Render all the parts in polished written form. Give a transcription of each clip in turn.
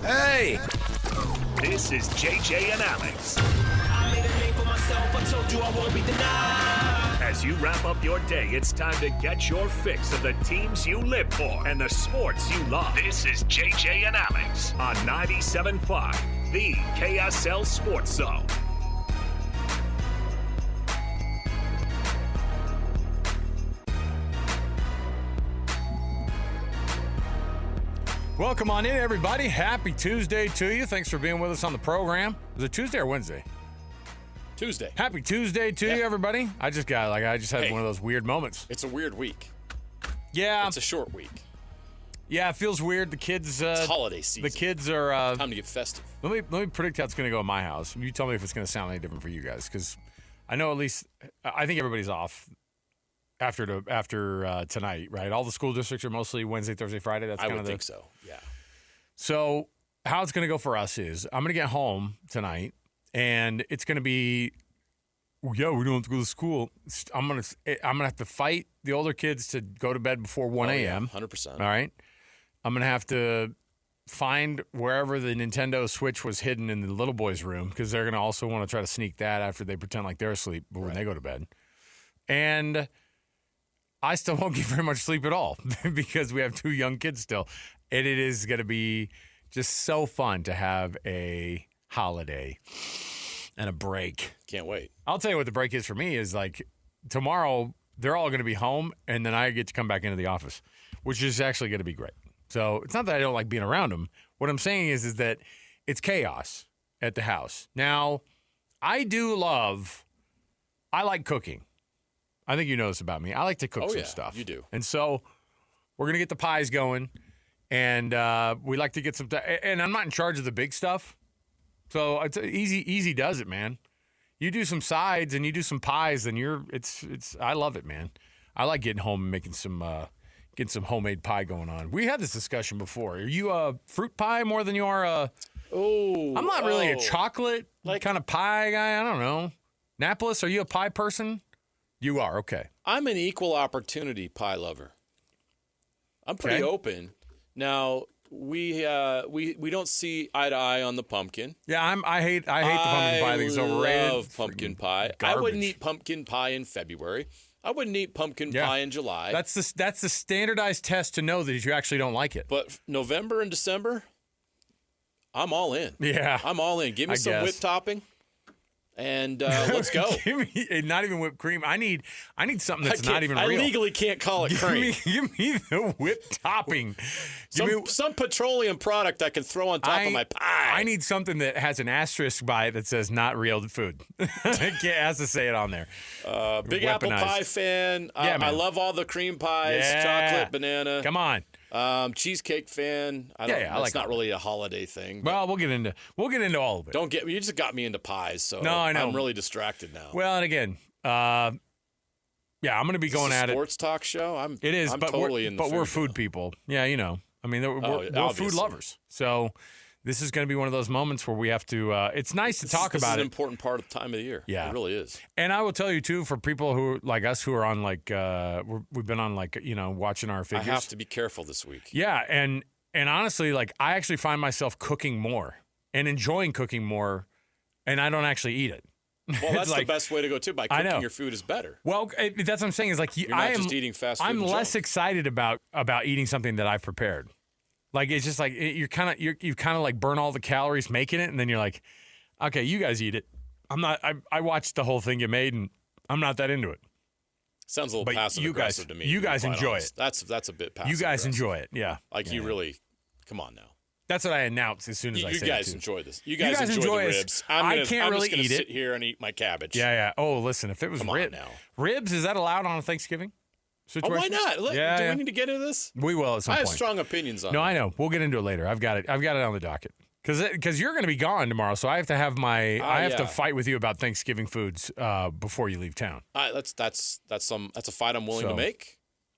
Hey! This is JJ and Alex. I made a name for myself, I told you I won't be denied. As you wrap up your day, it's time to get your fix of the teams you live for and the sports you love. This is JJ and Alex on 97.5, the KSL Sports Zone. Welcome on in, everybody. Happy Tuesday to you. Thanks for being with us on the program. Was it Tuesday or Wednesday? Tuesday. Happy Tuesday to you, everybody. I just had one of those weird moments. It's a weird week. Yeah. It's a short week. Yeah, it feels weird. The kids. It's holiday season. The kids are. Time to get festive. Let me predict how it's going to go in my house. You tell me if it's going to sound any different for you guys, because I know at least I think everybody's off after tonight, right? All the school districts are mostly Wednesday, Thursday, Friday. That's I kind would of think so. Yeah. So how it's going to go for us is I'm going to get home tonight, and it's going to be, yeah, we don't have to go to school. I'm gonna have to fight the older kids to go to bed before 1 a.m. 100%. All right. I'm going to have to find wherever the Nintendo Switch was hidden in the little boy's room, because they're going to also want to try to sneak that after they pretend like they're asleep when they go to bed. And I still won't get very much sleep at all because we have two young kids still. And it is going to be just so fun to have a holiday and a break. Can't wait. I'll tell you what the break is for me is like tomorrow they're all going to be home, and then I get to come back into the office, which is actually going to be great. So it's not that I don't like being around them. What I'm saying is that it's chaos at the house. Now, I like cooking. I think you know this about me. I like to cook some stuff. You do. And so we're going to get the pies going, and we like to get some and I'm not in charge of the big stuff. So it's easy does it, man. You do some sides and you do some pies, and I love it, man. I like getting home and making some getting some homemade pie going on. We had this discussion before. Are you a fruit pie more than you are a I'm not really a chocolate kind of pie guy. I don't know. Napolis, are you a pie person? You are, okay. I'm an equal opportunity pie lover. I'm pretty open. Now, we don't see eye to eye on the pumpkin. Yeah, I hate the pumpkin pie. I think it's overrated. I love pumpkin pie. Garbage. I wouldn't eat pumpkin pie in February. I wouldn't eat pumpkin pie in July. That's the standardized test to know that you actually don't like it. But November and December, I'm all in. Yeah. I'm all in. Give me some whipped topping. And let's go. Give me not even whipped cream. I need something that's not even real. I legally can't call it cream. Give me the whipped topping. Some petroleum product I can throw on top of my pie. I need something that has an asterisk by it that says not real food. It has to say it on there. Big apple pie fan. I love all the cream pies. Chocolate, banana. Come on. Cheesecake fan. It's not really a holiday thing. Well, we'll get into all of it. You just got me into pies, so no, I know. I'm really distracted now. Well, and again, I'm going to be going at it. Sports talk show. It is, I'm but totally in the but food we're food now. people. Yeah, you know. I mean, we're food lovers. So this is going to be one of those moments where we have to. It's nice to talk about it. This is an important part of the time of the year. Yeah, it really is. And I will tell you too, for people who like us who are on we've been on watching our figures. I have to be careful this week. Yeah, and honestly, I actually find myself cooking more and enjoying cooking more, and I don't actually eat it. Well, that's the best way to go too. By cooking your food is better. Well, that's what I'm saying. Is you're not just eating fast food. I'm less excited about eating something that I've prepared. Like it's just like you kind of like burn all the calories making it, and then you're like, okay, you guys eat it. I'm not. I watched the whole thing you made, and I'm not that into it. Sounds a little passive aggressive to me. You guys enjoy it. That's a bit passive. You guys enjoy it, yeah. You really, come on now. That's what I announce as soon as I say it. You guys enjoy this. You guys enjoy the ribs. I can't really eat it. Sit here and eat my cabbage. Yeah. Oh, listen, if it was ribs, is that allowed on a Thanksgiving situation? Oh, why not? Do we need to get into this? We will at some point. I have strong opinions on it. No, I know. We'll get into it later. I've got it on the docket. Because you're going to be gone tomorrow, so I have to have to fight with you about Thanksgiving foods before you leave town. That's a fight I'm willing to make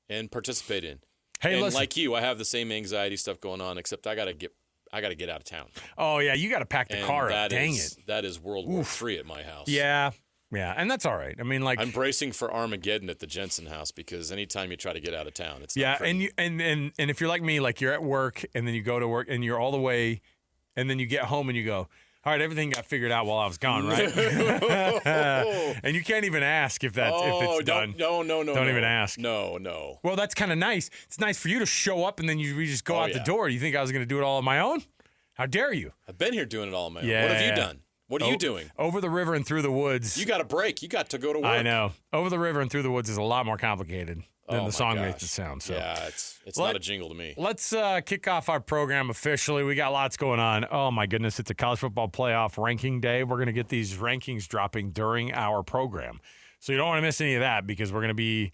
and participate in. Hey, and listen, like you, I have the same anxiety stuff going on, except I got to get out of town. Oh yeah, you got to pack the car up. Dang it, that is World War III at my house. Yeah, and that's all right. I mean, I'm bracing for Armageddon at the Jensen house because anytime you try to get out of town, it's not and if you're like me, like you're at work and then you go to work and you're all the way and then you get home and you go, all right, everything got figured out while I was gone, right? And you can't even ask if it's done. No. Don't even ask. No. Well, that's kind of nice. It's nice for you to show up and then you just go out the door. You think I was going to do it all on my own? How dare you? I've been here doing it all on my own. Yeah. What have you done? What are you doing? Over the river and through the woods. You got a break. You got to go to work. I know. Over the river and through the woods is a lot more complicated than the song makes it sound. So. Yeah, it's not a jingle to me. Let's kick off our program officially. We got lots going on. Oh, my goodness. It's a college football playoff ranking day. We're going to get these rankings dropping during our program. So you don't want to miss any of that because we're going to be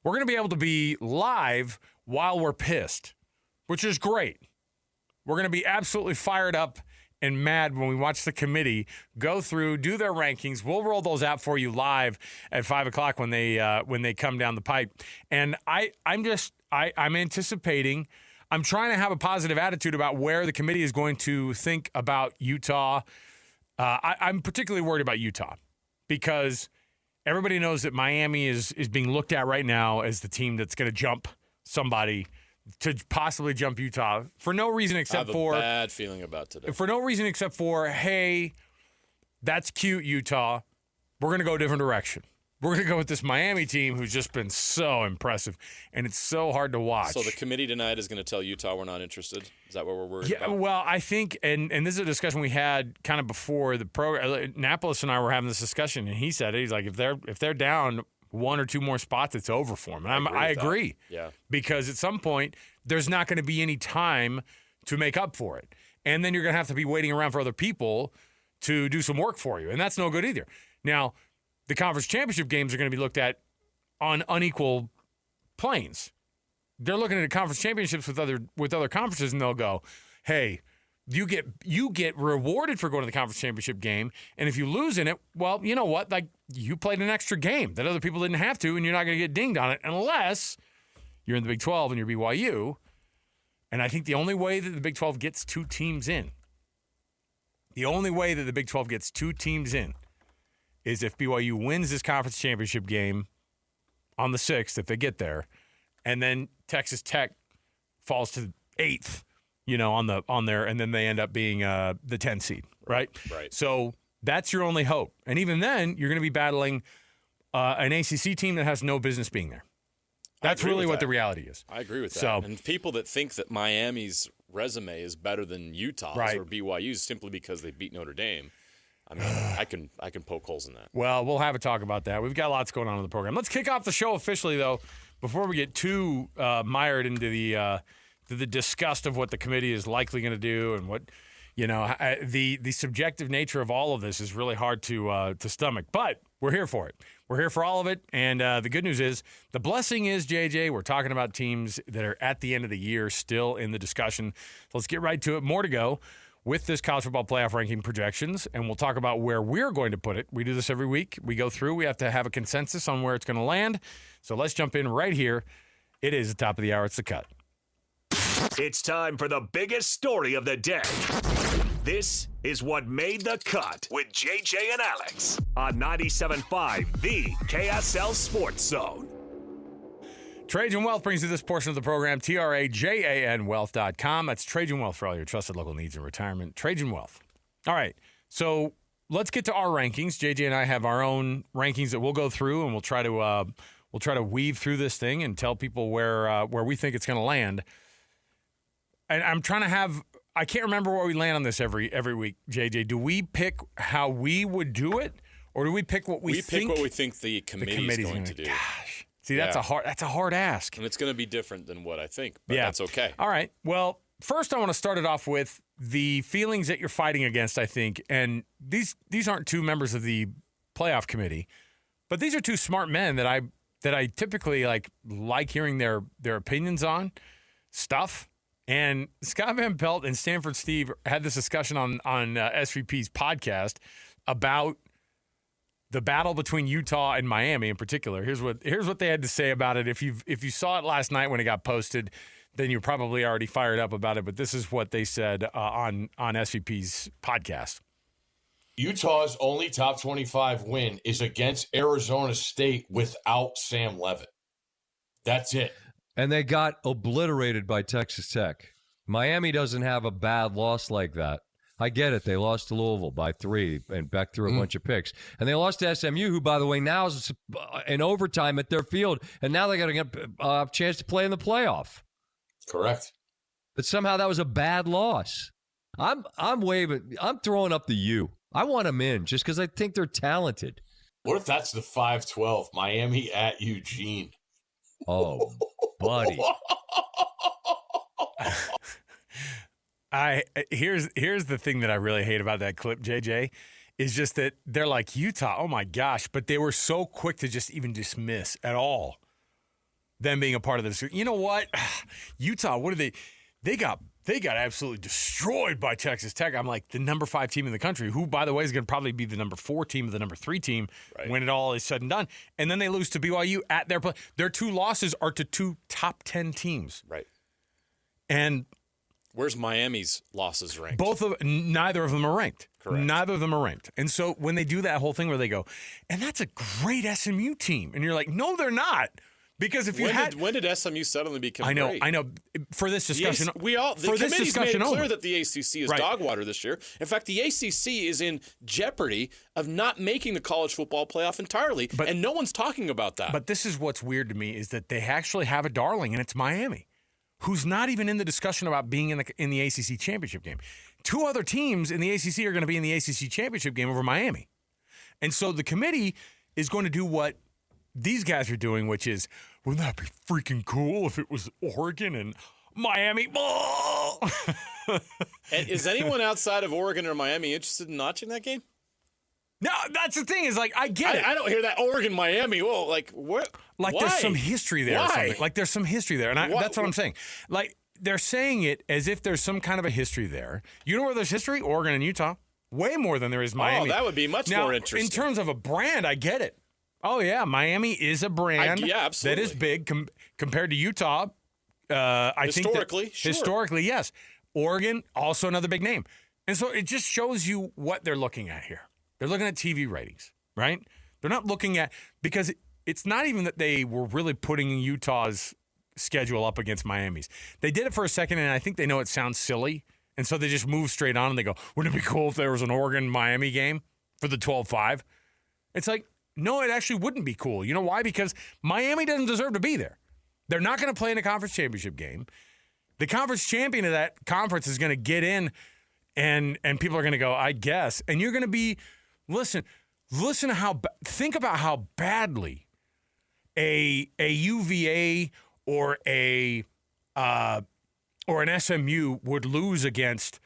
able to be live while we're pissed, which is great. We're going to be absolutely fired up and mad when we watch the committee go through, do their rankings. We'll roll those out for you live at 5 o'clock when they come down the pipe. And I'm anticipating. I'm trying to have a positive attitude about where the committee is going to think about Utah. I'm particularly worried about Utah because everybody knows that Miami is being looked at right now as the team that's going to jump somebody to possibly jump Utah for no reason except for I have a bad feeling about today. For no reason except for, hey, that's cute, Utah. We're going to go a different direction. We're going to go with this Miami team who's just been so impressive, and it's so hard to watch. So the committee tonight is going to tell Utah we're not interested? Is that what we're worried about? Yeah, well, I think, and this is a discussion we had kind of before the program. Napolis and I were having this discussion, and he said it. He's like, if they're down one or two more spots, it's over for him. And I agree. Yeah. Because at some point, there's not going to be any time to make up for it. And then you're going to have to be waiting around for other people to do some work for you. And that's no good either. Now, the conference championship games are going to be looked at on unequal planes. They're looking at conference championships with other conferences, and they'll go, hey, you get rewarded for going to the conference championship game, and if you lose in it, well, you know what? Like, you played an extra game that other people didn't have to, and you're not going to get dinged on it unless you're in the Big 12 and you're BYU. And I think the only way that the Big 12 gets two teams in is if BYU wins this conference championship game on the 6th, if they get there, and then Texas Tech falls to 8th, on there, and then they end up being the 10 seed, right? Right. So that's your only hope. And even then, you're going to be battling an ACC team that has no business being there. That's really what the reality is. I agree with that. So, and people that think that Miami's resume is better than Utah's or BYU's simply because they beat Notre Dame, I mean, I can poke holes in that. Well, we'll have a talk about that. We've got lots going on in the program. Let's kick off the show officially, though, before we get too mired into the disgust of what the committee is likely going to do and what, the subjective nature of all of this is really hard to stomach. But we're here for it. We're here for all of it. And the good news is, the blessing is, JJ, we're talking about teams that are at the end of the year still in the discussion. So let's get right to it. More to go with this college football playoff ranking projections, and we'll talk about where we're going to put it. We do this every week. We go through. We have to have a consensus on where it's going to land. So let's jump in right here. It is the top of the hour. It's The Cut. It's time for the biggest story of the day. This is what made the cut with JJ and Alex on 97.5, the KSL Sports Zone. Trajan Wealth brings you this portion of the program, TRAJANwealth.com. That's Trajan Wealth for all your trusted local needs in retirement. Trajan Wealth. All right, so let's get to our rankings. JJ and I have our own rankings that we'll go through, and we'll try to weave through this thing and tell people where we think it's going to land. And I'm trying to have – I can't remember where we land on this every week, JJ. Do we pick how we would do it, or do we pick what we think? We pick what we think the committee is going to do. Gosh. See, that's a hard ask. And it's going to be different than what I think, but that's okay. All right. Well, first I want to start it off with the feelings that you're fighting against, I think. And these aren't two members of the playoff committee, but these are two smart men that I typically like hearing their opinions on stuff. And Scott Van Pelt and Stanford Steve had this discussion on SVP's podcast about the battle between Utah and Miami in particular. Here's what they had to say about it. If you saw it last night when it got posted, then you're probably already fired up about it. But this is what they said on SVP's podcast. Utah's only top 25 win is against Arizona State without Sam Leavitt. That's it. And they got obliterated by Texas Tech. Miami doesn't have a bad loss like that. I get it. They lost to Louisville by 3, and Beck threw a bunch of picks. And they lost to SMU, who, by the way, now is in overtime at their field, and now they got to get a chance to play in the playoff. Correct. But somehow that was a bad loss. I'm throwing up the U. I want them in just because I think they're talented. What if that's the 5-12, Miami at Eugene? Oh, buddy. Here's the thing that I really hate about that clip, JJ, is just that they're like Utah. Oh my gosh, but they were so quick to just even dismiss at all them being a part of this. You know what? Utah, what are they? They got absolutely destroyed by Texas Tech. I'm like, the number 5 team in the country, who, by the way, is going to probably be the number 4 team or the number 3 team when it all is said and done. And then they lose to BYU at their play. Their 2 losses are to 2 top 10 teams. Right. And where's Miami's losses ranked? Neither of them are ranked. Correct. Neither of them are ranked. And so when they do that whole thing where they go, and that's a great SMU team, and you're like, no, they're not. Because if you when did SMU suddenly become great? I know. For this discussion, The committee's made it clear that the ACC is right. dog water this year. In fact, the ACC is in jeopardy of not making the college football playoff entirely, and no one's talking about that. But this is what's weird to me is that they actually have a darling, and it's Miami, who's not even in the discussion about being in the ACC championship game. 2 other teams in the ACC are going to be in the ACC championship game over Miami, and so the committee is going to do what these guys are doing, which is, wouldn't that be freaking cool if it was Oregon and Miami? And is anyone outside of Oregon or Miami interested in watching that game? No, that's the thing is, like, I get it. I don't hear that Oregon, Miami. Whoa, like, what? Like, why? there's some history there. Or Why? something. Like, there's some history there. And that's what I'm saying. Like, they're saying it as if there's some kind of a history there. You know where there's history? Oregon and Utah. Way more than there is Miami. Oh, that would be much more interesting. In terms of a brand, I get it. Oh, yeah, Miami is a brand that is big compared to Utah. I think historically, yes. Oregon, also another big name. And so it just shows you what they're looking at here. They're looking at TV ratings, right? They're not looking at – because it's not even that they were really putting Utah's schedule up against Miami's. They did it for a second, and I think they know it sounds silly, and so they just move straight on and they go, wouldn't it be cool if there was an Oregon-Miami game for the 12-5? It's like, no, it actually wouldn't be cool. You know why? Because Miami doesn't deserve to be there. They're not going to play in a conference championship game. The conference champion of that conference is going to get in, and people are going to go, I guess. And you're going to be, listen to how, think about how badly a UVA or an SMU would lose against.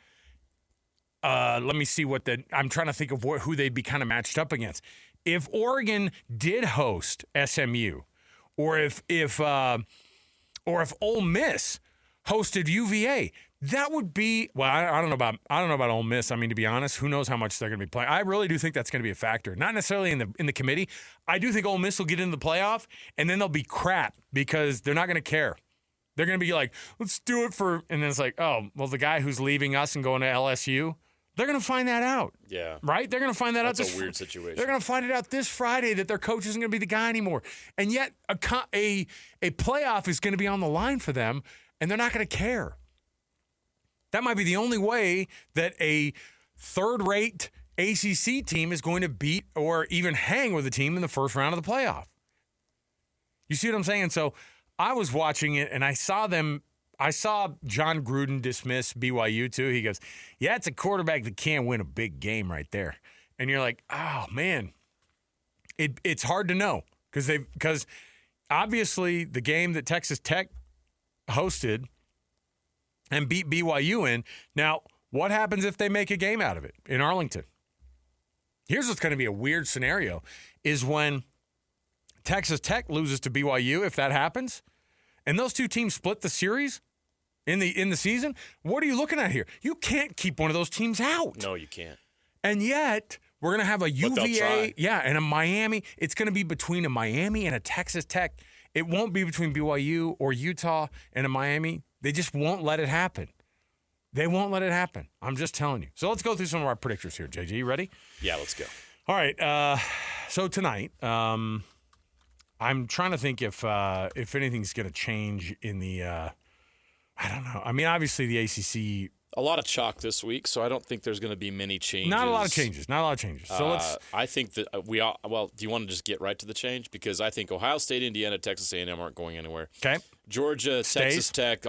Let me see I'm trying to think of who they'd be kind of matched up against. If Oregon did host SMU, or if Ole Miss hosted UVA, that would be, well, I don't know about Ole Miss. I mean, to be honest, who knows how much they're going to be playing. I really do think that's going to be a factor. Not necessarily in the committee. I do think Ole Miss will get into the playoff, and then they'll be crap because they're not going to care. They're going to be like, let's do it for, and then it's like, oh, well, the guy who's leaving us and going to LSU, they're going to find that out. Yeah. Right? They're going to find that out. That's a weird situation. They're going to find it out this Friday that their coach isn't going to be the guy anymore. And yet a playoff is going to be on the line for them, and they're not going to care. That might be the only way that a third-rate ACC team is going to beat or even hang with a team in the first round of the playoff. You see what I'm saying? So I was watching it, and I saw John Gruden dismiss BYU too. He goes, yeah, it's a quarterback that can't win a big game right there. And you're like, oh, man. It's hard to know because obviously the game that Texas Tech hosted and beat BYU in. Now, what happens if they make a game out of it in Arlington? Here's what's going to be a weird scenario is when Texas Tech loses to BYU, if that happens, and those two teams split the series in the season, what are you looking at here? You can't keep one of those teams out. No, you can't. And yet, we're going to have a UVA, and a Miami. It's going to be between a Miami and a Texas Tech. It won't be between BYU or Utah and a Miami. They just won't let it happen. They won't let it happen. I'm just telling you. So let's go through some of our predictors here, JJ. You ready? Yeah, let's go. All right. So tonight, I'm trying to think if anything's going to change in the I don't know. I mean, obviously the ACC A lot of chalk this week, so I don't think there's going to be many changes. Not a lot of changes. So let's. I think that we all. Well, do you want to just get right to the change? Because I think Ohio State, Indiana, Texas A&M aren't going anywhere. Okay. Georgia, Stays. Texas Tech,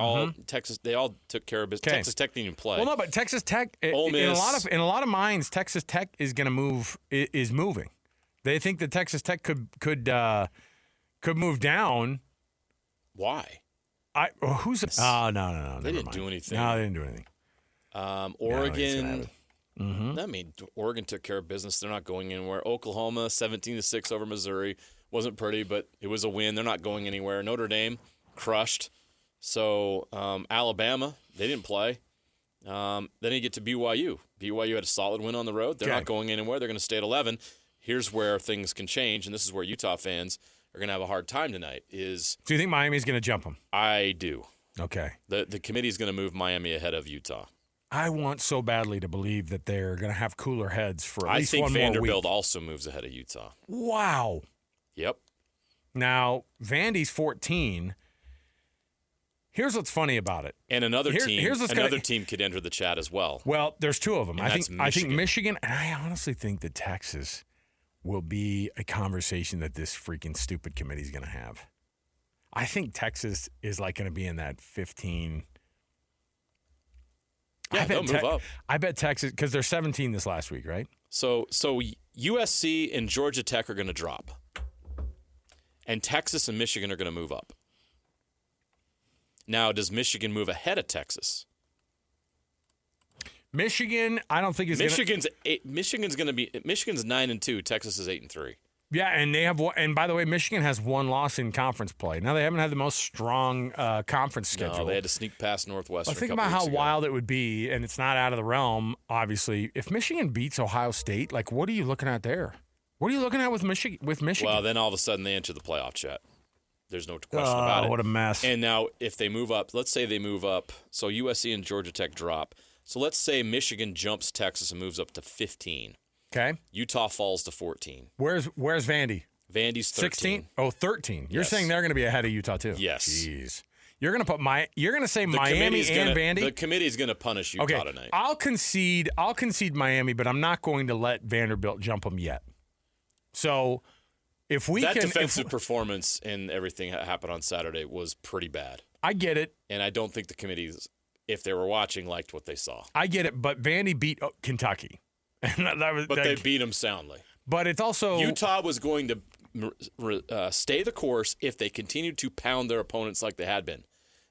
Texas. They all took care of business. Okay. Texas Tech didn't even play. Well, no, but Texas Tech. Ole In Miss. a lot of minds, Texas Tech is going to move. Is moving. They think that Texas Tech could move down. Why? Who's? Oh no. They didn't do anything. No, they didn't do anything. Oregon. I mean, Oregon took care of business. They're not going anywhere. Oklahoma, 17-6 over Missouri. Wasn't pretty, but it was a win. They're not going anywhere. Notre Dame, crushed. So Alabama, they didn't play. Then you get to BYU. BYU had a solid win on the road. They're not going anywhere. They're going to stay at 11. Here's where things can change, and this is where Utah fans are going to have a hard time tonight. Do you think Miami's going to jump them? I do. Okay. The committee's going to move Miami ahead of Utah. I want so badly to believe that they're going to have cooler heads for at least one more week. I think Vanderbilt also moves ahead of Utah. Wow. Yep. Now, Vandy's 14. Here's what's funny about it. And another team could enter the chat as well. Well, there's two of them. And I think Michigan, and I honestly think that Texas will be a conversation that this freaking stupid committee is going to have. I think Texas is like going to be in that 15. Yeah, they'll move up. I bet Texas, because they're 17 this last week, right? So USC and Georgia Tech are going to drop. And Texas and Michigan are going to move up. Now, does Michigan move ahead of Texas? Michigan, I don't think is Michigan's 9-2. Texas is 8-3. Yeah, and they have one. And by the way, Michigan has one loss in conference play. Now they haven't had the most strong conference schedule. No, they had to sneak past Northwestern. Well, think about how wild it would be, and it's not out of the realm. Obviously, if Michigan beats Ohio State, like what are you looking at there? What are you looking at with Michigan? Well, then all of a sudden they enter the playoff chat. There's no question about it. What a mess! And now, if they move up, let's say they move up. So USC and Georgia Tech drop. So let's say Michigan jumps Texas and moves up to 15. Okay. Utah falls to 14. Where's Vandy? Vandy's 13. 16? Oh, 13. You're saying they're going to be ahead of Utah too? Yes. Jeez. You're going to say Miami and Vandy? The committee's going to punish Utah tonight. I'll concede Miami, but I'm not going to let Vanderbilt jump them yet. So if we that defensive performance and everything that happened on Saturday was pretty bad. I get it. And I don't think the committees, if they were watching, liked what they saw. I get it, but Vandy beat Kentucky. They beat them soundly. But it's also Utah was going to stay the course if they continued to pound their opponents like they had been.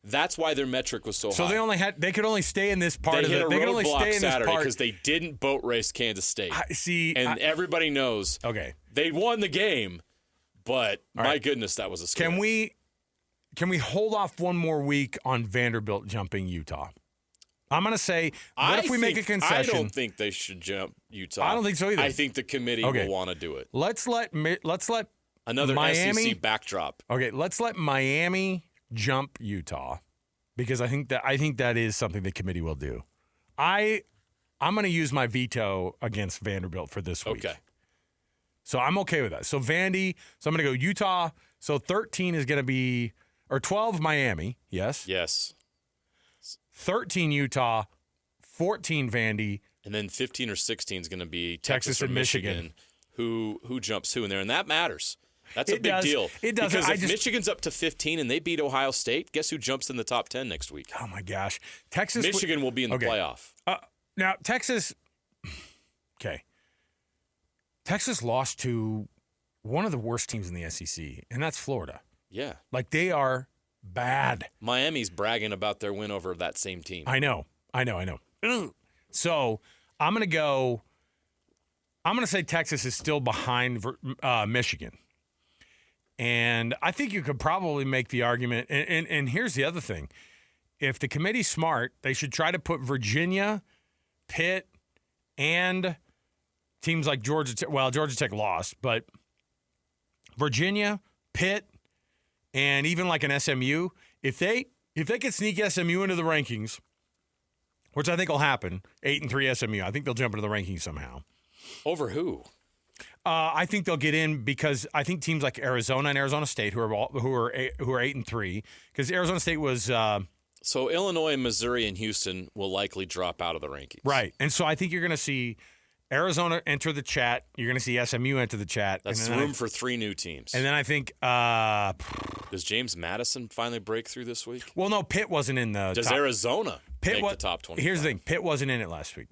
That's why their metric was so high. So they could only stay in this part of it. They could only stay in Saturday because they didn't boat race Kansas State. Everybody knows. Okay. They won the game, but my goodness, that was a scare. Can we hold off one more week on Vanderbilt jumping Utah? I'm going to say, what if we make a concession? I don't think they should jump Utah. I don't think so either. I think the committee will want to do it. Let's let another Miami, SEC backdrop. Okay, let's let Miami jump Utah because I think that is something the committee will do. I'm going to use my veto against Vanderbilt for this week. Okay. So I'm okay with that. So Vandy, so I'm going to go Utah. So 13 is going to be, or 12 Miami, yes? Yes. 13 Utah, 14 Vandy. And then 15 or 16 is going to be Texas or and Michigan. Who jumps who in there, and that matters. That's a big deal. It does. Because if Michigan's up to 15 and they beat Ohio State, guess who jumps in the top 10 next week? Oh, my gosh. Michigan will be in the playoff. Now, Texas lost to one of the worst teams in the SEC, and that's Florida. Yeah. Like, they are bad. Miami's bragging about their win over that same team. I know. So I'm going to say Texas is still behind Michigan. And I think you could probably make the argument. And here's the other thing. If the committee's smart, they should try to put Virginia, Pitt, and teams like Georgia Tech. Well, Georgia Tech lost, but Virginia, Pitt, and even like an SMU, if they could sneak SMU into the rankings, which I think will happen, 8-3 SMU, I think they'll jump into the rankings somehow. Over who? I think they'll get in because I think teams like Arizona and Arizona State, who are 8-3, because Arizona State was So Illinois, Missouri, and Houston will likely drop out of the rankings. Right. And so I think you're going to see Arizona enter the chat. You're going to see SMU enter the chat. That's room for 3 new teams. And then I think does James Madison finally break through this week? well, no, Pitt wasn't in the Does top. Arizona make the top 25? Here's the thing. Pitt wasn't in it last week.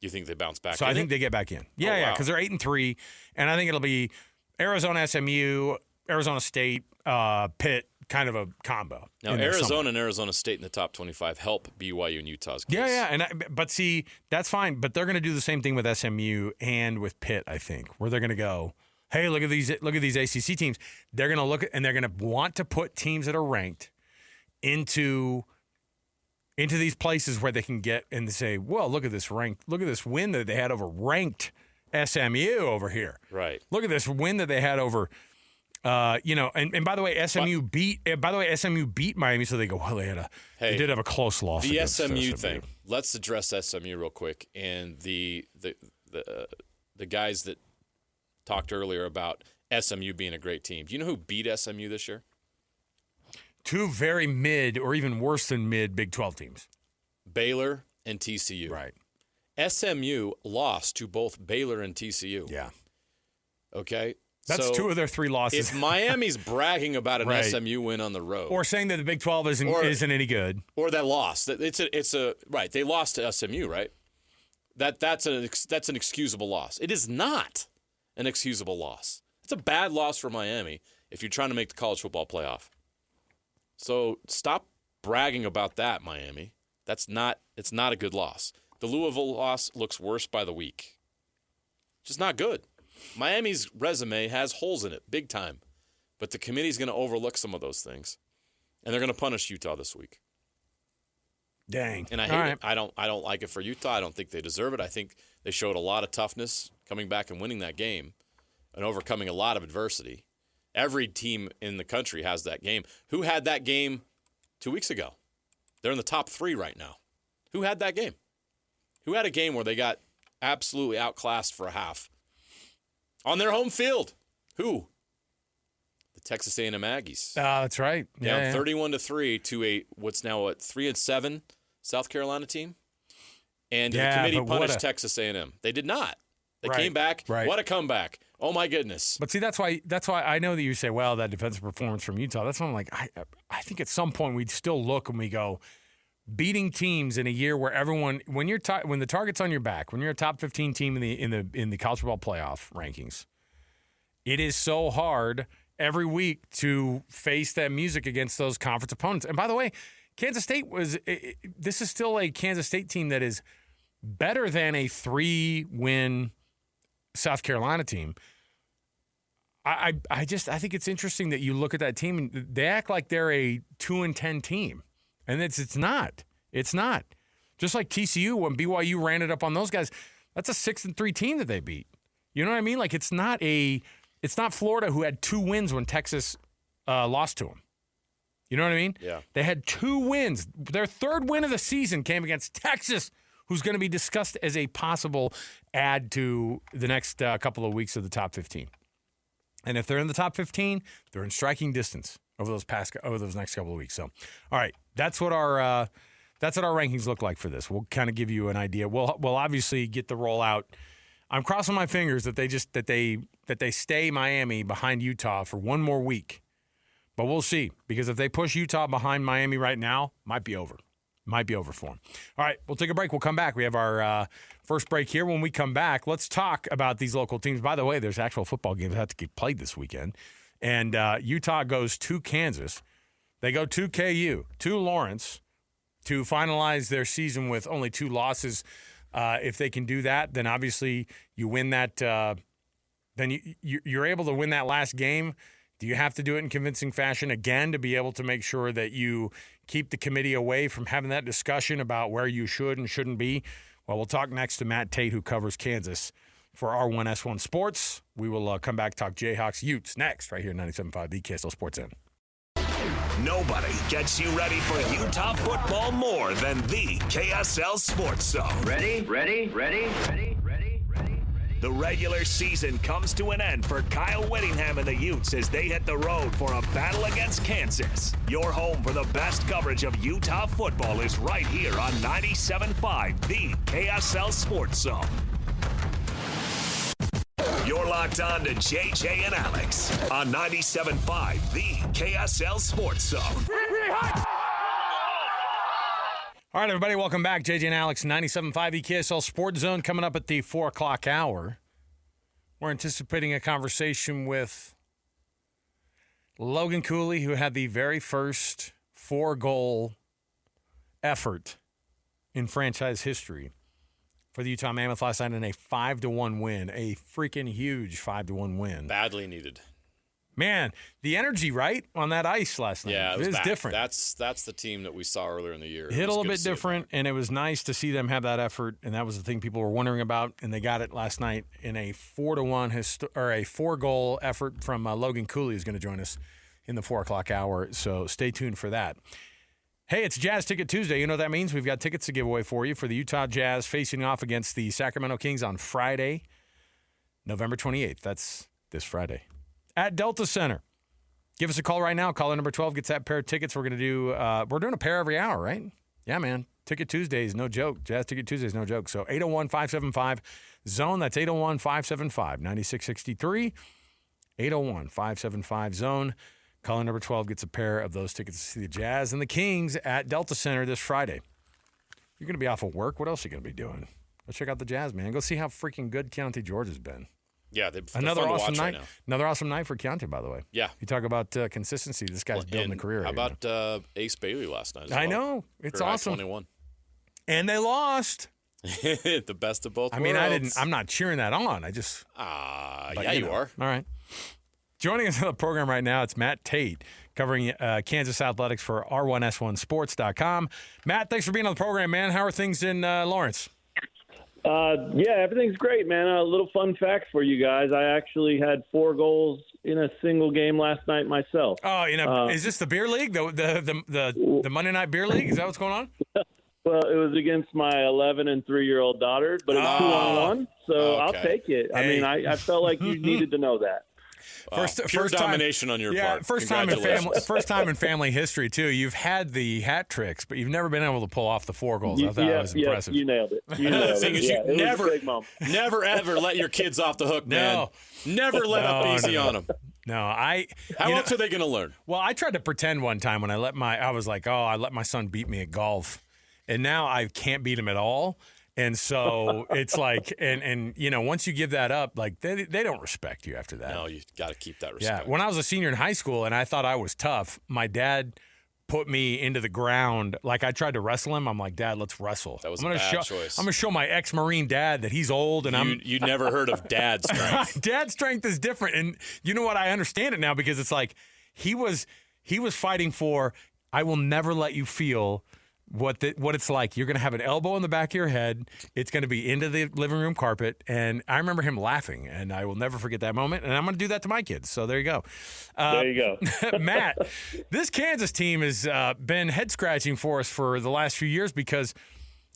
You think they bounce back So in I think it? they get back in. Yeah, wow. because they're 8-3, and I think it'll be Arizona, SMU, Arizona State, Pitt, kind of a combo. Now, Arizona and Arizona State in the top 25 help BYU and Utah's case. Yeah, but see, that's fine. But they're going to do the same thing with SMU and with Pitt, I think, where they're going to go, hey, look at these ACC teams. They're going to look at, and they're going to want to put teams that are ranked into these places where they can get and say, well, look at this win that they had over ranked SMU over here. Right. Look at this win that they had over, and by the way, SMU beat Miami, so they go, well, they did have a close loss. The against SMU thing. Let's address SMU real quick, and the guys that talked earlier about SMU being a great team. Do you know who beat SMU this year? 2 very mid or even worse than mid Big 12 teams. Baylor and TCU. Right. SMU lost to both Baylor and TCU. Yeah. Okay? That's so 2 of their 3 losses. If Miami's bragging about an Right. SMU win on the road, or saying that the Big 12 isn't any good. or that loss, it's a right. They lost to SMU, right? That's an excusable loss. It is not an excusable loss. It's a bad loss for Miami if you're trying to make the college football playoff. So stop bragging about that, Miami. It's not a good loss. The Louisville loss looks worse by the week. Just not good. Miami's resume has holes in it, big time. But the committee's going to overlook some of those things. And they're going to punish Utah this week. Dang. And I hate it. I don't like it for Utah. I don't think they deserve it. I think they showed a lot of toughness coming back and winning that game and overcoming a lot of adversity. Every team in the country has that game. Who had that game 2 weeks ago? They're in the top 3 right now. Who had that game? Who had a game where they got absolutely outclassed for a half? On their home field. Who? The Texas A&M Aggies. That's right. Down 31-3 to a what's now a 3-7 South Carolina team. And the committee punished Texas A&M. They did not. They came back. Right. What a comeback. Oh, my goodness. But see, that's why I know that you say, well, that defensive performance from Utah. That's why I'm like, I think at some point we'd still look and we go, beating teams in a year where everyone, when the target's on your back, when you're a top 15 team in the college football playoff rankings, it is so hard every week to face that music against those conference opponents. And by the way, Kansas State this is still a Kansas State team that is better than a 3-win South Carolina team. I think it's interesting that you look at that team and they act like they're a 2-10 team. And it's not. It's not. Just like TCU, when BYU ran it up on those guys, that's a 6-3 team that they beat. You know what I mean? Like it's not Florida who had 2 wins when Texas lost to them. You know what I mean? Yeah. They had 2 wins. Their 3rd win of the season came against Texas, who's going to be discussed as a possible add to the next couple of weeks of the top 15. And if they're in the top 15, they're in striking distance over those next couple of weeks. So, all right, that's what our rankings look like for this. We'll kind of give you an idea. We'll obviously get the rollout. I'm crossing my fingers that they stay Miami behind Utah for one more week. But we'll see, because if they push Utah behind Miami right now, might be over. Might be over for them. All right, we'll take a break. We'll come back. We have our first break here. When we come back, let's talk about these local teams. By the way, there's actual football games that have to get played this weekend. And Utah goes to Kansas. They go to KU, to Lawrence, to finalize their season with only 2 losses. If they can do that, then obviously you win that. Then you're able to win that last game. Do you have to do it in convincing fashion again to be able to make sure that you keep the committee away from having that discussion about where you should and shouldn't be? Well, we'll talk next to Matt Tait, who covers Kansas for R1S1 Sports. We will come back, talk Jayhawks Utes next, right here at 97.5, the KSL Sports End. Nobody gets you ready for Utah football more than the KSL Sports Zone. Ready? The regular season comes to an end for Kyle Whittingham and the Utes as they hit the road for a battle against Kansas. Your home for the best coverage of Utah football is right here on 97.5, the KSL Sports Zone. You're locked on to JJ and Alex on 97.5, the KSL Sports Zone. All right, everybody, welcome back. JJ and Alex, 97.5 the KSL Sports Zone, coming up at the 4 o'clock hour. We're anticipating a conversation with Logan Cooley, who had the very first 4-goal effort in franchise history for the Utah Mammoth last night in a 5-1 win, a freaking huge 5-1 win. Badly needed. Man, the energy, right, on that ice last night. Yeah, it was different. That's the team that we saw earlier in the year. Hit a little bit different, and it was nice to see them have that effort, and that was the thing people were wondering about, and they got it last night in a 4-1 or a 4-goal effort from Logan Cooley, who's going to join us in the 4 o'clock hour. So stay tuned for that. Hey, it's Jazz Ticket Tuesday. You know what that means? We've got tickets to give away for you for the Utah Jazz facing off against the Sacramento Kings on Friday, November 28th. That's this Friday at Delta Center. Give us a call right now. Caller number 12 gets that pair of tickets. We're doing a pair every hour, right? Yeah, man. Ticket Tuesday is no joke. Jazz Ticket Tuesday is no joke. So 801-575-ZONE. That's 801-575-9663. 801-575-ZONE. Caller number 12 gets a pair of those tickets to see the Jazz and the Kings at Delta Center this Friday. You're going to be off of work. What else are you going to be doing? Go check out the Jazz, man. Go see how freaking good Keontae George has been. Yeah, they're another fun awesome to watch night. Right now. Another awesome night for Keontae, by the way. Yeah. You talk about consistency. This guy's building a career. How about Ace Bailey last night? I know. It's awesome. 21. And they lost. The best of both worlds. I mean, I'm not cheering that on. I just. Yeah, you are. All right. Joining us on the program right now, it's Matt Tait, covering Kansas athletics for R1S1Sports.com. Matt, thanks for being on the program, man. How are things in Lawrence? Yeah, everything's great, man. A little fun fact for you guys. I actually had 4 goals in a single game last night myself. Oh, is this the beer league, the Monday night beer league? Is that what's going on? Well, it was against my 11 and 3-year-old daughter, but it was 2-on-1, so okay. I'll take it. Hey. I mean, I felt like you needed to know that. Pure domination on your part. First time in family history too. You've had the hat tricks, but you've never been able to pull off the 4 goals. I thought that was impressive. You nailed it. Another thing is you never ever let your kids off the hook, man. Never let up easy on them. No, How else are they going to learn? Well, I tried to pretend one time when I let my son beat me at golf, and now I can't beat him at all. And so it's like, and once you give that up, like they don't respect you after that. No, you got to keep that respect. Yeah. When I was a senior in high school and I thought I was tough, my dad put me into the ground. Like I tried to wrestle him. I'm like, Dad, let's wrestle. That was a bad choice. I'm going to show my ex-Marine dad that he's old and You never heard of dad strength. Dad strength is different. And you know what? I understand it now because it's like he was fighting for, I will never let you feel what it's like. You're going to have an elbow in the back of your head. It's going to be into the living room carpet. And I remember him laughing, and I will never forget that moment. And I'm going to do that to my kids. So there you go. There you go. Matt, this Kansas team has been head-scratching for us for the last few years because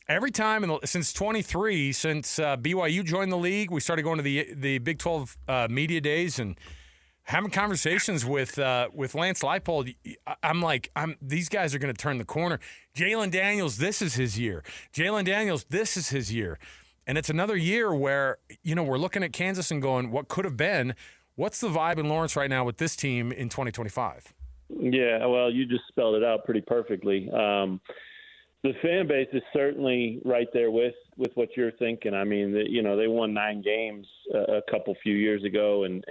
every time since 23, since BYU joined the league, we started going to the Big 12 media days and having conversations with Lance Leipold. I'm like, these guys are going to turn the corner. Jalen Daniels, this is his year. Jalen Daniels, this is his year. And it's another year where, we're looking at Kansas and going, what could have been? What's the vibe in Lawrence right now with this team in 2025? Yeah, well, you just spelled it out pretty perfectly. The fan base is certainly right there with what you're thinking. I mean, they won 9 games a few years ago and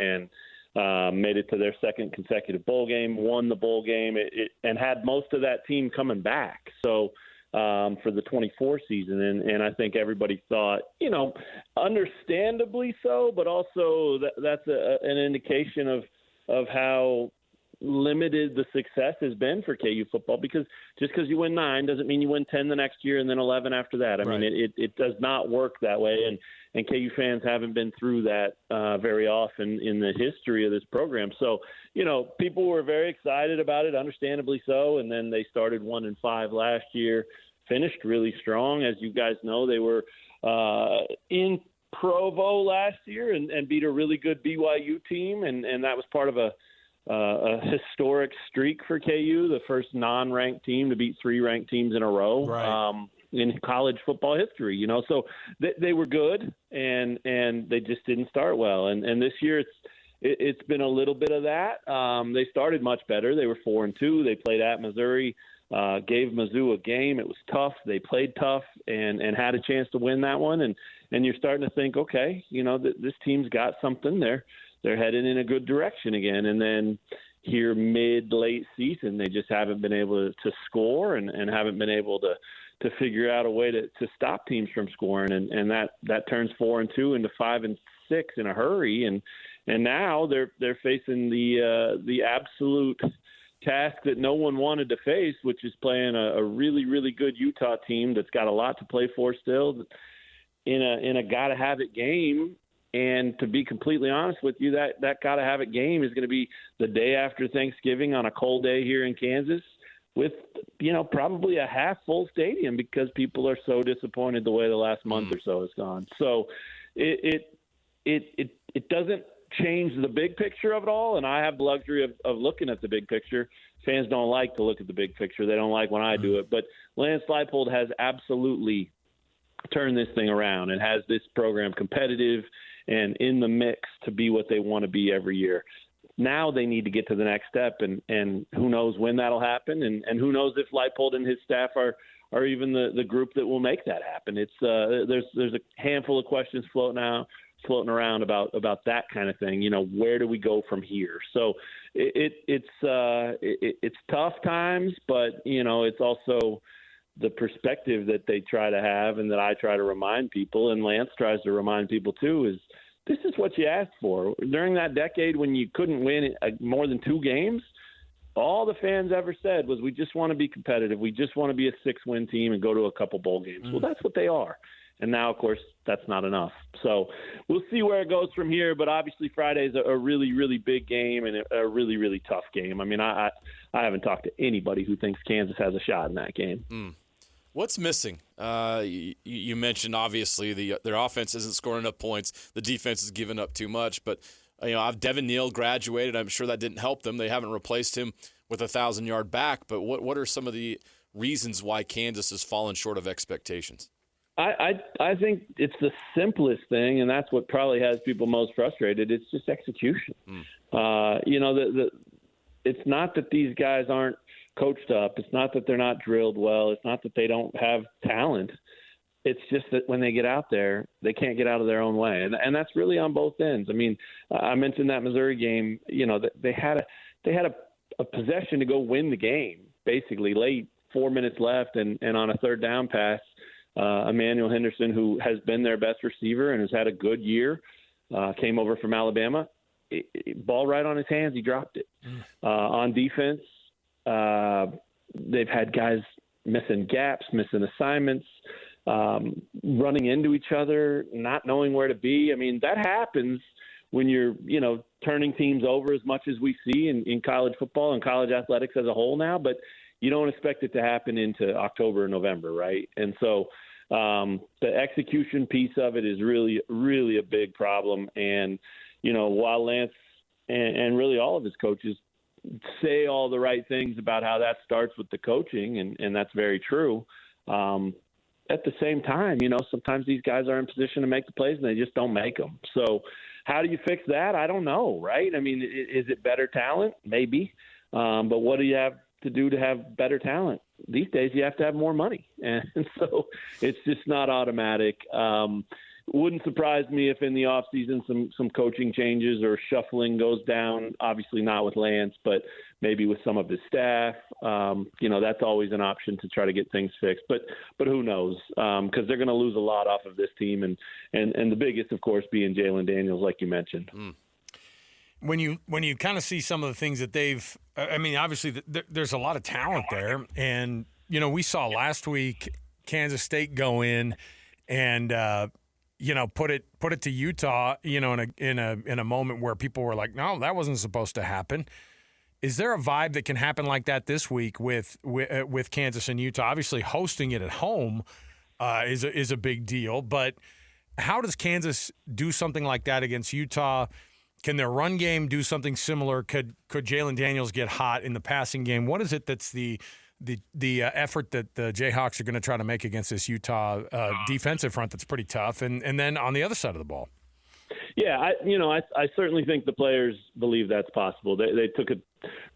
made it to their second consecutive bowl game, won the bowl game, and had most of that team coming back. So for the 24 season, and I think everybody thought, understandably so, but also that's an indication of how limited the success has been for KU football, because just because you win 9 doesn't mean you win 10 the next year and then 11 after that. I mean, it does not work that way, and KU fans haven't been through that very often in the history of this program. So, people were very excited about it, understandably so, and then they started 1-5 last year, finished really strong. As you guys know, they were in Provo last year and beat a really good BYU team, and that was part of a historic streak for KU, the first non-ranked team to beat 3 ranked teams in a row. Right. In college football history, so they were good and they just didn't start well. And this year it's been a little bit of that. They started much better. They were 4-2. They played at Missouri, gave Mizzou a game. It was tough. They played tough and had a chance to win that one. And you're starting to think, okay, this team's got something there. They're headed in a good direction again. And then here mid-late season, they just haven't been able to score and haven't been able to figure out a way to stop teams from scoring. And that turns 4-2 into 5-6 in a hurry. And now they're facing the absolute task that no one wanted to face, which is playing a really, really good Utah team that's got a lot to play for still in a gotta-have-it game. And to be completely honest with you, that gotta-have-it game is going to be the day after Thanksgiving on a cold day here in Kansas with, probably a half-full stadium because people are so disappointed the way the last month or so has gone. So it doesn't change the big picture of it all, and I have the luxury of looking at the big picture. Fans don't like to look at the big picture. They don't like when I do it. But Lance Leipold has absolutely turned this thing around and has this program competitive and in the mix to be what they want to be every year. Now they need to get to the next step, and who knows when that'll happen, and who knows if Leipold and his staff are even the group that will make that happen. It's there's a handful of questions floating around about that kind of thing. Where do we go from here? So it's tough times, but it's also the perspective that they try to have and that I try to remind people, and Lance tries to remind people too, is this is what you asked for. During that decade when you couldn't win more than 2 games, all the fans ever said was, we just want to be competitive. We just want to be a 6-win team and go to a couple bowl games. Well, that's what they are. And now, of course, that's not enough. So we'll see where it goes from here. But obviously Friday's a really, really big game and a really, really tough game. I mean, I haven't talked to anybody who thinks Kansas has a shot in that game. What's missing? You mentioned, obviously, their offense isn't scoring enough points. The defense is giving up too much. But, Devin Neal graduated. I'm sure that didn't help them. They haven't replaced him with a 1,000-yard back. But what are some of the reasons why Kansas has fallen short of expectations? I think it's the simplest thing, and that's what probably has people most frustrated. It's just execution. It's not that these guys aren't coached up. It's not that they're not drilled well. It's not that they don't have talent. It's just that when they get out there, they can't get out of their own way, and that's really on both ends. I mean, I mentioned that Missouri game. They had a possession to go win the game, basically late, 4 minutes left, and on a third down pass. Emmanuel Henderson, who has been their best receiver and has had a good year, came over from Alabama. Ball right on his hands, he dropped it. On defense, they've had guys missing gaps, missing assignments, running into each other, not knowing where to be. I mean, that happens when you're, turning teams over as much as we see in college football and college athletics as a whole now, but you don't expect it to happen into October or November, right? And so the execution piece of it is really, really a big problem. And, while Lance and really all of his coaches say all the right things about how that starts with the coaching, and that's very true, at the same time, sometimes these guys are in position to make the plays and they just don't make them. So how do you fix that? I don't know, right? I mean, is it better talent? Maybe. But what do you have to do to have better talent? These days you have to have more money. And so it's just not automatic. Wouldn't surprise me if in the offseason some coaching changes or shuffling goes down, obviously not with Lance, but maybe with some of his staff. That's always an option to try to get things fixed. But who knows? Because they're going to lose a lot off of this team. And the biggest, of course, being Jalen Daniels, like you mentioned. When you kind of see some of the things that they've – I mean, obviously there's a lot of talent there. And, we saw last week Kansas State go in and put it to Utah, in a moment where people were like, no, that wasn't supposed to happen. Is there a vibe that can happen like that this week with Kansas and Utah? Obviously, hosting it at home is a big deal, but how does Kansas do something like that against Utah? Can their run game do something similar? Could Jalen Daniels get hot in the passing game? What is it that's the effort that the Jayhawks are going to try to make against this Utah defensive front that's pretty tough? And then on the other side of the ball. Yeah, I certainly think the players believe that's possible. They took a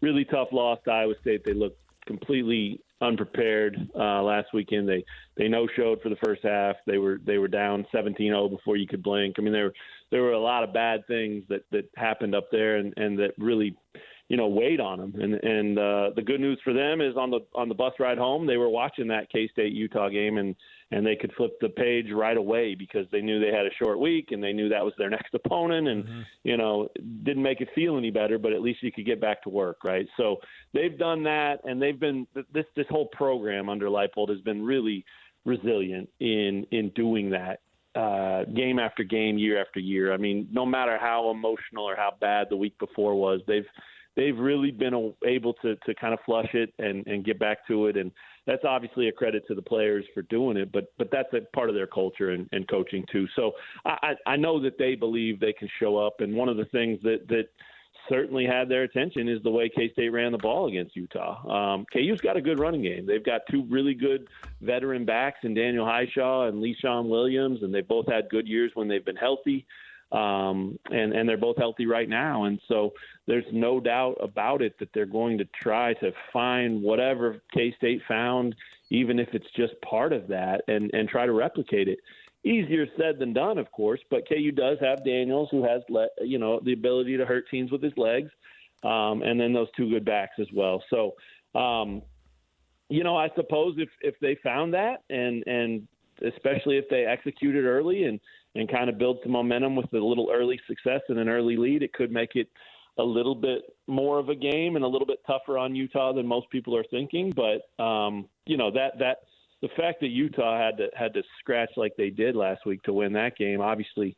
really tough loss to Iowa State. They looked completely unprepared last weekend. They no-showed for the first half. They were down 17-0 before you could blink. I mean, there were a lot of bad things that happened up there and that really, weighed on them. And the good news for them is on the bus ride home, they were watching that K-State Utah game and they could flip the page right away because they knew they had a short week and they knew that was their next opponent and, didn't make it feel any better, but at least you could get back to work, right? So they've done that, and they've been this whole program under Leipold has been really resilient in doing that game after game, year after year. I mean, no matter how emotional or how bad the week before was, they've really been able to kind of flush it and get back to it. And that's obviously a credit to the players for doing it, but that's a part of their culture and coaching too. So I know that they believe they can show up. And one of the things that certainly had their attention is the way K-State ran the ball against Utah. KU's got a good running game. They've got two really good veteran backs in Daniel Highshaw and Le'Shawn Williams, and they've both had good years when they've been healthy. And they're both healthy right now. And so there's no doubt about it that they're going to try to find whatever K-State found, even if it's just part of that, and try to replicate it. Easier said than done, of course, but KU does have Daniels, who has, the ability to hurt teams with his legs, and then those two good backs as well. So, I suppose if they found that, and especially if they executed early and kind of build some momentum with a little early success and an early lead, it could make it a little bit more of a game and a little bit tougher on Utah than most people are thinking. But, that the fact that Utah had to scratch like they did last week to win that game, obviously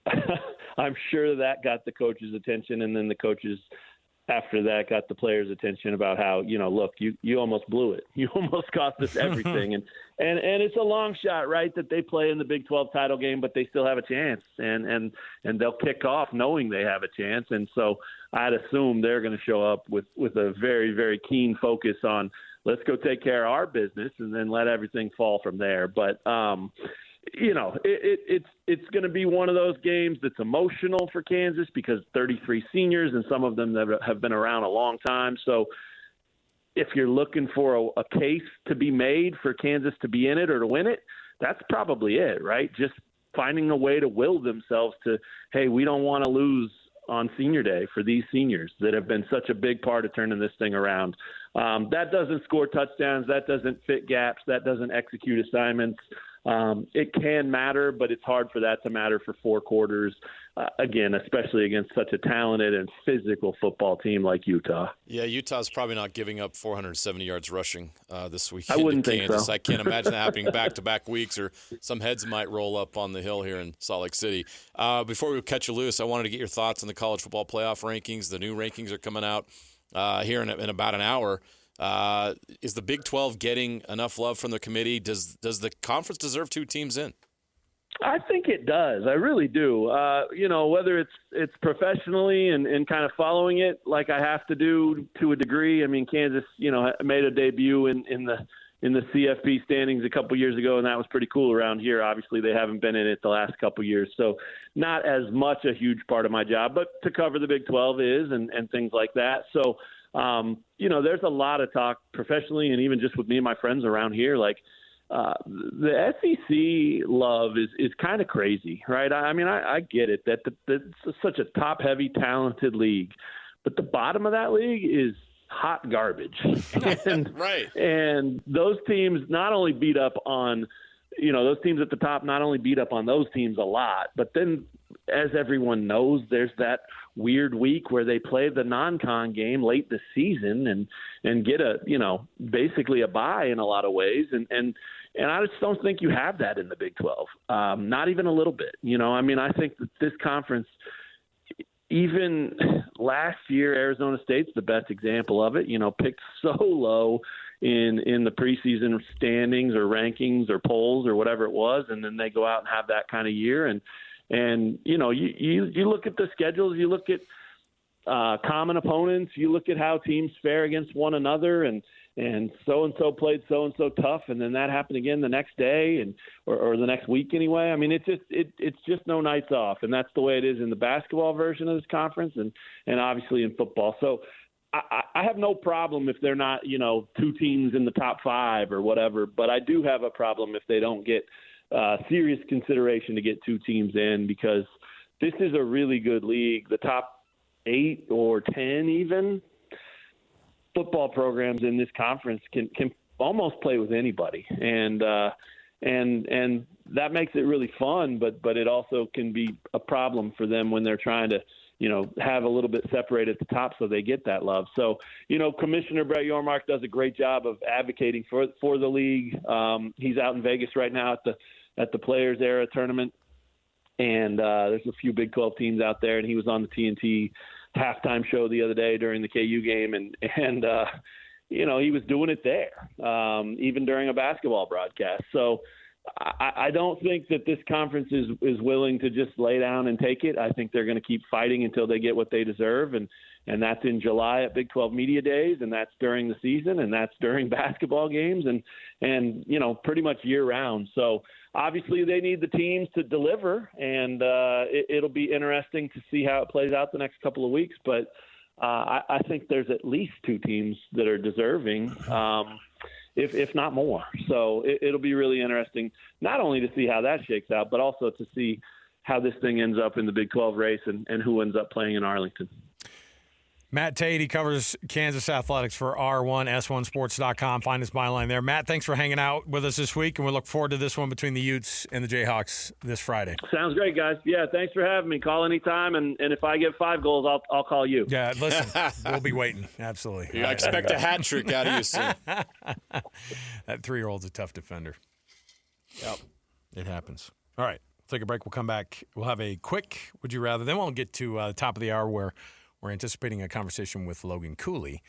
I'm sure that got the coach's attention, and then the coaches after that got the players' attention about how, look, you almost blew it. You almost cost us everything. and it's a long shot, right, that they play in the Big 12 title game, but they still have a chance. And they'll kick off knowing they have a chance. And so I'd assume they're going to show up with a very, very keen focus on let's go take care of our business and then let everything fall from there. But, it's going to be one of those games that's emotional for Kansas because 33 seniors and some of them that have been around a long time. So if you're looking for a case to be made for Kansas to be in it or to win it, that's probably it, right? Just finding a way to will themselves to, hey, we don't want to lose on senior day for these seniors that have been such a big part of turning this thing around. That doesn't score touchdowns. That doesn't fit gaps. That doesn't execute assignments. It can matter, but it's hard for that to matter for 4 quarters, again, especially against such a talented and physical football team like Utah. Yeah, Utah's probably not giving up 470 yards rushing this week. I wouldn't think Kansas. so. I can't imagine that happening back-to-back weeks, or some heads might roll up on the hill here in Salt Lake City. Before we catch you loose, I wanted to get your thoughts on the college football playoff rankings. The new rankings are coming out here in about an hour. Is the Big 12 getting enough love from the committee? Does the conference deserve 2 teams in? I think it does. I really do. Whether it's professionally and kind of following it like I have to do to a degree. I mean, Kansas, made a debut in the CFP standings a couple years ago, and that was pretty cool around here. Obviously, they haven't been in it the last couple years, so not as much a huge part of my job, but to cover the Big 12 is and things like that. So, there's a lot of talk professionally and even just with me and my friends around here, like the SEC love is kind of crazy, right? I mean, I get it that it's such a top-heavy, talented league, but the bottom of that league is hot garbage. Right. And those teams not only beat up on, those teams at the top not only beat up on those teams a lot, but then as everyone knows, there's that weird week where they play the non-con game late this season and get basically a bye in a lot of ways. And I just don't think you have that in the Big 12. Not even a little bit, I think that this conference, even last year, Arizona State's the best example of it, picked so low in the preseason standings or rankings or polls or whatever it was, and then they go out and have that kind of year. And you know, you look at the schedules, you look at common opponents, you look at how teams fare against one another, and so played so tough, and then that happened again the next day or the next week anyway. I mean, it's just no nights off, and that's the way it is in the basketball version of this conference, and obviously in football. So I have no problem if they're not, you know, 2 teams in the top 5 or whatever, but I do have a problem if they don't get serious consideration to get 2 teams in, because this is a really good league. The top 8 or 10 even football programs in this conference can almost play with anybody, and that makes it really fun, but it also can be a problem for them when they're trying to, you know, have a little bit separate at the top so they get that love. So, you know, Commissioner Brett Yormark does a great job of advocating for the league. He's out in Vegas right now at the Players Era tournament, and there's a few Big 12 teams out there, and he was on the TNT halftime show the other day during the KU game, and you know, he was doing it there, even during a basketball broadcast. So I don't think that this conference is willing to just lay down and take it. I think they're going to keep fighting until they get what they deserve, and that's in July at Big 12 Media Days, and that's during the season, and that's during basketball games, and you know, pretty much year round. So obviously they need the teams to deliver, and it'll be interesting to see how it plays out the next couple of weeks. But I think there's at least 2 teams that are deserving, if not more. So it'll be really interesting, not only to see how that shakes out, but also to see how this thing ends up in the Big 12 race and who ends up playing in Arlington. Matt Tait, he covers Kansas athletics for R1S1Sports.com. Find his byline there. Matt, thanks for hanging out with us this week, and we look forward to this one between the Utes and the Jayhawks this Friday. Sounds great, guys. Yeah, thanks for having me. Call anytime, and if I get 5 goals, I'll call you. Yeah, listen, we'll be waiting. Absolutely. Yeah, I expect a hat trick out of you soon. That 3-year-old's a tough defender. Yep. It happens. All right, take a break. We'll come back. We'll have a quick Would You Rather. Then we'll get to the top of the hour where we're anticipating a conversation with Logan Cooley.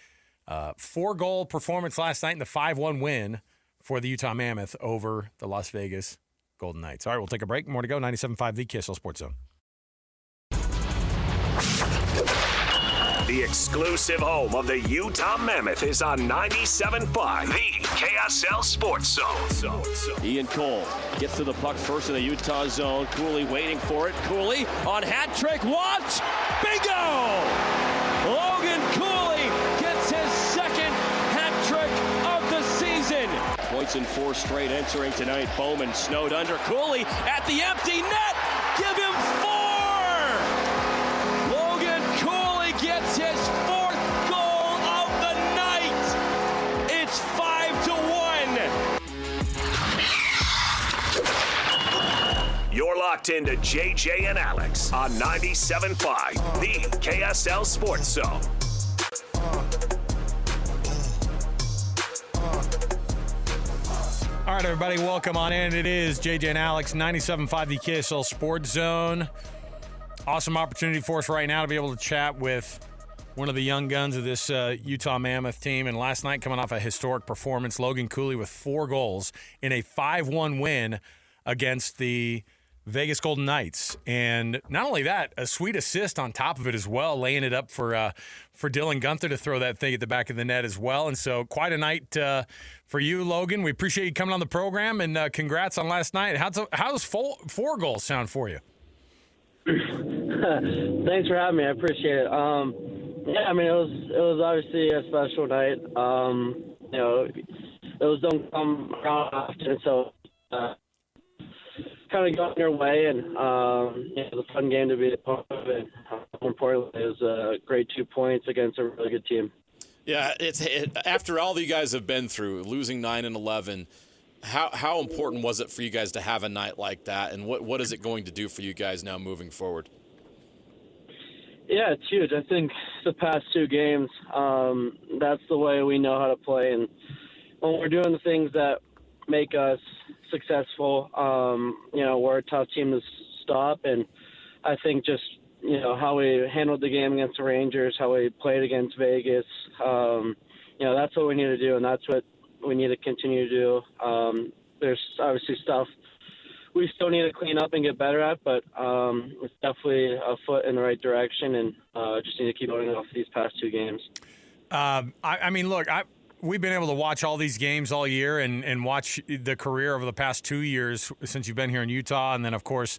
4-goal performance last night in the 5-1 win for the Utah Mammoth over the Las Vegas Golden Knights. All right, we'll take a break. More to go. 97.5, the KSL Sports Zone. The exclusive home of the Utah Mammoth is on 97.5, the KSL Sports Zone. Ian Cole gets to the puck first in the Utah zone. Cooley waiting for it. Cooley on hat trick. Watch! Bingo! Logan Cooley gets his second hat trick of the season. Points in 4 straight entering tonight. Bowman snowed under. Cooley at the empty net. Give him 4! Gets his 4th goal of the night. It's 5-1. You're locked into JJ and Alex on 97.5, the KSL Sports Zone. All right, everybody, welcome on in. It is JJ and Alex, 97.5, the KSL Sports Zone. Awesome opportunity for us right now to be able to chat with one of the young guns of this Utah Mammoth team. And last night, coming off a historic performance, Logan Cooley with 4 goals in a 5-1 win against the Vegas Golden Knights. And not only that, a sweet assist on top of it as well, laying it up for Dylan Gunther to throw that thing at the back of the net as well. And so quite a night for you, Logan. We appreciate you coming on the program, and congrats on last night. How's 4 goals sound for you? Thanks for having me. I appreciate it. Yeah, I mean, it was obviously a special night. You know, those don't come around often, so kind of got in your way, and you know, it was a fun game to be a part of it. More importantly, it was a great 2 points against a really good team. Yeah, after all that you guys have been through, losing 9 and 11. How important was it for you guys to have a night like that, and what is it going to do for you guys now moving forward? Yeah, it's huge. I think the past 2 games, that's the way we know how to play, and when we're doing the things that make us successful, you know, we're a tough team to stop, and I think just, you know, how we handled the game against the Rangers, how we played against Vegas, you know, that's what we need to do, and that's what we need to continue to do. There's obviously stuff we still need to clean up and get better at, but it's definitely a foot in the right direction, and just need to keep going off these past 2 games. I mean, look, we've been able to watch all these games all year and watch the career over the past 2 years since you've been here in Utah, and then, of course,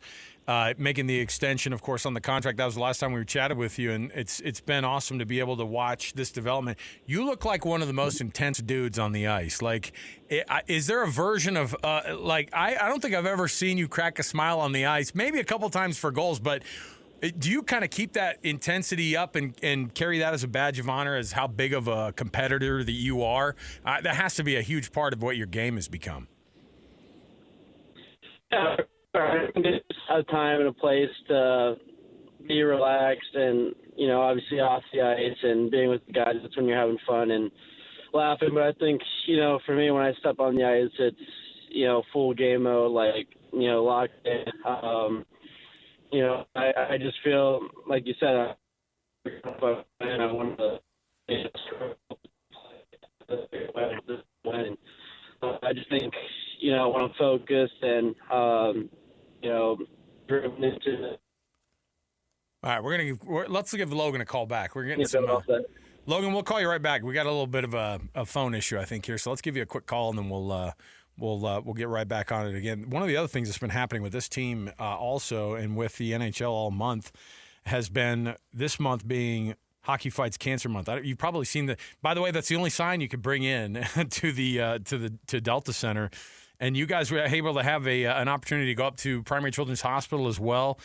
making the extension, of course, on the contract. That was the last time we chatted with you, and it's been awesome to be able to watch this development. You look like one of the most intense dudes on the ice. Like, is there a version of I don't think I've ever seen you crack a smile on the ice. Maybe a couple times for goals, but do you kind of keep that intensity up and carry that as a badge of honor, as how big of a competitor that you are? That has to be a huge part of what your game has become. Yeah. Just a time and a place to be relaxed and, obviously off the ice and being with the guys. That's when you're having fun and laughing. But I think, for me, when I step on the ice, it's, full game mode, locked in. I just feel, like you said, I want to win. I just think, when I'm focused and, driven into all right, let's give Logan a call back. We're getting some. Logan, we'll call you right back. We got a little bit of a phone issue, I think, here. So let's give you a quick call, and then we'll get right back on it again. One of the other things that's been happening with this team also, and with the NHL all month, has been this month being Hockey Fights Cancer Month. You've probably seen by the way, that's the only sign you could bring in to Delta Center. And you guys were able to have an opportunity to go up to Primary Children's Hospital as well.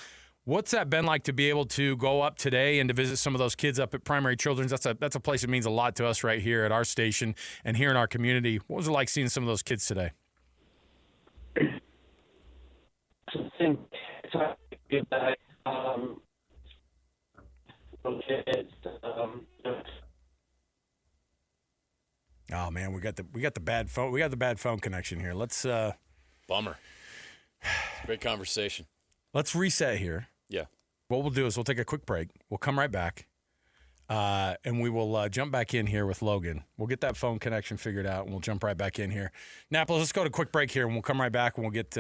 What's that been like to be able to go up today and to visit some of those kids up at Primary Children's? That's a place that means a lot to us right here at our station and here in our community. What was it like seeing some of those kids today? I think it's hard to get back. Oh man, we got the bad phone. We got the bad phone connection here. Let's Bummer. Great conversation. Let's reset here. Yeah. What we'll do is we'll take a quick break. We'll come right back, and we will jump back in here with Logan. We'll get that phone connection figured out, and we'll jump right back in here. Napa, let's go to a quick break here, and we'll come right back, and we'll get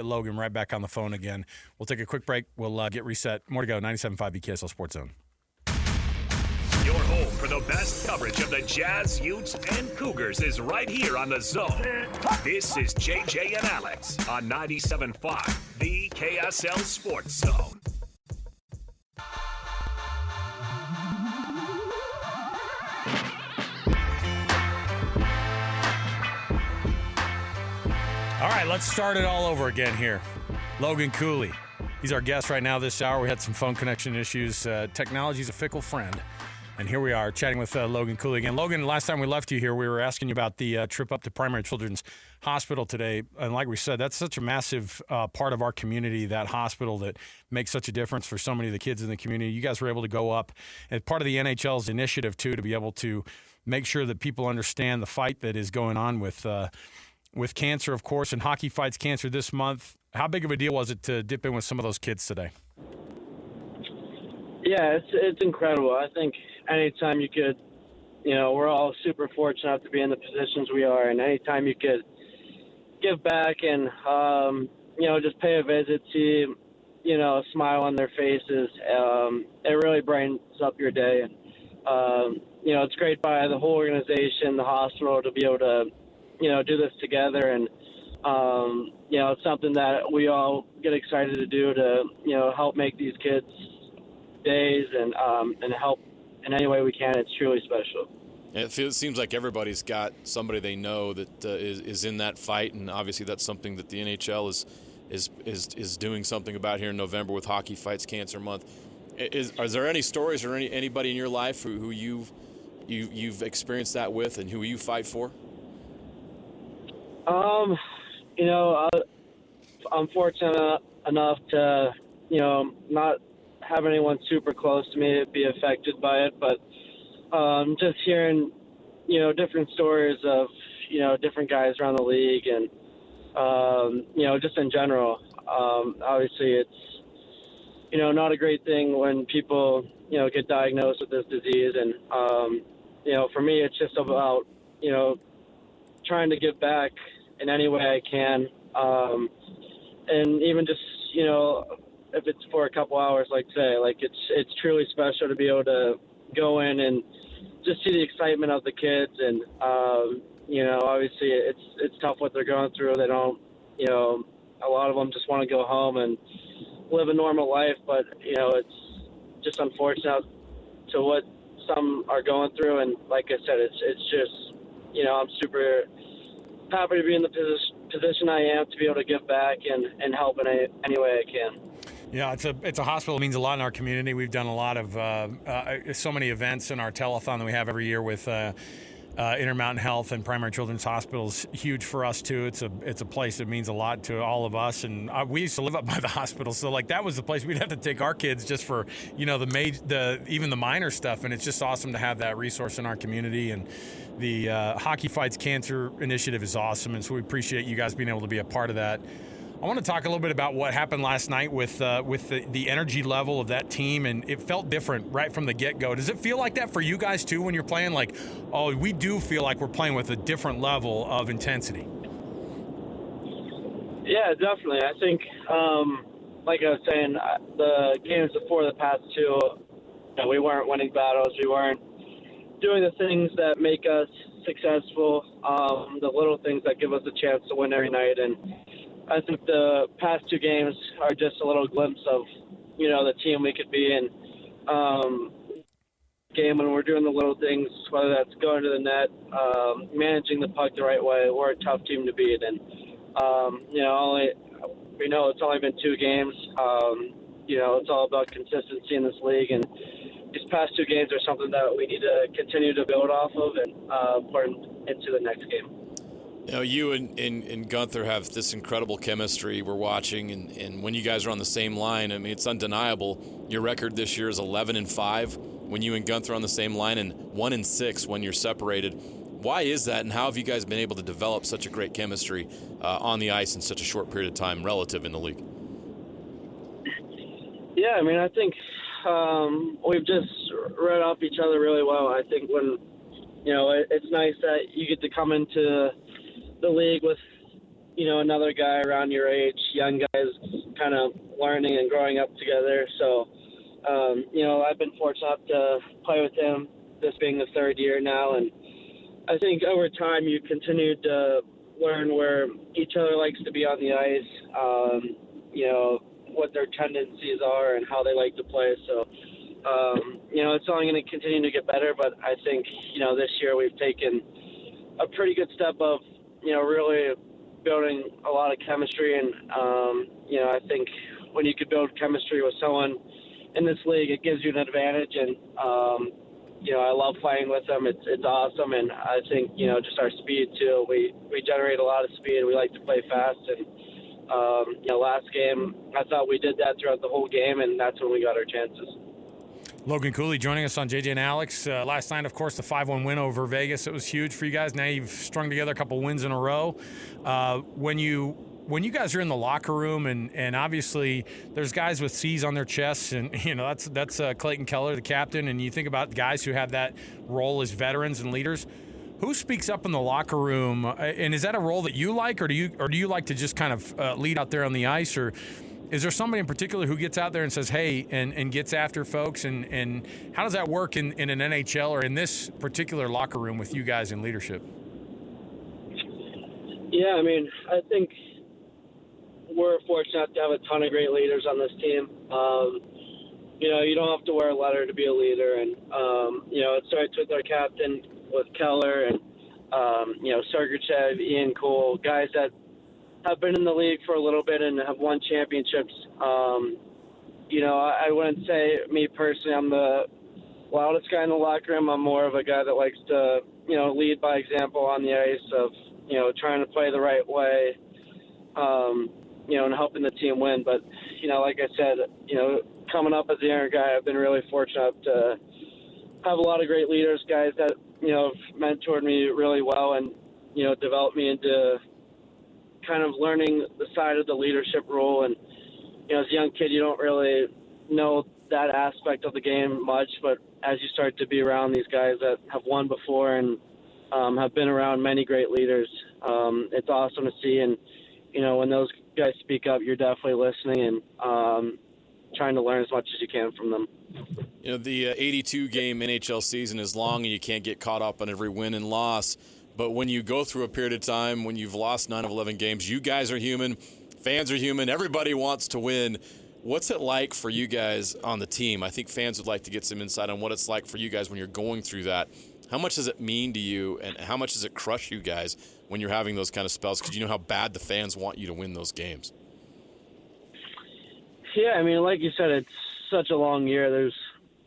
Logan right back on the phone again. We'll take a quick break. We'll get reset. More to go. 97.5 BKSL Sports Zone. Your home for the best coverage of the Jazz, Utes, and Cougars is right here on The Zone. This is JJ and Alex on 97.5, the KSL Sports Zone. All right, let's start it all over again here. Logan Cooley. He's our guest right now this hour. We had some phone connection issues. Technology's a fickle friend. And here we are chatting with Logan Cooley again. Logan, last time we left you here, we were asking you about the trip up to Primary Children's Hospital today. And like we said, that's such a massive part of our community, that hospital that makes such a difference for so many of the kids in the community. You guys were able to go up as part of the NHL's initiative, too, to be able to make sure that people understand the fight that is going on with cancer, of course, and Hockey Fights Cancer this month. How big of a deal was it to dip in with some of those kids today? Yeah, it's incredible. I think anytime you could, we're all super fortunate to be in the positions we are, and anytime you could give back and, just pay a visit, see, a smile on their faces, it really brightens up your day. And, it's great by the whole organization, the hospital, to be able to, do this together. And, it's something that we all get excited to do to, help make these kids' days and help in any way we can. It's truly special. It seems like everybody's got somebody they know that is in that fight, and obviously that's something that the NHL is doing something about here in November with Hockey Fights Cancer Month. Are there any stories or anybody in your life who you've experienced that with, and who you fight for? I'm fortunate enough to, not have anyone super close to me be affected by it, but just hearing, different stories of, different guys around the league and, just in general. Obviously it's, not a great thing when people, get diagnosed with this disease. And, for me, it's just about, trying to give back in any way I can. And even just, if it's for a couple hours, like today, like it's truly special to be able to go in and just see the excitement of the kids. And, obviously it's tough what they're going through. They don't, a lot of them just want to go home and live a normal life, but, it's just unfortunate to what some are going through. And like I said, it's just, I'm super happy to be in the position I am to be able to give back and help in any way I can. Yeah, it's a hospital. It means a lot in our community. We've done a lot of so many events in our telethon that we have every year with Intermountain Health and Primary Children's Hospitals. Huge for us too. It's a place that means a lot to all of us. And we used to live up by the hospital, so like that was the place we'd have to take our kids just for even the minor stuff. And it's just awesome to have that resource in our community. And the Hockey Fights Cancer initiative is awesome, and so we appreciate you guys being able to be a part of that. I want to talk a little bit about what happened last night with the energy level of that team, and it felt different right from the get-go. Does it feel like that for you guys too when you're playing? Like, oh, we do feel like we're playing with a different level of intensity. Yeah, definitely. I think, like I was saying, the games before the past two, we weren't winning battles. We weren't doing the things that make us successful, the little things that give us a chance to win every night. And I think the past two games are just a little glimpse of, the team we could be in. Game when we're doing the little things, whether that's going to the net, managing the puck the right way. We're a tough team to beat. And, we know it's only been 2 games. It's all about consistency in this league. And these past 2 games are something that we need to continue to build off of and put into the next game. You and Gunther have this incredible chemistry we're watching, and when you guys are on the same line, I mean, it's undeniable. Your record this year is 11-5 when you and Gunther are on the same line, and 1-6 when you're separated. Why is that, and how have you guys been able to develop such a great chemistry on the ice in such a short period of time relative in the league? Yeah, I mean, I think we've just read off each other really well. I think when, it's nice that you get to come into the league with, another guy around your age, young guys kind of learning and growing up together. So, I've been fortunate to play with him, this being the 3rd year now. And I think over time you continue to learn where each other likes to be on the ice, what their tendencies are and how they like to play. So, it's only going to continue to get better. But I think, this year we've taken a pretty good step of, really building a lot of chemistry. And, I think when you could build chemistry with someone in this league, it gives you an advantage. And, I love playing with them. It's awesome. And I think, just our speed too. We generate a lot of speed. We like to play fast. And, last game, I thought we did that throughout the whole game, and that's when we got our chances. Logan Cooley joining us on JJ and Alex. Last night, of course, the 5-1 win over Vegas. It was huge for you guys. Now you've strung together a couple wins in a row. When you guys are in the locker room, and obviously there's guys with C's on their chests, and that's Clayton Keller, the captain, and you think about guys who have that role as veterans and leaders. Who speaks up in the locker room, and is that a role that you like, or do you like to just kind of lead out there on the ice, or is there somebody in particular who gets out there and says, hey, and gets after folks, and how does that work in an NHL or in this particular locker room with you guys in leadership? Yeah, I mean, I think we're fortunate to have a ton of great leaders on this team. You don't have to wear a letter to be a leader, and it starts with our captain, with Keller, and Sergachev, Ian Cole, guys that have been in the league for a little bit and have won championships. I wouldn't say me personally I'm the loudest guy in the locker room. I'm more of a guy that likes to, lead by example on the ice of, trying to play the right way, and helping the team win. But, like I said, coming up as the younger guy, I've been really fortunate to have a lot of great leaders, guys that, have mentored me really well and, developed me into kind of learning the side of the leadership role. And, as a young kid, you don't really know that aspect of the game much, but as you start to be around these guys that have won before and, have been around many great leaders. It's awesome to see, and when those guys speak up, you're definitely listening and trying to learn as much as you can from them. The 82-game NHL season is long, and you can't get caught up on every win and loss. But when you go through a period of time when you've lost 9 of 11 games, you guys are human, fans are human, everybody wants to win. What's it like for you guys on the team? I think fans would like to get some insight on what it's like for you guys when you're going through that. How much does it mean to you, and how much does it crush you guys when you're having those kind of spells? Because you know how bad the fans want you to win those games. Yeah, I mean, like you said, it's such a long year. There's,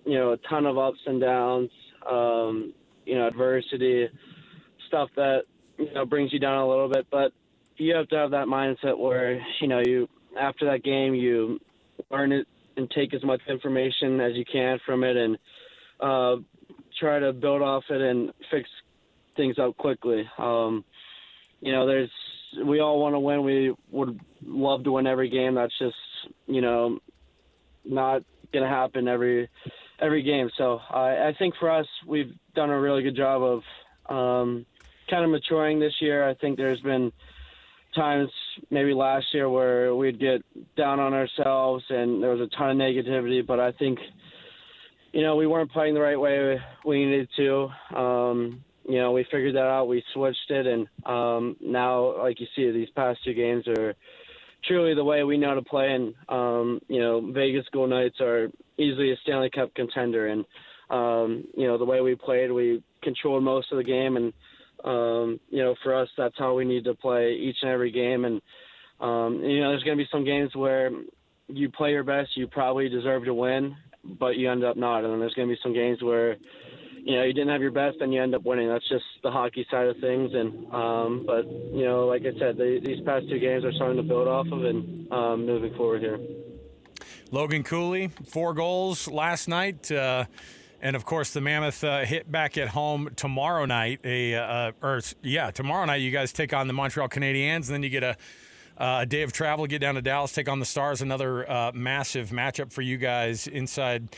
a ton of ups and downs, adversity, stuff that, brings you down a little bit. But you have to have that mindset where, you after that game, you learn it and take as much information as you can from it and try to build off it and fix things up quickly. We all want to win. We would love to win every game. That's just, not going to happen every game. So I think for us, we've done a really good job of kind of maturing this year. I think there's been times maybe last year where we'd get down on ourselves and there was a ton of negativity, but I think, we weren't playing the right way we needed to. We figured that out. We switched it, and now, like you see, these past 2 games are truly the way we know to play. And, Vegas Golden Knights are easily a Stanley Cup contender. And, the way we played, we controlled most of the game. And, for us, that's how we need to play each and every game. And, there's going to be some games where you play your best, you probably deserve to win, but you end up not. And then there's going to be some games where, you didn't have your best and you end up winning. That's just the hockey side of things. And, but, like I said, these past 2 games are something to build off of and moving forward here. Logan Cooley, 4 goals last night. And, of course, the Mammoth hit back at home tomorrow night. Tomorrow night you guys take on the Montreal Canadiens, and then you get a day of travel, get down to Dallas, take on the Stars, another massive matchup for you guys inside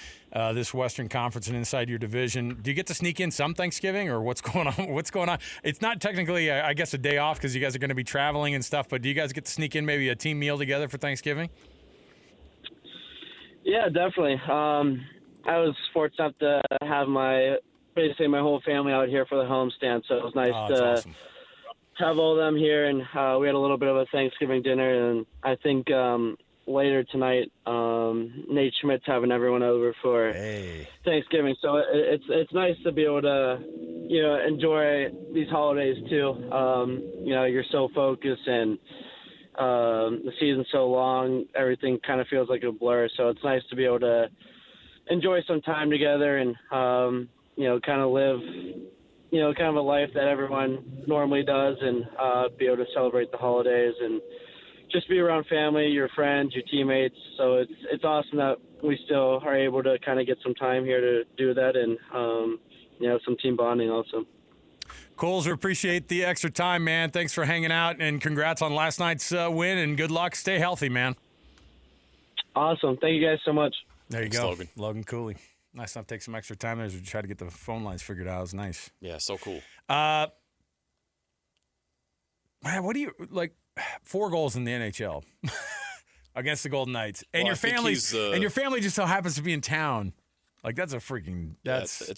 this Western Conference and inside your division. Do you get to sneak in some Thanksgiving, or what's going on? It's not technically, I guess, a day off because you guys are going to be traveling and stuff, but do you guys get to sneak in maybe a team meal together for Thanksgiving? Yeah, definitely. I was fortunate to have my whole family out here for the homestand, so it was nice to awesome. Have all of them here, and we had a little bit of a Thanksgiving dinner, and I think later tonight Nate Schmidt's having everyone over for Thanksgiving, so it's nice to be able to enjoy these holidays too. You're so focused, and the season's so long, everything kind of feels like a blur, so it's nice to be able to enjoy some time together and kind of live kind of a life that everyone normally does, and be able to celebrate the holidays and just be around family, your friends, your teammates. So it's awesome that we still are able to kind of get some time here to do that, and some team bonding also. Coles, we appreciate the extra time, man. Thanks for hanging out, and congrats on last night's win, and good luck. Stay healthy, man. Awesome. Thank you guys so much. There you Thanks, go. Logan Cooley. Nice enough to take some extra time there as we try to get the phone lines figured out. It was nice. Yeah, so cool. Man, what do you like? 4 goals in the NHL against the Golden Knights, and your family just so happens to be in town. Like that's a freaking that's a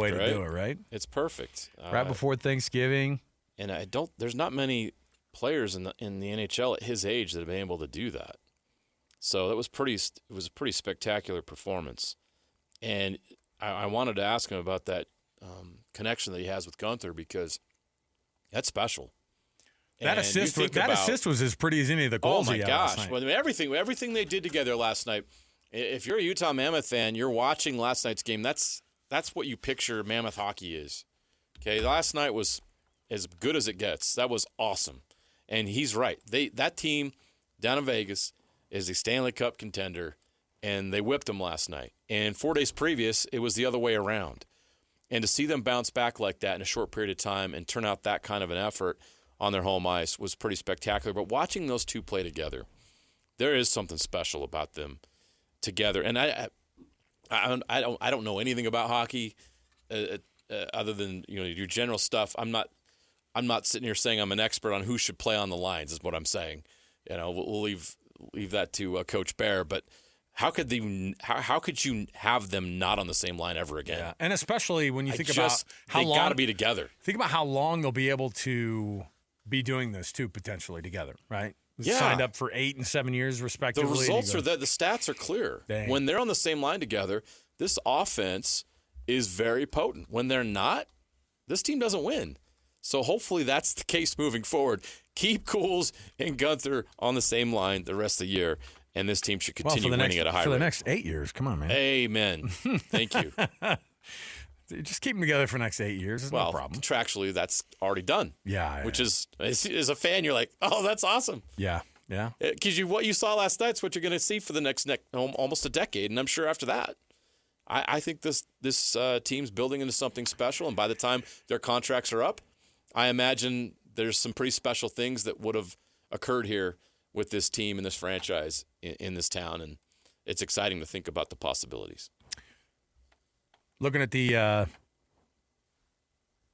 way to do it, right? It's perfect. Right before Thanksgiving. And there's not many players in the NHL at his age that have been able to do that. So it was a pretty spectacular performance. And I wanted to ask him about that connection that he has with Gunther, because that's special. That assist was as pretty as any of the goals. Oh my he had gosh! last night. Well, everything they did together last night. If you're a Utah Mammoth fan, you're watching last night's game. That's what you picture Mammoth hockey is. Okay, last night was as good as it gets. That was awesome, and he's right. That team down in Vegas is a Stanley Cup contender, and they whipped them last night. And 4 days previous, it was the other way around. And to see them bounce back like that in a short period of time and turn out that kind of an effort on their home ice was pretty spectacular. But watching those two play together, there is something special about them together. And I don't know anything about hockey other than your general stuff, I'm not sitting here saying I'm an expert on who should play on the lines. Is what I'm saying. We'll leave that to Coach Bear. But how could you have them not on the same line ever again? Yeah. And especially when you think about how they long got to be together. Think about how long they'll be able to be doing this too, potentially together, right? Yeah. Signed up for 8 and 7 years respectively. The results are that the stats are clear. Dang. When they're on the same line together, this offense is very potent. When they're not, this team doesn't win. So hopefully that's the case moving forward. Keep Cools and Gunther on the same line the rest of the year, and this team should continue winning at a high rate. For the next 8 years. Come on, man. Amen. Thank you. Just keep them together for the next 8 years. No problem. Contractually, that's already done. Yeah. Which is, as a fan, you're like, oh, that's awesome. Yeah. Because what you saw last night's what you're going to see for the next almost a decade, and I'm sure after that. I think this team's building into something special, and by the time their contracts are up, I imagine there's some pretty special things that would have occurred here with this team and this franchise in this town, and it's exciting to think about the possibilities. Looking at the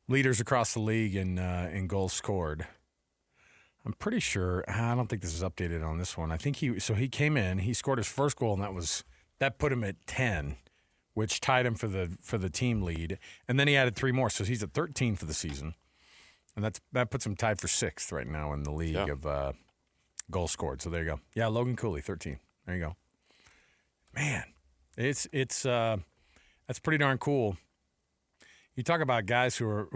leaders across the league in goals scored, I'm pretty sure. I don't think this is updated on this one. I think he came in, he scored his first goal, and that put him at 10, which tied him for the team lead, and then he added 3 more, so he's at 13 for the season, and that puts him tied for 6th right now in the league of goals scored. So there you go. Yeah, Logan Cooley, 13. There you go. Man, it's that's pretty darn cool. You talk about guys who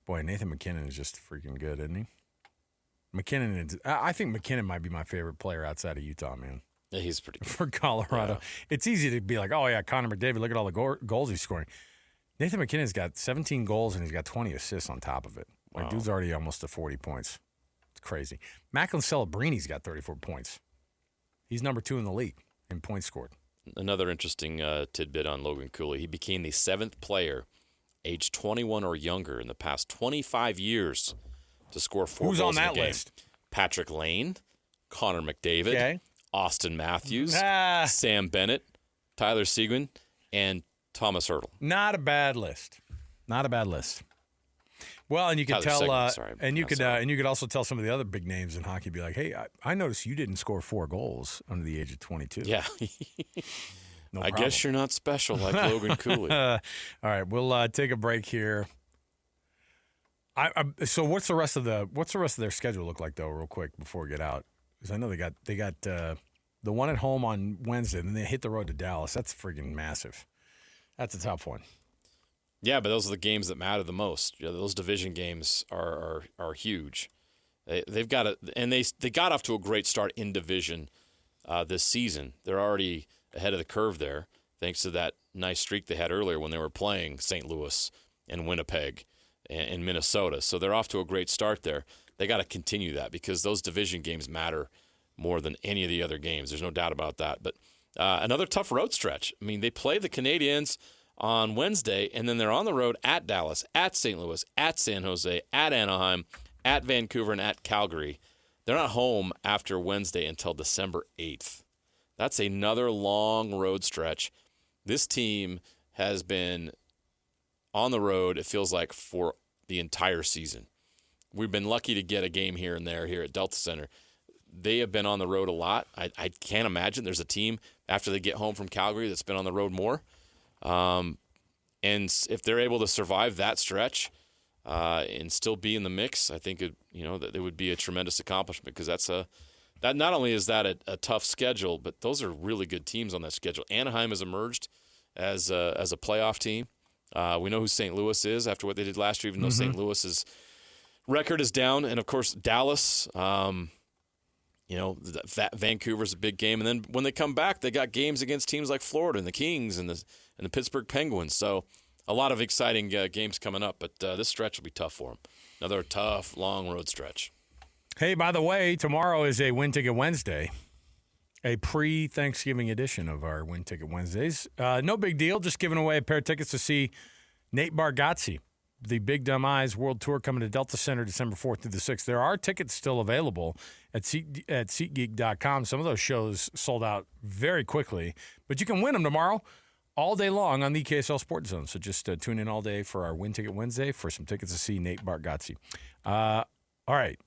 boy, Nathan McKinnon is just freaking good, isn't he? I think McKinnon might be my favorite player outside of Utah, man. Yeah, he's pretty good. For Colorado. Yeah. It's easy to be like, oh, yeah, Connor McDavid, look at all the goals he's scoring. Nathan McKinnon's got 17 goals, and he's got 20 assists on top of it. Like, dude's already almost to 40 points. It's crazy. Macklin Celebrini's got 34 points. He's number 2 in the league in points scored. Another interesting tidbit on Logan Cooley. He became the 7th player aged 21 or younger in the past 25 years to score 4 goals Who's on that in a game. list? Patrick Lane, Connor McDavid, okay. Austin Matthews, Sam Bennett, Tyler Seguin, and Thomas Hertl. Not a bad list. Well, and you could tell, you could also tell some of the other big names in hockey. Be like, hey, I noticed you didn't score 4 goals under the age of 22. Yeah, no I guess you're not special like Logan Cooley. All right, we'll take a break here. So what's the rest of their schedule look like though? Real quick before we get out, because I know they got the one at home on Wednesday, and then they hit the road to Dallas. That's freaking massive. That's a tough one. Yeah, but those are the games that matter the most. Those division games are huge. They've got they got off to a great start in division this season. They're already ahead of the curve there, thanks to that nice streak they had earlier when they were playing St. Louis and Winnipeg and Minnesota. So they're off to a great start there. They got to continue that because those division games matter more than any of the other games. There's no doubt about that. But another tough road stretch. I mean, they play the Canadiens on Wednesday, and then they're on the road at Dallas, at St. Louis, at San Jose, at Anaheim, at Vancouver, and at Calgary. They're not home after Wednesday until December 8th. That's another long road stretch. This team has been on the road, it feels like, for the entire season. We've been lucky to get a game here and there here at Delta Center. They have been on the road a lot. I can't imagine there's a team after they get home from Calgary that's been on the road more. And if they're able to survive that stretch and still be in the mix, I think that it would be a tremendous accomplishment because that not only is that a tough schedule, but those are really good teams on that schedule. Anaheim has emerged as a playoff team. We know who St. Louis is after what they did last year, even though St. Louis's record is down, and of course Dallas. Vancouver's a big game, and then when they come back, they got games against teams like Florida and the Kings and the Pittsburgh Penguins. So a lot of exciting games coming up, but this stretch will be tough for them. Another tough, long road stretch. Hey, by the way, tomorrow is a Win Ticket Wednesday, a pre-Thanksgiving edition of our Win Ticket Wednesdays. No big deal, just giving away a pair of tickets to see Nate Bargatze, the Big Dumb Eyes World Tour coming to Delta Center December 4th through the 6th. There are tickets still available at SeatGeek.com. Some of those shows sold out very quickly, but you can win them tomorrow all day long on the KSL Sports Zone. So just tune in all day for our Win Ticket Wednesday for some tickets to see Nate Bargatze. All right.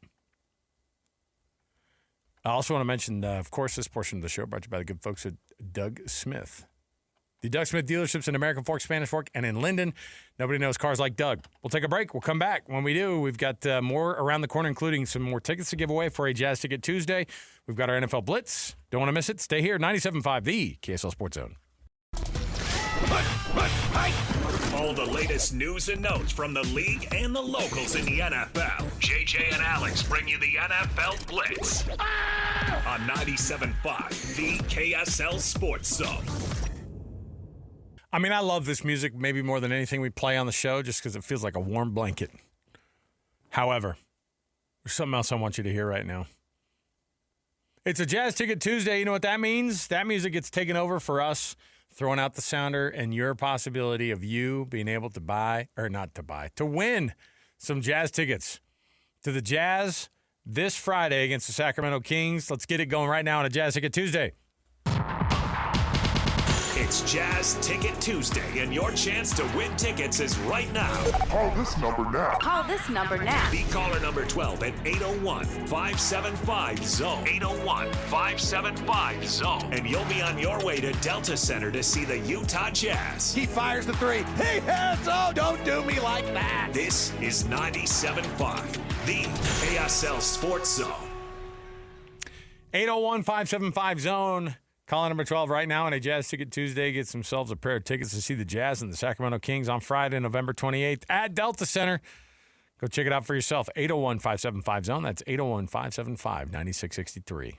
I also want to mention, of course, this portion of the show brought to you by the good folks at Doug Smith. The Doug Smith dealerships in American Fork, Spanish Fork, and in Linden. Nobody knows cars like Doug. We'll take a break. We'll come back. When we do, we've got more around the corner, including some more tickets to give away for a Jazz Ticket Tuesday. We've got our NFL Blitz. Don't want to miss it. Stay here. 97.5, the KSL Sports Zone. All the latest news and notes from the league and the locals in the NFL. JJ and Alex bring you the NFL Blitz on 97.5, the KSL Sports Zone. I mean, I love this music maybe more than anything we play on the show just because it feels like a warm blanket. However, there's something else I want you to hear right now. It's a Jazz Ticket Tuesday. You know what that means? That music gets taken over for us, throwing out the sounder and your possibility of you being able to buy, or not to buy, to win some Jazz tickets to the Jazz this Friday against the Sacramento Kings. Let's get it going right now on a Jazz Ticket Tuesday. It's Jazz Ticket Tuesday, and your chance to win tickets is right now. Call this number now. Call this number now. Be caller number 12 at 801-575-ZONE. 801-575-ZONE. And you'll be on your way to Delta Center to see the Utah Jazz. He fires the three. He hits. Oh, don't do me like that. This is 97.5, the KSL Sports Zone. 801-575-ZONE. Calling number 12 right now on a Jazz Ticket Tuesday. Get themselves a pair of tickets to see the Jazz and the Sacramento Kings on Friday, November 28th at Delta Center. Go check it out for yourself. 801-575-ZONE. That's 801-575-9663.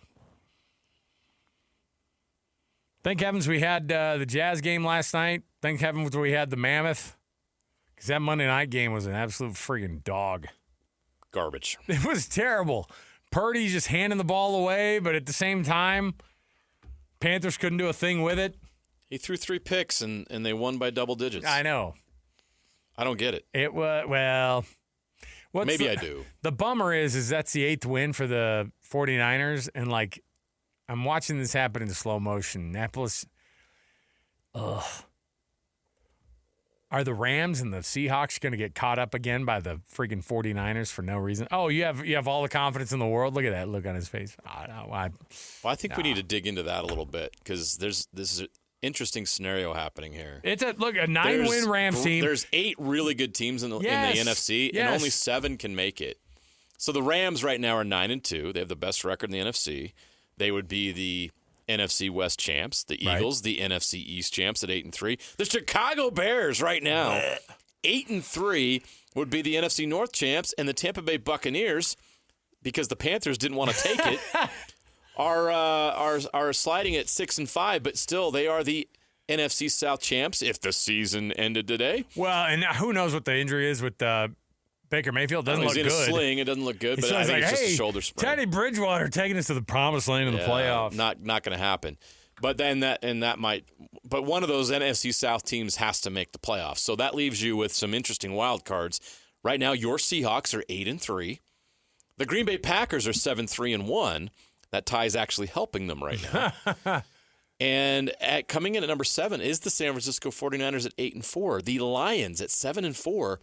Thank heavens we had the Jazz game last night. Thank heavens we had the Mammoth. Because that Monday night game was an absolute freaking dog. Garbage. It was terrible. Purdy's just handing the ball away, but at the same time, Panthers couldn't do a thing with it. He threw 3 picks, and they won by double digits. I know. I don't get it. It was, well, maybe I do. The bummer is that's the 8th win for the 49ers, and, like, I'm watching this happen in slow motion. Annapolis, are the Rams and the Seahawks going to get caught up again by the freaking 49ers for no reason? Oh, you have all the confidence in the world? Look at that look on his face. I think we need to dig into that a little bit because this is an interesting scenario happening here. It's a 9-win Rams team. There's 8 really good teams in the NFC, and only 7 can make it. So the Rams right now are 9-2. They have the best record in the NFC. They would be the NFC West champs, the Eagles, the NFC East champs at 8-3. The Chicago Bears right now, 8-3, would be the NFC North champs, and the Tampa Bay Buccaneers, because the Panthers didn't want to take it, are sliding at 6-5, but still they are the NFC South champs if the season ended today. Well, and who knows what the injury is with Baker Mayfield. Doesn't look good. He's in a sling. It doesn't look good, but I think it's just a shoulder sprain. Teddy Bridgewater taking us to the promised land in the playoffs. Not going to happen. But then that might. But one of those NFC South teams has to make the playoffs. So that leaves you with some interesting wild cards. Right now, your Seahawks are 8-3. The Green Bay Packers are 7-3-1. That tie is actually helping them right now. And coming in at number 7 is the San Francisco 49ers at 8-4. The Lions at 7-4.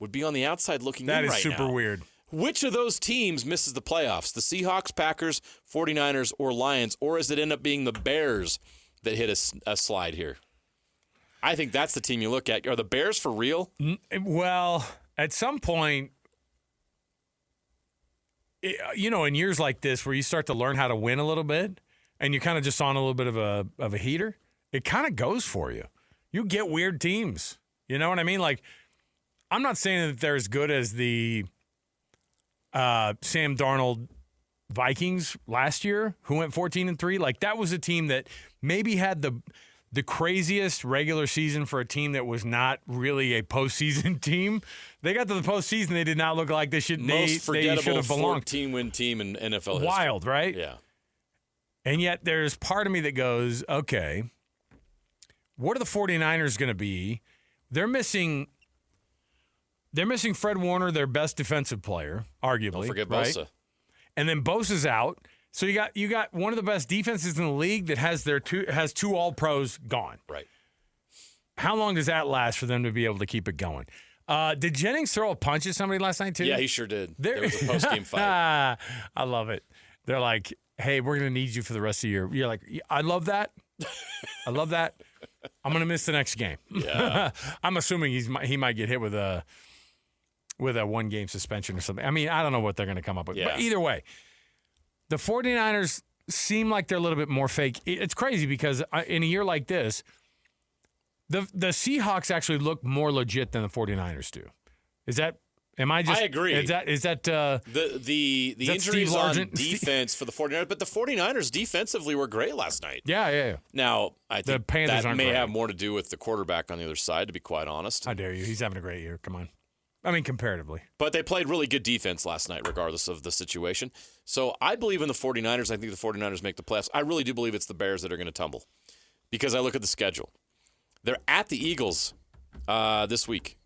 Would be on the outside looking in right now. That is super weird. Which of those teams misses the playoffs? The Seahawks, Packers, 49ers, or Lions? Or does it end up being the Bears that hit a slide here? I think that's the team you look at. Are the Bears for real? Well, at some point, in years like this where you start to learn how to win a little bit and you're kind of just on a little bit of a heater, it kind of goes for you. You get weird teams. You know what I mean? Like, I'm not saying that they're as good as the Sam Darnold Vikings last year, who went 14-3. Like, that was a team that maybe had the craziest regular season for a team that was not really a postseason team. They got to the postseason, they did not look like they should. Most forgettable should have belonged. 14-win team in NFL history. Wild, right? Yeah. And yet there's part of me that goes, okay, what are the 49ers going to be? They're missing Fred Warner, their best defensive player, arguably. Don't forget right? Bosa. And then Bosa's out. So you got one of the best defenses in the league that has two All-Pros gone. Right. how long does that last for them to be able to keep it going? Did Jennings throw a punch at somebody last night, too? Yeah, he sure did. There was a post-game fight. I love it. They're like, hey, we're going to need you for the rest of the year. You're like, I love that. I love that. I'm going to miss the next game. Yeah. I'm assuming he might get hit with a one-game suspension or something. I mean, I don't know what they're going to come up with. Yeah. But either way, the 49ers seem like they're a little bit more fake. It's crazy because in a year like this, the Seahawks actually look more legit than the 49ers do. I agree. Is that the injuries on defense for the 49ers, but the 49ers defensively were great last night. Yeah. Now, I think Panthers that may great. have more to do with the quarterback on the other side, to be quite honest. How dare you? He's having a great year. Come on. I mean, comparatively. But they played really good defense last night, regardless of the situation. So I believe in the 49ers. I think the 49ers make the playoffs. I really do believe it's the Bears that are going to tumble because I look at the schedule. They're at the Eagles this week.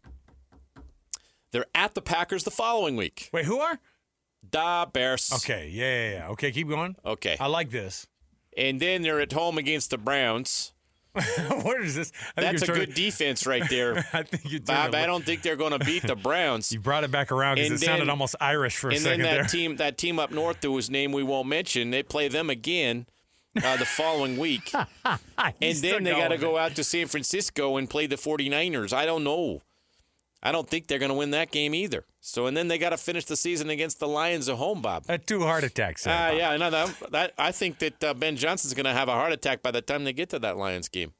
They're at the Packers the following week. Wait, who are? The Bears. Okay, yeah. Okay, keep going. Okay. I like this. And then they're at home against the Browns. What is this? That's a good defense right there. I think you Bob, I don't think they're going to beat the Browns. You brought it back around because it sounded almost Irish for a second there. And then that team up north, whose name we won't mention, they play them again the following week. And then they got to go out to San Francisco and play the 49ers. I don't know. I don't think they're going to win that game either. So, and then they got to finish the season against the Lions at home, Bob. 2 heart attacks. Yeah, no, I think that Ben Johnson's going to have a heart attack by the time they get to that Lions game.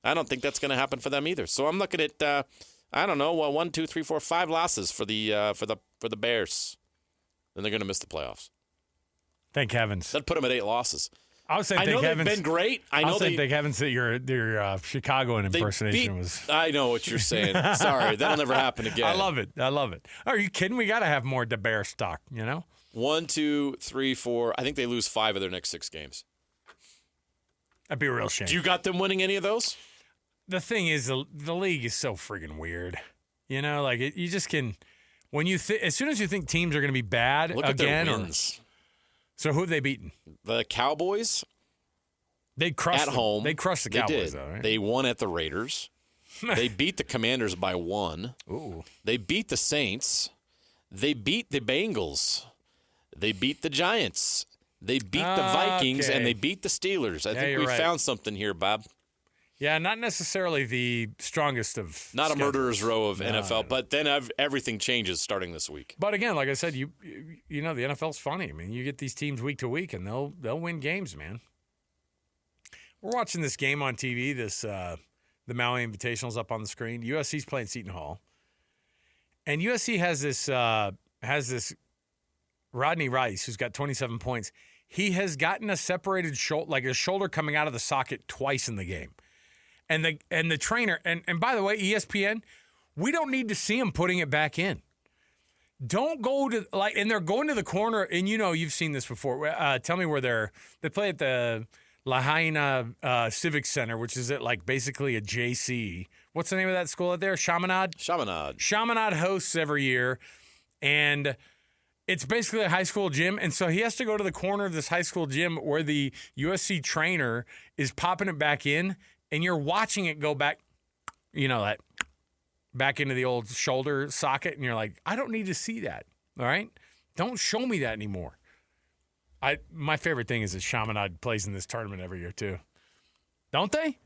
I don't think that's going to happen for them either. So I'm looking at, I don't know, 1, 2, 3, 4, 5 losses for the Bears. Then they're going to miss the playoffs. Thank heavens. That'd put them at 8 losses. I was saying, they've been great. I thank heavens that your Chicagoan impersonation was. I know what you're saying. Sorry, that'll never happen again. I love it. Are you kidding? We got to have more DeBear stock, 1, 2, 3, 4. I think they lose 5 of their next 6 games. That'd be a real shame. Do you got them winning any of those? The thing is, the league is so friggin' weird. You just can when you as soon as you think teams are going to be bad look again. At their wins. So who have they beaten? The Cowboys. They crushed at home. They crushed the Cowboys, they did. though, right? They won at the Raiders. They beat the Commanders by 1. Ooh. They beat the Saints. They beat the Bengals. They beat the Giants. They beat the Vikings, and they beat the Steelers. I think we found something here, Bob. Yeah, not necessarily the strongest of Not schedules. a murderer's row of NFL, but then everything changes starting this week. But again, like I said, you know the NFL's funny. I mean, you get these teams week to week, and they'll win games, man. We're watching this game on TV. The Maui Invitational's up on the screen. USC's playing Seton Hall, and USC has this Rodney Rice who's got 27 points. He has gotten a separated shoulder, like a shoulder coming out of the socket twice in the game. And the trainer, and by the way, ESPN, we don't need to see him putting it back in. Don't go to, and they're going to the corner, and you've seen this before. Tell me where they play at the Lahaina Civic Center, which is at basically a JC. What's the name of that school out there? Chaminade? Chaminade hosts every year, and it's basically a high school gym, and so he has to go to the corner of this high school gym where the USC trainer is popping it back in, and you're watching it go back, that back into the old shoulder socket, and you're like, I don't need to see that, all right? Don't show me that anymore. My favorite thing is that Chaminade plays in this tournament every year, too. Don't they?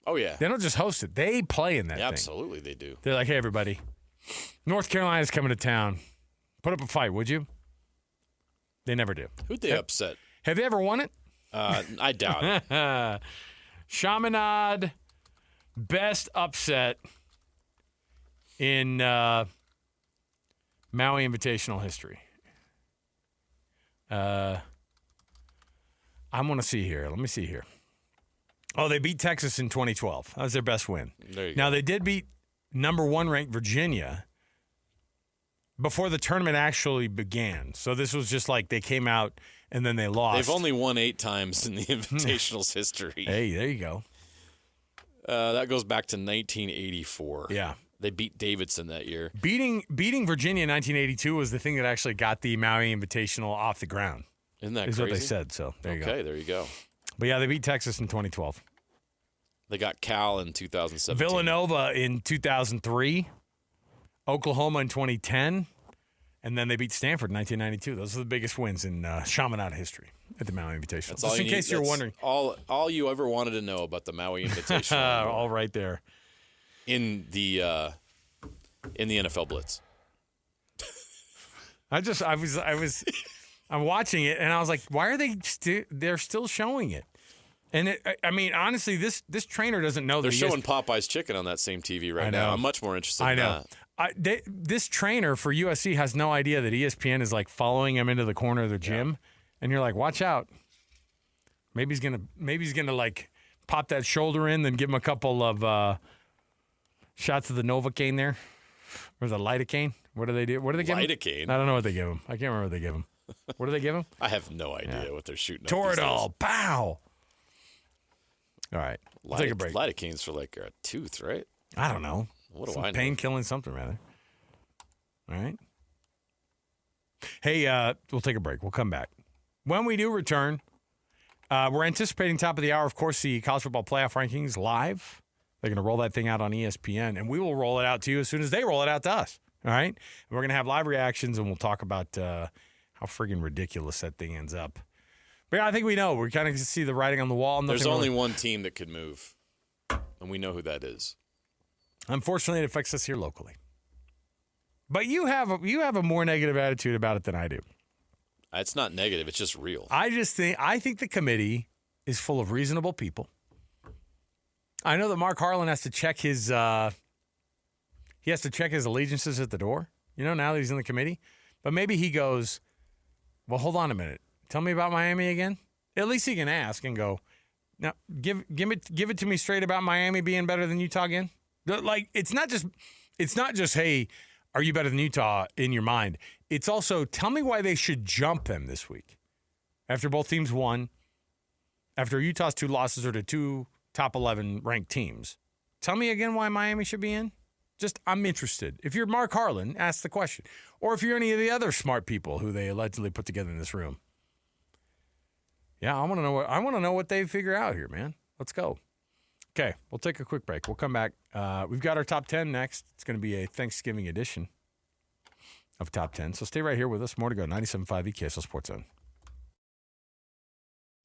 Oh, yeah. They don't just host it. They play in that thing. Absolutely, they do. They're like, hey, everybody, North Carolina's coming to town. Put up a fight, would you? They never do. Who'd they upset? Have they ever won it? I doubt it. Chaminade, best upset in Maui Invitational history. I want to see here. Let me see here. Oh, they beat Texas in 2012. That was their best win. There you now, go. they did beat number 1 ranked Virginia before the tournament actually began. So this was just like they came out and then they lost. They've only won 8 times in the Invitational's history. Hey, there you go. That goes back to 1984. Yeah. They beat Davidson that year. Beating Virginia in 1982 was the thing that actually got the Maui Invitational off the ground. Isn't that is crazy? What they said. So there you go. Okay, there you go. But yeah, they beat Texas in 2012. They got Cal in 2017. Villanova in 2003. Oklahoma in 2010. And then they beat Stanford in 1992. Those are the biggest wins in Chaminade history at the Maui Invitational. That's Just all in case you're wondering. All you ever wanted to know about the Maui Invitational. All right there. In the NFL Blitz. I'm watching it and I was like, why are they they're still showing it? And honestly, this trainer doesn't know. They're showing Popeye's chicken on that same TV right now. I'm much more interested in that. This trainer for USC has no idea that ESPN is like following him into the corner of the gym, and you're like, watch out. Maybe he's gonna like pop that shoulder in, then give him a couple of shots of the Novocaine there, or the lidocaine. What do they do? What do they give him? Lidocaine. I don't know what they give him. I can't remember what they give him. What do they give him? I have no idea what they're shooting. Toradol. Pow. All right. We'll take a break. Lidocaine's for like a tooth, right? I don't know. What do I know? Pain-killing something, rather. All right. Hey, we'll take a break. We'll come back. When we do return, we're anticipating top of the hour, of course, the college football playoff rankings live. They're going to roll that thing out on ESPN, and we will roll it out to you as soon as they roll it out to us. All right? And we're going to have live reactions, and we'll talk about how friggin' ridiculous that thing ends up. But yeah, I think we know. We kind of see the writing on the wall. There's only one team that could move, and we know who that is. Unfortunately, it affects us here locally. But you have a more negative attitude about it than I do. It's not negative. It's just real. I think the committee is full of reasonable people. I know that Mark Harlan has to check his allegiances at the door. Now that he's in the committee. But maybe he goes, well, hold on a minute. Tell me about Miami again. At least he can ask and go, now give it to me straight about Miami being better than Utah again. Like it's not just hey, are you better than Utah in your mind? It's also tell me why they should jump them this week. After both teams won, after Utah's 2 losses are to 2 top 11 ranked teams. Tell me again why Miami should be in. I'm interested. If you're Mark Harlan, ask the question. Or if you're any of the other smart people who they allegedly put together in this room. Yeah, I want to know what they figure out here, man. Let's go. Okay, we'll take a quick break. We'll come back. We've got our top 10 next. It's going to be a Thanksgiving edition of Top 10. So stay right here with us. More to go. 97.5 EKSL Sports Zone.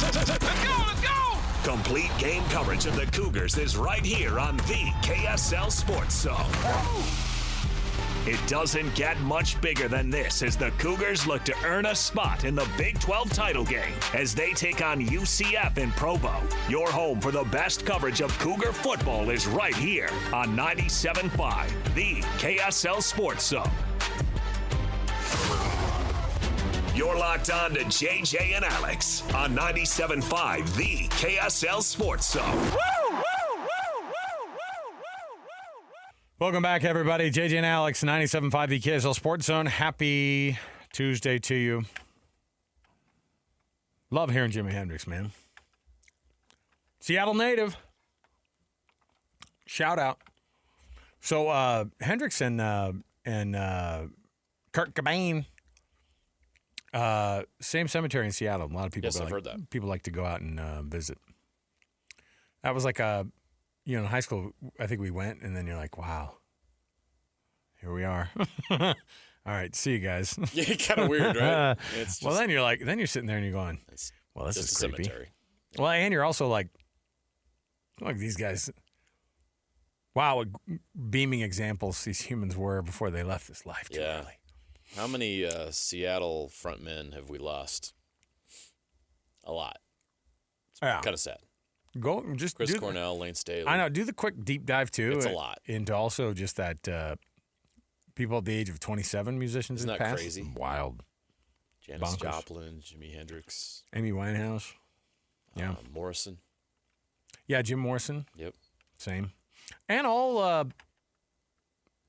Let's go! Complete game coverage of the Cougars is right here on the KSL Sports Zone. It doesn't get much bigger than this as the Cougars look to earn a spot in the Big 12 title game as they take on UCF in Provo. Your home for the best coverage of Cougar football is right here on 97.5, the KSL Sports Zone. You're locked on to JJ and Alex on 97.5, the KSL Sports Zone. Welcome back, everybody. JJ and Alex, 97.5 the KSL Sports Zone. Happy Tuesday to you. Love hearing Jimi Hendrix, man. Seattle native. Shout out. So Hendrix and Kurt Cobain, same cemetery in Seattle. A lot of people. Yes, I've heard that. People like to go out and visit. That was like in high school, I think we went, and then you're like, wow, here we are. All right, see you guys. Yeah, kind of weird, right? Well, then you're sitting there and you're going, well, this is creepy. Cemetery. Well, and you're also like these guys, wow, what beaming examples these humans were before they left this life too early. How many Seattle frontmen have we lost? A lot. It's kind of sad. Go just Chris Cornell, Lane Staley. I know. Do the quick deep dive too. It's a lot. Into also just that people at the age of 27 musicians in the past. Crazy? Wild. Janis Joplin, Jimi Hendrix, Amy Winehouse. Yeah. Morrison. Yeah, Jim Morrison. Yep. Same. And all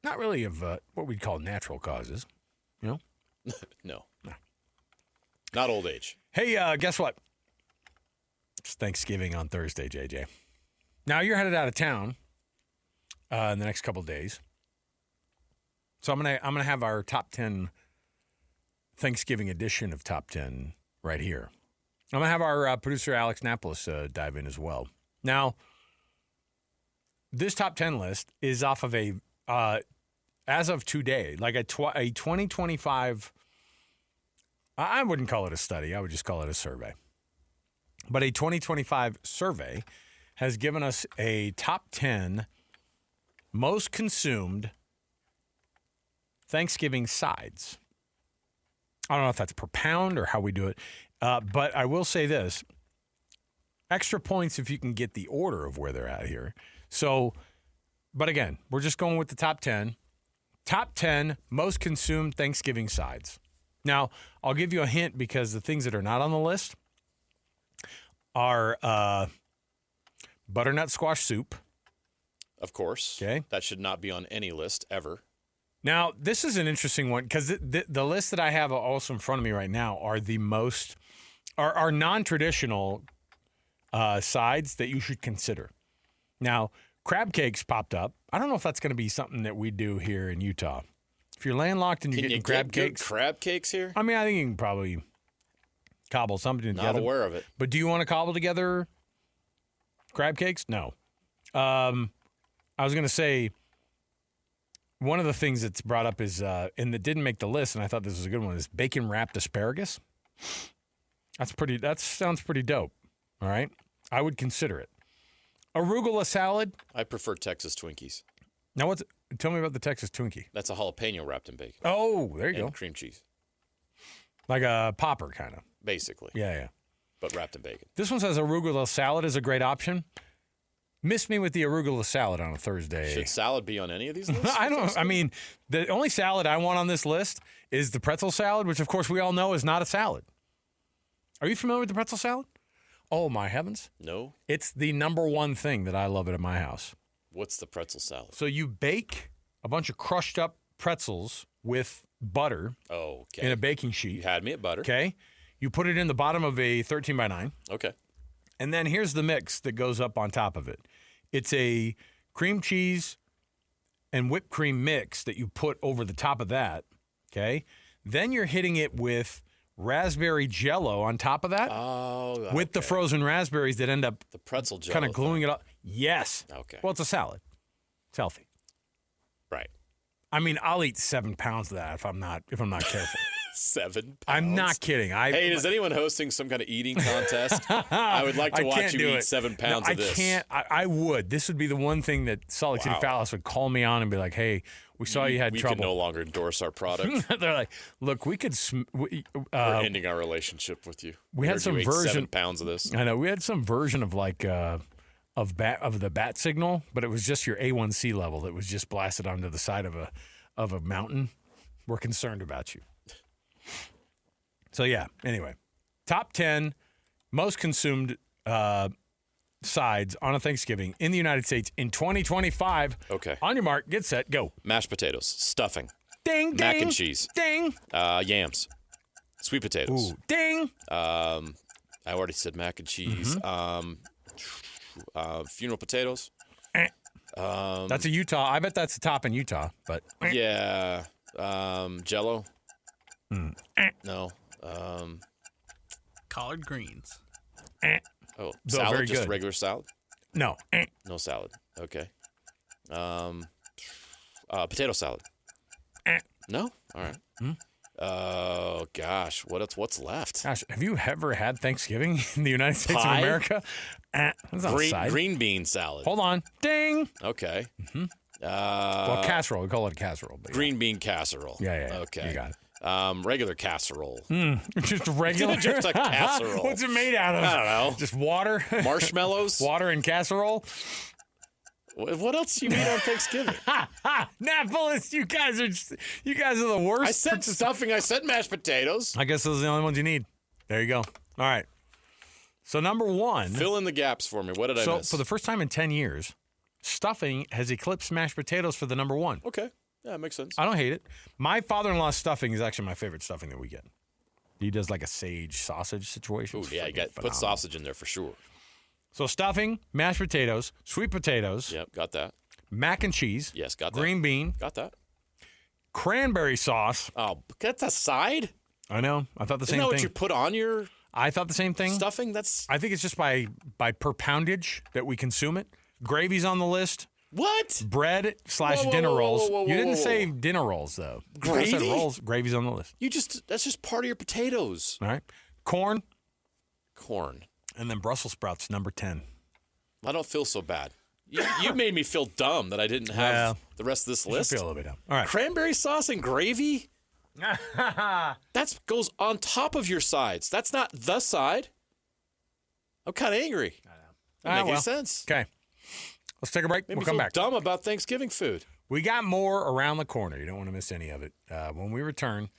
not really of what we'd call natural causes. No. Not old age. Hey, guess what? It's Thanksgiving on Thursday, JJ. Now you're headed out of town in the next couple of days. So I'm gonna have our top 10 Thanksgiving edition of Top 10 right here. I'm gonna have our producer Alex Napolis dive in as well. Now, this top 10 list is off of a, as of today, like a 2025, I wouldn't call it a study. I would just call it a survey. But a 2025 survey has given us a top 10 most consumed Thanksgiving sides. I don't know if that's per pound or how we do it, but I will say this. Extra points if you can get the order of where they're at here. So, but again, we're just going with the top 10. Top 10 most consumed Thanksgiving sides. Now, I'll give you a hint because the things that are not on the list are butternut squash soup. Of course. Okay. That should not be on any list ever. Now, this is an interesting one because the list that I have also in front of me right now are the most, are non-traditional sides that you should consider. Now, crab cakes popped up. I don't know if that's going to be something that we do here in Utah. If you're landlocked and you're getting crab cakes. Crab cakes here? I mean, I think you can probably cobble something together. Not aware of it. But do you want to cobble together crab cakes? No. I was going to say, one of the things that's brought up is, and that didn't make the list, and I thought this was a good one, is bacon wrapped asparagus. That sounds pretty dope. All right. I would consider it. Arugula salad. I prefer Texas Twinkies. Now, tell me about the Texas Twinkie. That's a jalapeno wrapped in bacon. Oh, there you go. And cream cheese. Like a popper, kind of. Basically. Yeah. But wrapped in bacon. This one says arugula salad is a great option. Miss me with the arugula salad on a Thursday. Should salad be on any of these lists? I mean, the only salad I want on this list is the pretzel salad, which, of course, we all know is not a salad. Are you familiar with the pretzel salad? Oh, my heavens. No. It's the number one thing that I love at my house. What's the pretzel salad? So you bake a bunch of crushed up pretzels with butter in a baking sheet. You had me at butter. Okay. You put it in the bottom of a 13 by 9. Okay. And then here's the mix that goes up on top of it. It's a cream cheese and whipped cream mix that you put over the top of that. Okay. Then you're hitting it with raspberry Jell-O on top of that. Oh, okay. With the frozen raspberries that end up the pretzel Jell-O kind of gluing it up. Yes. Okay. Well, it's a salad. It's healthy. Right. I mean, I'll eat 7 pounds of that if I'm not careful. 7 pounds? I'm not kidding. Hey, is anyone hosting some kind of eating contest? I would like to watch you eat 7 pounds of this. I can't. I would. This would be the one thing that Salt Lake City Fallas would call me on and be like, hey, we saw you had trouble. We can no longer endorse our product. They're like, look, we could. We're ending our relationship with you. We had some version. 7 pounds of this. I know. We had some version of like of the bat signal, but it was just your A1C level that was just blasted onto the side of a mountain. We're concerned about you. So yeah. Anyway, top 10 most consumed sides on a Thanksgiving in the United States in 2025. Okay. On your mark, get set, go. Mashed potatoes, stuffing, ding, mac ding, and cheese, ding, yams, sweet potatoes, ooh, ding. I already said mac and cheese. Funeral potatoes. That's a Utah. I bet that's the top in Utah. But yeah, Jell-O. No. Collard greens. Oh, so salad, very just good. regular salad? No. No salad. Okay. Potato salad. No? All right. Oh, gosh. What's left? Gosh, have you ever had Thanksgiving in the United States Pie? of America? That's not a side. Green bean salad. Hold on. Ding. Okay. Well, casserole. We call it a casserole. But green bean casserole. Yeah. Okay. You got it. Regular casserole. Just regular? Just a casserole. What's it made out of? I don't know. Just water? Marshmallows? Water and casserole? What else do you eat on Thanksgiving? Napolis, you guys are the worst. I said stuffing. I said mashed potatoes. I guess those are the only ones you need. There you go. All right. So number one. Fill in the gaps for me. What did I miss? So for the first time in 10 years, stuffing has eclipsed mashed potatoes for the number one. Okay. Yeah, that makes sense. I don't hate it. My father-in-law's stuffing is actually my favorite stuffing that we get. He does like a sage sausage situation. Ooh, yeah, you got put sausage in there for sure. So stuffing, mashed potatoes, sweet potatoes. Yep, got that. Mac and cheese. Yes, got that. Green bean. Got that. Cranberry sauce. Oh, that's a side? I know. I thought the same Isn't that thing. what you put on your I thought the same thing. stuffing? I think it's just by per poundage that we consume it. Gravy's on the list. What? Bread / Whoa, dinner whoa, whoa, rolls. whoa, whoa, You didn't whoa, say whoa. dinner rolls, though. You Gravy? said rolls. Gravy's on the list. That's just part of your potatoes. All right. Corn. Corn. And then Brussels sprouts, number 10. I don't feel so bad. You made me feel dumb that I didn't have the rest of this You list. feel a little bit dumb. All right. Cranberry sauce and gravy? That goes on top of your sides. That's not the side. I'm kind of angry. Doesn't make any sense. Okay. Let's take a break. Made We'll me come feel back. dumb about Thanksgiving food. We got more around the corner. You don't want to miss any of it. When we return,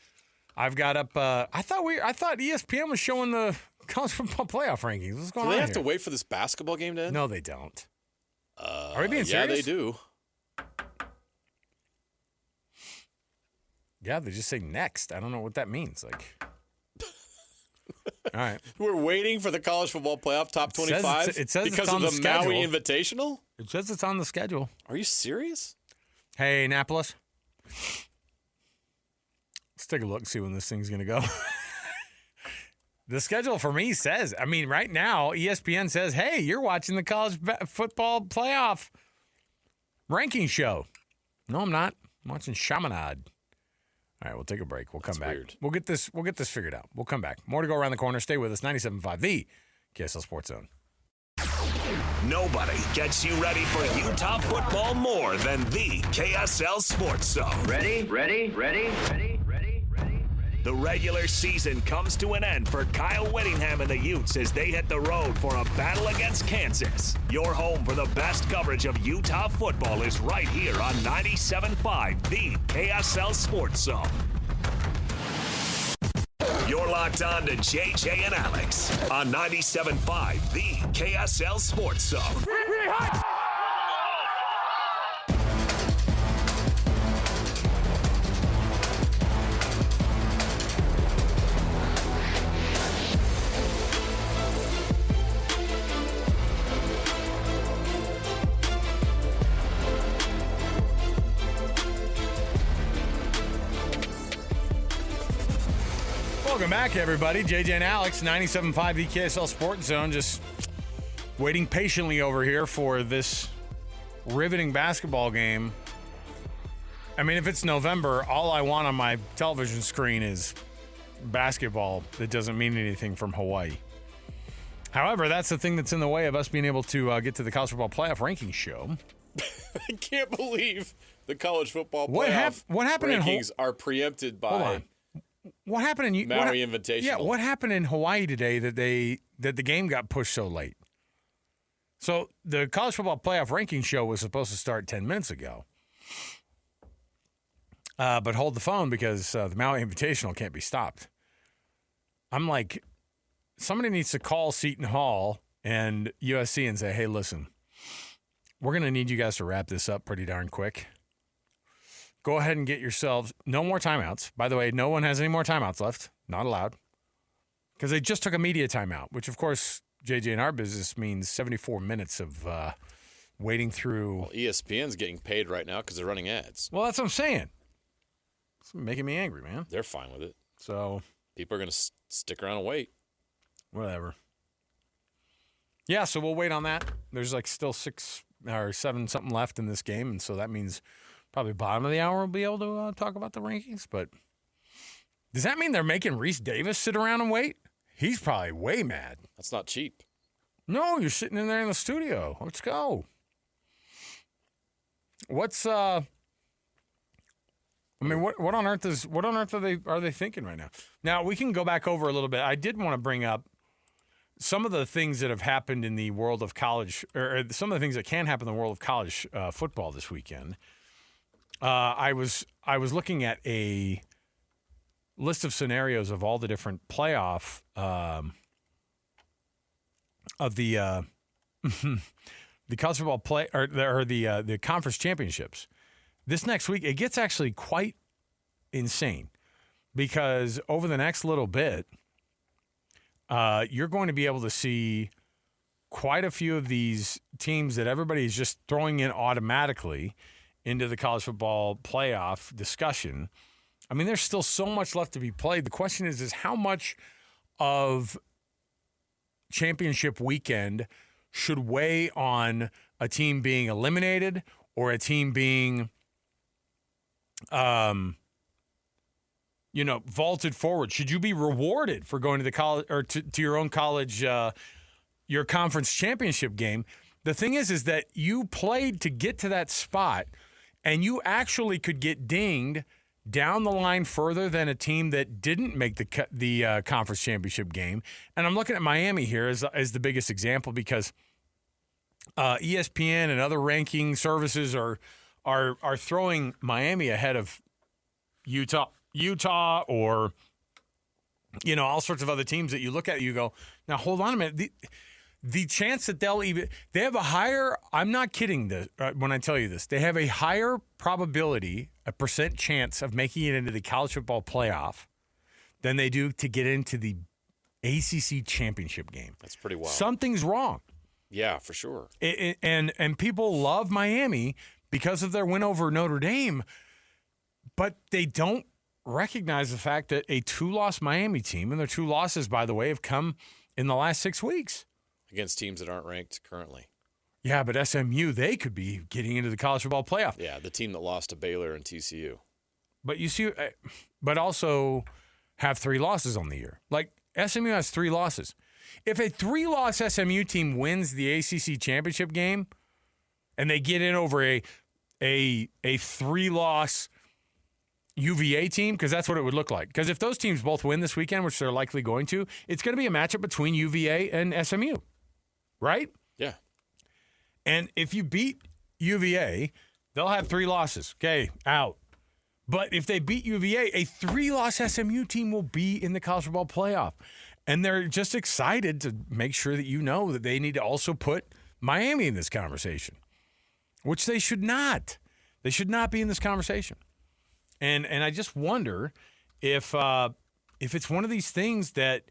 I've got up. I thought ESPN was showing the college football playoff rankings. What's going Do on they have here? to wait for this basketball game to end? No, they don't. Are we being serious? Yeah, they do. Yeah, they just say next. I don't know what that means. Like, all right. We're waiting for the college football playoff top 25 it says it's because on of the the Maui schedule. Invitational? It says it's on the schedule. Are you serious? Hey, Annapolis. Let's take a look and see when this thing's going to go. The schedule for me says, right now, ESPN says, hey, you're watching the college football playoff ranking show. No, I'm not. I'm watching Chaminade. All right, we'll take a break. We'll come back. Weird. We'll get this figured out. We'll come back. More to go around the corner. Stay with us. 97.5, the KSL Sports Zone. Nobody gets you ready for Utah football more than the KSL Sports Zone. Ready? The regular season comes to an end for Kyle Whittingham and the Utes as they hit the road for a battle against Kansas. Your home for the best coverage of Utah football is right here on 97.5, the KSL Sports Zone. You're locked on to JJ and Alex on 97.5, the KSL Sports Zone. Welcome back, everybody. JJ and Alex, 97.5 the KSL Sports Zone. Just waiting patiently over here for this riveting basketball game. If it's November, all I want on my television screen is basketball that doesn't mean anything from Hawaii. However, that's the thing that's in the way of us being able to get to the college football playoff rankings show. I can't believe the college football What playoff happened rankings are preempted Hold by on. What happened in Maui Invitational. Yeah, what happened in Hawaii today that the game got pushed so late? So the college football playoff ranking show was supposed to start 10 minutes ago. But hold the phone because the Maui Invitational can't be stopped. I'm like, somebody needs to call Seton Hall and USC and say, hey, listen, we're going to need you guys to wrap this up pretty darn quick. Go ahead and get yourselves no more timeouts. By the way, no one has any more timeouts left. Not allowed. Because they just took a media timeout, which, of course, JJ, in our business means 74 minutes of waiting through. Well, ESPN's getting paid right now because they're running ads. Well, that's what I'm saying. It's making me angry, man. They're fine with it. So People are going to stick around and wait. whatever. Yeah, so we'll wait on that. There's still 6 or 7 something left in this game, and so that means probably bottom of the hour we'll be able to talk about the rankings. But does that mean they're making Reese Davis sit around and wait? He's probably way mad. That's not cheap. No, you're sitting in there in the studio. Let's go. What's what on earth are they thinking right now? Now we can go back over a little bit. I did want to bring up some of the things that have happened in the world of college, or some of the things that can happen in the world of college football this weekend. I was looking at a list of scenarios of all the different playoff of the the college football play or the conference championships. This next week, it gets actually quite insane because over the next little bit, you're going to be able to see quite a few of these teams that everybody's just throwing in automatically into the college football playoff discussion. There's still so much left to be played. The question is how much of championship weekend should weigh on a team being eliminated or a team being, vaulted forward? Should you be rewarded for going to the college or to your own college, your conference championship game? The thing is that you played to get to that spot, and you actually could get dinged down the line further than a team that didn't make the conference championship game. And I'm looking at Miami here as the biggest example because ESPN and other ranking services are throwing Miami ahead of Utah, or all sorts of other teams that you look at, you go, now hold on a minute. The chance that they have a higher, I'm not kidding when I tell you this, they have a higher probability, a percent chance of making it into the college football playoff than they do to get into the ACC championship game. That's pretty wild. Something's wrong. Yeah, for sure. And people love Miami because of their win over Notre Dame, but they don't recognize the fact that a 2-loss Miami team, and their 2 losses, by the way, have come in the last 6 weeks. Against teams that aren't ranked currently. Yeah, but SMU, they could be getting into the college football playoff. Yeah, the team that lost to Baylor and TCU. But you see, but also have 3 losses on the year. Like SMU has 3 losses. If a 3-loss SMU team wins the ACC championship game, and they get in over a 3-loss UVA team, because that's what it would look like. Because if those teams both win this weekend, which they're likely going to, it's going to be a matchup between UVA and SMU. Right? Yeah. And if you beat UVA, they'll have 3 losses. Okay, out. But if they beat UVA, a 3-loss SMU team will be in the college football playoff. And they're just excited to make sure that you know that they need to also put Miami in this conversation, which they should not. They should not be in this conversation. And I just wonder if it's one of these things that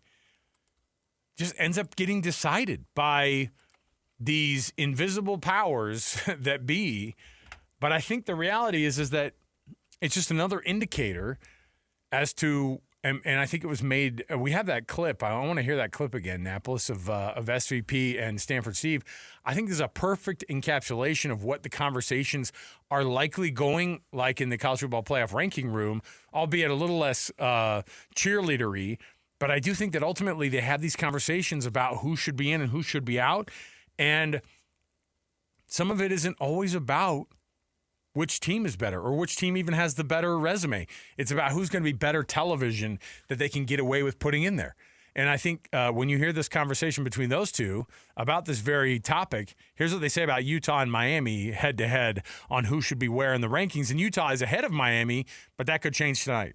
just ends up getting decided by these invisible powers that be. But I think the reality is that it's just another indicator as to, and I think it was made, we have that clip. I want to hear that clip again, Napolis, of SVP and Stanford Steve. I think this is a perfect encapsulation of what the conversations are likely going like in the college football playoff ranking room, albeit a little less cheerleadery. But I do think that ultimately they have these conversations about who should be in and who should be out. And some of it isn't always about which team is better or which team even has the better resume. It's about who's going to be better television that they can get away with putting in there. And I think when you hear this conversation between those two about this very topic, here's what they say about Utah and Miami head-to-head on who should be where in the rankings. And Utah is ahead of Miami, but that could change tonight.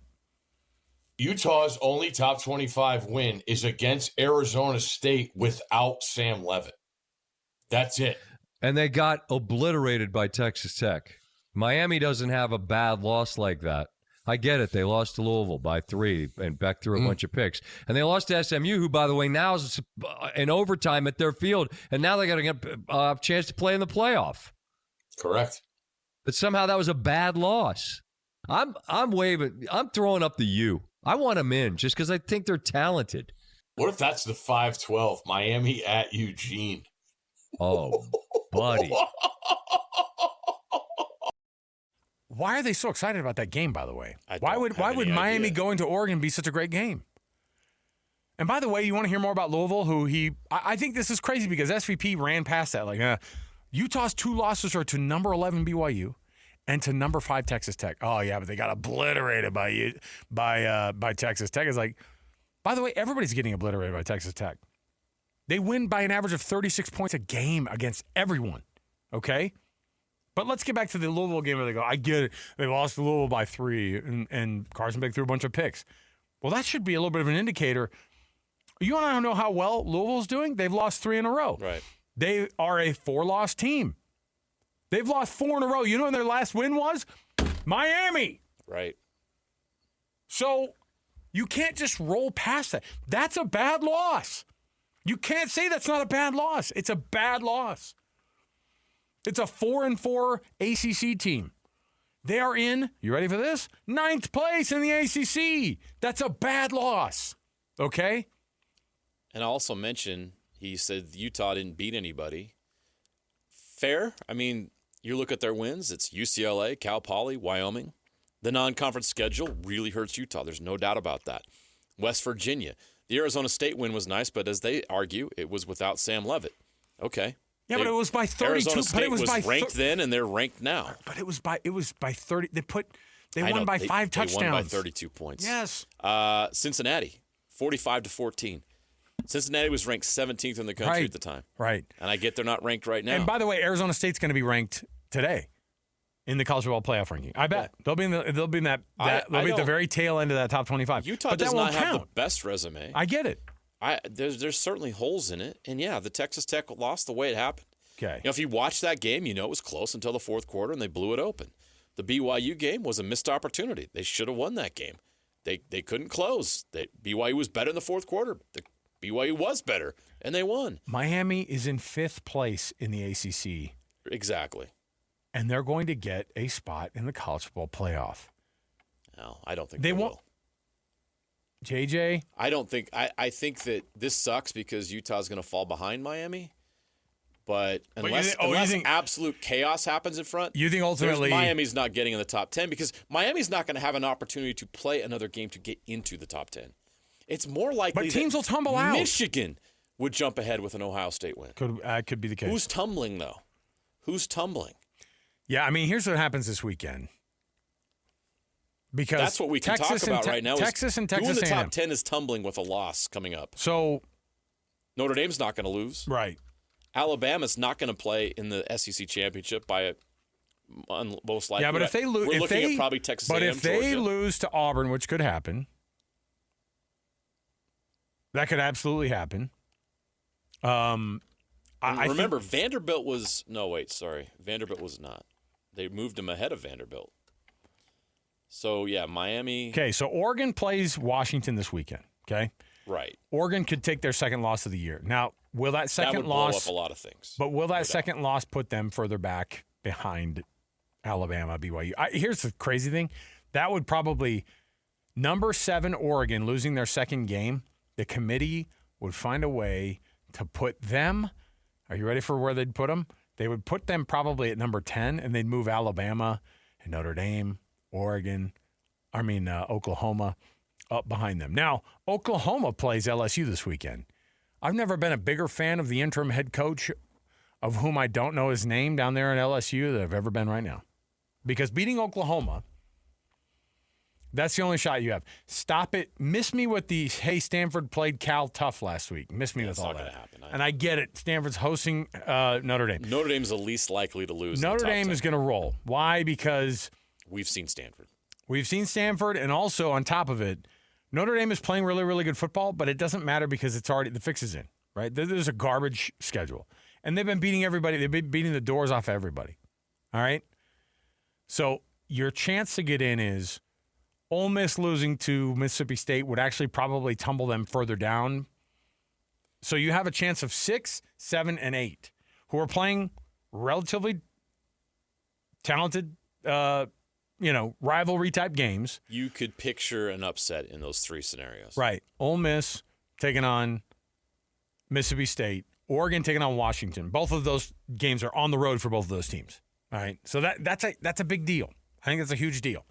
Utah's only top 25 win is against Arizona State without Sam Levitt. That's it. And they got obliterated by Texas Tech. Miami doesn't have a bad loss like that. I get it. They lost to Louisville by 3 and Beck threw a bunch of picks. And they lost to SMU, who, by the way, now is in overtime at their field. And now they got to get a chance to play in the playoff. Correct. But somehow that was a bad loss. I'm throwing up the U. I want them in just because I think they're talented. What if that's the 5-12, Miami at Eugene? Oh, buddy. Why are they so excited about that game, by the way? Why would Miami idea. go into Oregon be such a great game? And by the way, you want to hear more about Louisville, I think this is crazy because SVP ran past that. Like, Utah's 2 losses are to number 11 BYU and to number 5 Texas Tech. Oh, yeah, but they got obliterated by Texas Tech. It's like, by the way, everybody's getting obliterated by Texas Tech. They win by an average of 36 points a game against everyone, okay? But let's get back to the Louisville game where they go, I get it. They lost to Louisville by 3, and Carson Beck threw a bunch of picks. Well, that should be a little bit of an indicator. You want to know how well Louisville's doing? They've lost 3 in a row. Right. They are a 4-loss team. They've lost 4 in a row. You know when their last win was? Miami. Right. So you can't just roll past that. That's a bad loss. You can't say that's not a bad loss. It's a bad loss. It's a 4-4 ACC team. They are in, you ready for this? 9th place in the ACC. That's a bad loss. Okay? And I also mentioned, he said Utah didn't beat anybody. Fair. I mean, you look at their wins, it's UCLA, Cal Poly, Wyoming. The non-conference schedule really hurts Utah. There's no doubt about that. West Virginia. The Arizona State win was nice, but as they argue, it was without Sam Leavitt. Okay. Yeah, but it was by 32. Arizona State but it was by ranked then, and they're ranked now. But it was by 30. They won by 5 touchdowns. They won by 32 points. Yes. Cincinnati, 45-14. Cincinnati was ranked 17th in the country at the time. Right. And I get they're not ranked right now. And by the way, Arizona State's going to be ranked today in the college football playoff ranking. I bet they'll be at the very tail end of that top 25. Utah but does that not won't have count. the best resume. I get it. There's certainly holes in it, and yeah, the Texas Tech lost the way it happened. Okay. If you watch that game, you know it was close until the fourth quarter, and they blew it open. The BYU game was a missed opportunity. They should have won that game. They couldn't close. BYU was better in the fourth quarter. BYU was better, and they won. Miami is in 5th place in the ACC. Exactly. And they're going to get a spot in the college football playoff. No, I don't think they will. JJ? I don't think – I think that this sucks because Utah's going to fall behind Miami. But unless absolute chaos happens in front, you think ultimately Miami's not getting in the top 10 because Miami's not going to have an opportunity to play another game to get into the top 10. It's more likely but teams will tumble out. Michigan would jump ahead with an Ohio State win. Could be the case. Who's tumbling, though? Who's tumbling? Yeah, I mean, here's what happens this weekend. Because that's what we can talk about right now. Texas and Texas who in the A&M. top 10 is tumbling with a loss coming up. So Notre Dame's not going to lose. Right. Alabama's not going to play in the SEC championship by most likely. Yeah, but if they lose, we're looking at probably Texas A&M, if they Georgia. lose to Auburn, which could happen, that could absolutely happen. Remember, Vanderbilt was Vanderbilt was not. They moved him ahead of Vanderbilt. So yeah, Miami. Okay, so Oregon plays Washington this weekend. Okay, right. Oregon could take their second loss of the year. Now, will that second loss blow up a lot of things? But will that second loss put them further back behind Alabama, BYU? Here's the crazy thing: that would probably number 7 Oregon losing their second game. The committee would find a way to put them. Are you ready for where they'd put them? They would put them probably at number 10, and they'd move Alabama and Notre Dame, Oklahoma up behind them. Now, Oklahoma plays LSU this weekend. I've never been a bigger fan of the interim head coach, of whom I don't know his name down there at LSU, than I've ever been right now. Because beating Oklahoma, that's the only shot you have. Stop it. Miss me with the, hey, Stanford played Cal tough last week. Miss me with all that. Happen. And I get it. Stanford's hosting Notre Dame. Notre Dame's the least likely to lose. Notre Dame is going to roll. Why? Because we've seen Stanford. And also on top of it, Notre Dame is playing really, really good football, but it doesn't matter because it's already the fix is in, right? There's a garbage schedule. And they've been beating everybody. They've been beating the doors off everybody. All right? So your chance to get in is Ole Miss losing to Mississippi State would actually probably tumble them further down. So you have a chance of 6, 7, and 8 who are playing relatively talented, rivalry type games. You could picture an upset in those 3 scenarios. Right. Ole Miss taking on Mississippi State, Oregon taking on Washington. Both of those games are on the road for both of those teams. All right. So that's a big deal. I think that's a huge deal.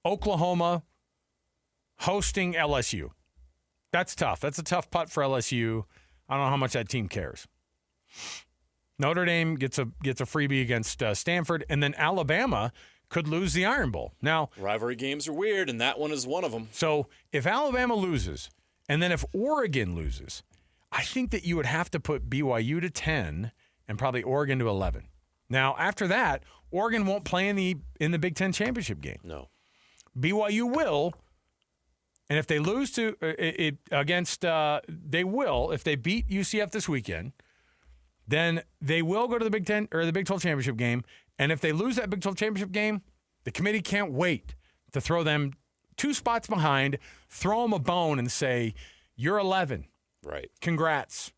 Oklahoma hosting LSU. That's tough. That's a tough putt for LSU. I don't know how much that team cares. Notre Dame gets a freebie against Stanford, and then Alabama could lose the Iron Bowl. Now, rivalry games are weird, and that one is one of them. So if Alabama loses, and then if Oregon loses, I think that you would have to put BYU to 10 and probably Oregon to 11. Now, after that, Oregon won't play in the Big Ten championship game. No. BYU will, and if they lose they will, if they beat UCF this weekend, then they will go to the Big Ten or the Big 12 championship game. And if they lose that Big 12 championship game, the committee can't wait to throw them 2 spots behind, throw them a bone and say, you're 11. Right. Congrats.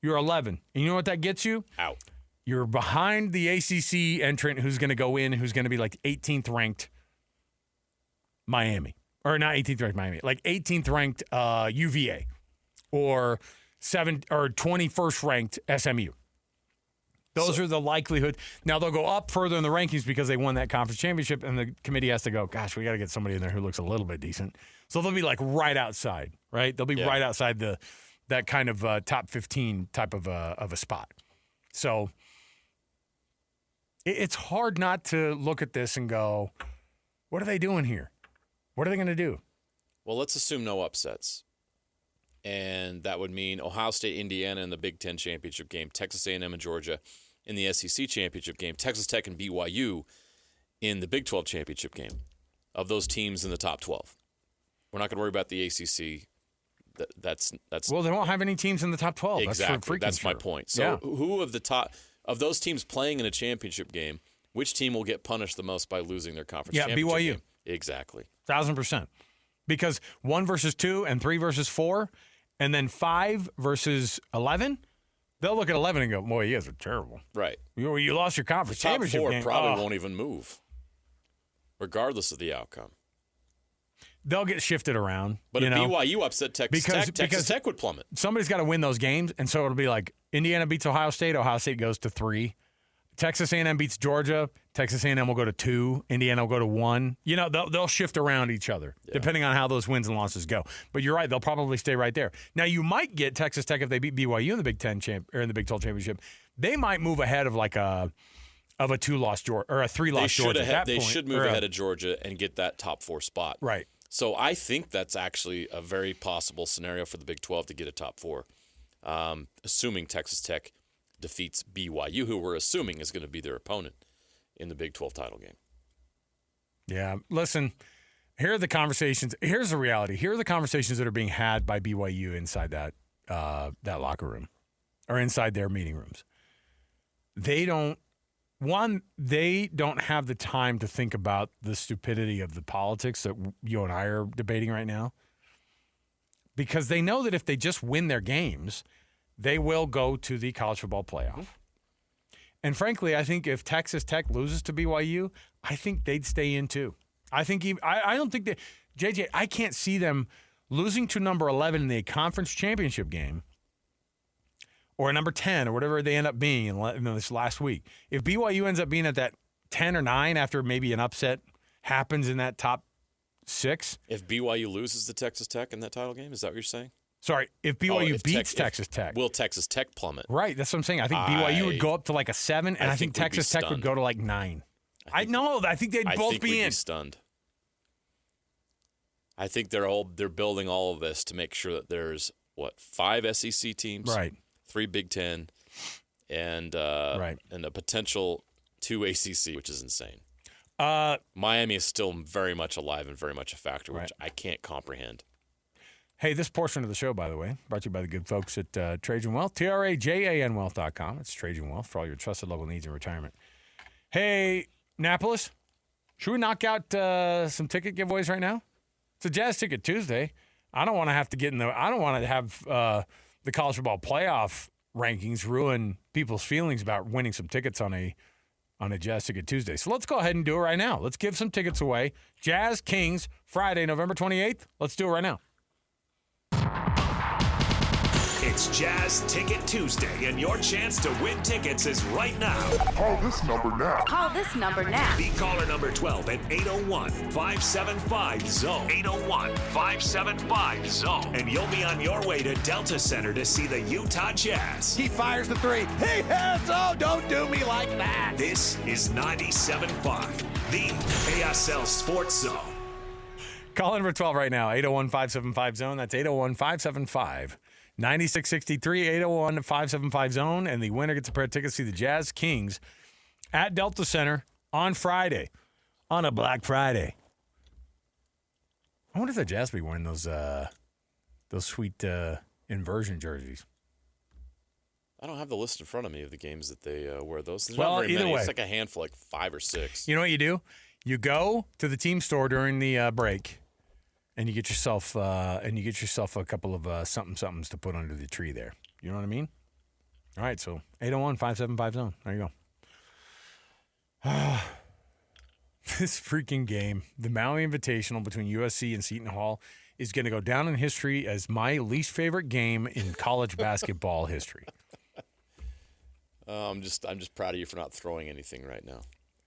You're 11. And you know what that gets you? Out. You're behind the ACC entrant who's going to go in, who's going to be like 18th ranked Miami. Or not 18th ranked Miami, like 18th ranked UVA or 21st ranked SMU. Those are the likelihood. Now, they'll go up further in the rankings because they won that conference championship, and the committee has to go, gosh, we got to get somebody in there who looks a little bit decent. So they'll be like right outside, right? They'll be right outside that kind of top 15 type of a spot. So it's hard not to look at this and go, what are they doing here? What are they going to do? Well, let's assume no upsets. And that would mean Ohio State, Indiana in the Big Ten championship game, Texas A&M and Georgia in the SEC championship game, Texas Tech and BYU in the Big 12 championship game. Of those teams in the top 12, we're not going to worry about the ACC. That's well, they won't have any teams in the top 12. Exactly. That's my point. So, who of those teams playing in a championship game, which team will get punished the most by losing their conference championship BYU. game? Exactly. 1,000%. Because 1 versus 2 and 3 versus 4. And then 5 versus 11, they'll look at 11 and go, boy, you guys are terrible. Right. You lost your conference the top championship 4 game. probably won't even move, regardless of the outcome. They'll get shifted around. But if BYU upset Texas Tech, Texas Tech would plummet. Somebody's got to win those games, and so it'll be like Indiana beats Ohio State goes to 3. Texas A&M beats Georgia. Texas A&M will go to 2. Indiana will go to 1. They'll shift around each other depending on how those wins and losses go. But you're right; they'll probably stay right there. Now you might get Texas Tech if they beat BYU in the Big Ten or in the Big 12 championship. They might move ahead of like a 2-loss Georgia or a 3-loss Georgia. They should move ahead of Georgia and get that top 4 spot. Right. So I think that's actually a very possible scenario for the Big 12 to get a top 4, assuming Texas Tech defeats BYU, who we're assuming is going to be their opponent in the Big 12 title game. Yeah, listen, here are the conversations. Here's the reality. Here are the conversations that are being had by BYU inside that locker room or inside their meeting rooms. They don't have the time to think about the stupidity of the politics that you and I are debating right now, because they know that if they just win their games, they will go to the college football playoff. And frankly, I think if Texas Tech loses to BYU, I think they'd stay in too. I don't think that JJ. I can't see them losing to number 11 in the conference championship game, or number 10, or whatever they end up being in this last week. If BYU ends up being at that 10 or 9 after maybe an upset happens in that top 6. If BYU loses to Texas Tech in that title game, is that what you're saying? Sorry, if BYU beats Texas Tech. Will Texas Tech plummet? Right, that's what I'm saying. I think BYU would go up to like a 7, and I think Texas Tech would go to like 9. I think they'd both be in. Be stunned. I think they're building all of this to make sure that there's 5 SEC teams, right? 3 Big Ten, and a potential 2 ACC, which is insane. Miami is still very much alive and very much a factor, which I can't comprehend. Hey, this portion of the show, by the way, brought to you by the good folks at Trajan Wealth, TRAJANwealth.com. It's Trajan Wealth for all your trusted local needs in retirement. Hey, Annapolis, should we knock out some ticket giveaways right now? It's a Jazz Ticket Tuesday. I don't want to have to I don't want to have the college football playoff rankings ruin people's feelings about winning some tickets on a Jazz Ticket Tuesday. So let's go ahead and do it right now. Let's give some tickets away. Jazz Kings, Friday, November 28th. Let's do it right now. It's Jazz Ticket Tuesday, and your chance to win tickets is right now. Call this number now. Call this number now. Be caller number 12 at 801-575-ZONE. 801-575-ZONE. And you'll be on your way to Delta Center to see the Utah Jazz. He fires the 3. He hits. Oh, don't do me like that. This is 97.5, the KSL Sports Zone. Call in for 12 right now, 801-575-ZONE. That's 801-575-9663, 801-575-ZONE. And the winner gets a pair of tickets to see the Jazz Kings at Delta Center on Friday, on a Black Friday. I wonder if the Jazz will be wearing those sweet inversion jerseys. I don't have the list in front of me of the games that they wear those. There's well, not very either many. way. It's like a handful, like 5 or 6. You know what you do? You go to the team store during the break, and you get yourself a couple of somethings to put under the tree there. You know what I mean? All right, so 801-575-ZONE. There you go. This freaking game, the Maui Invitational between USC and Seton Hall, is going to go down in history as my least favorite game in college basketball history. I'm just proud of you for not throwing anything right now.